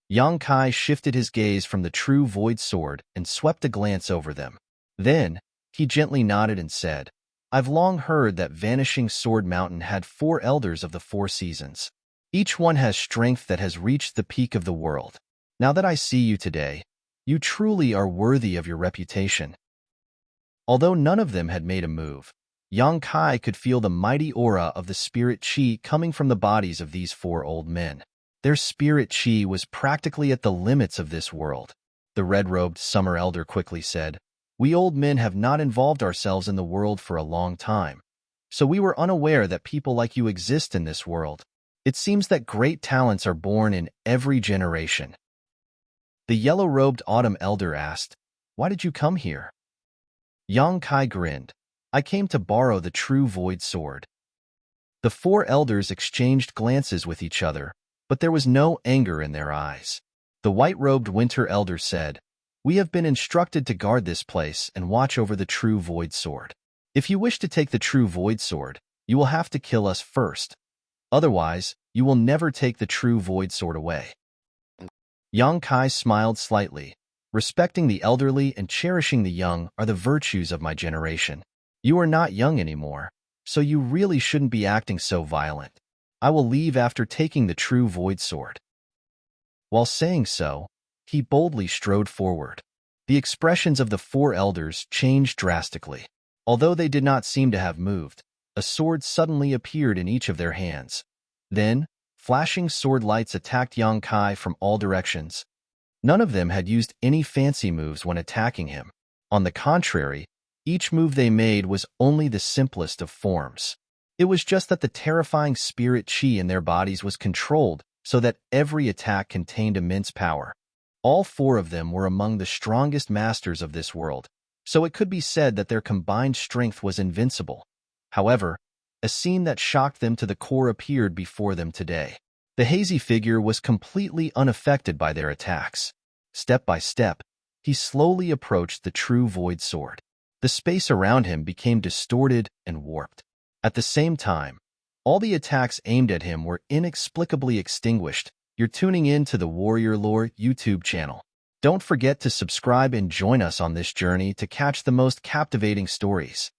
Yang Kai shifted his gaze from the true Void Sword and swept a glance over them. Then, he gently nodded and said, I've long heard that Vanishing Sword Mountain had 4 elders of the 4 seasons. Each one has strength that has reached the peak of the world. Now that I see you today, you truly are worthy of your reputation." Although none of them had made a move, Yang Kai could feel the mighty aura of the spirit chi coming from the bodies of these 4 old men. Their spirit chi was practically at the limits of this world. The red-robed summer elder quickly said, "We old men have not involved ourselves in the world for a long time, so we were unaware that people like you exist in this world. It seems that great talents are born in every generation." The yellow-robed autumn elder asked, "Why did you come here?" Yang Kai grinned, "I came to borrow the true void sword." The 4 elders exchanged glances with each other, but there was no anger in their eyes. The white-robed winter elder said, "We have been instructed to guard this place and watch over the true void sword. If you wish to take the true void sword, you will have to kill us first. Otherwise, you will never take the true void sword away." Yang Kai smiled slightly. "Respecting the elderly and cherishing the young are the virtues of my generation. You are not young anymore, so you really shouldn't be acting so violent. I will leave after taking the true void sword." While saying so, he boldly strode forward. The expressions of the 4 elders changed drastically. Although they did not seem to have moved, a sword suddenly appeared in each of their hands. Then, flashing sword lights attacked Yang Kai from all directions. None of them had used any fancy moves when attacking him. On the contrary, each move they made was only the simplest of forms. It was just that the terrifying spirit chi in their bodies was controlled so that every attack contained immense power. All 4 of them were among the strongest masters of this world, so it could be said that their combined strength was invincible. However, a scene that shocked them to the core appeared before them today. The hazy figure was completely unaffected by their attacks. Step by step, he slowly approached the true void sword. The space around him became distorted and warped. At the same time, all the attacks aimed at him were inexplicably extinguished. You're tuning in to the Warrior Lore YouTube channel. Don't forget to subscribe and join us on this journey to catch the most captivating stories.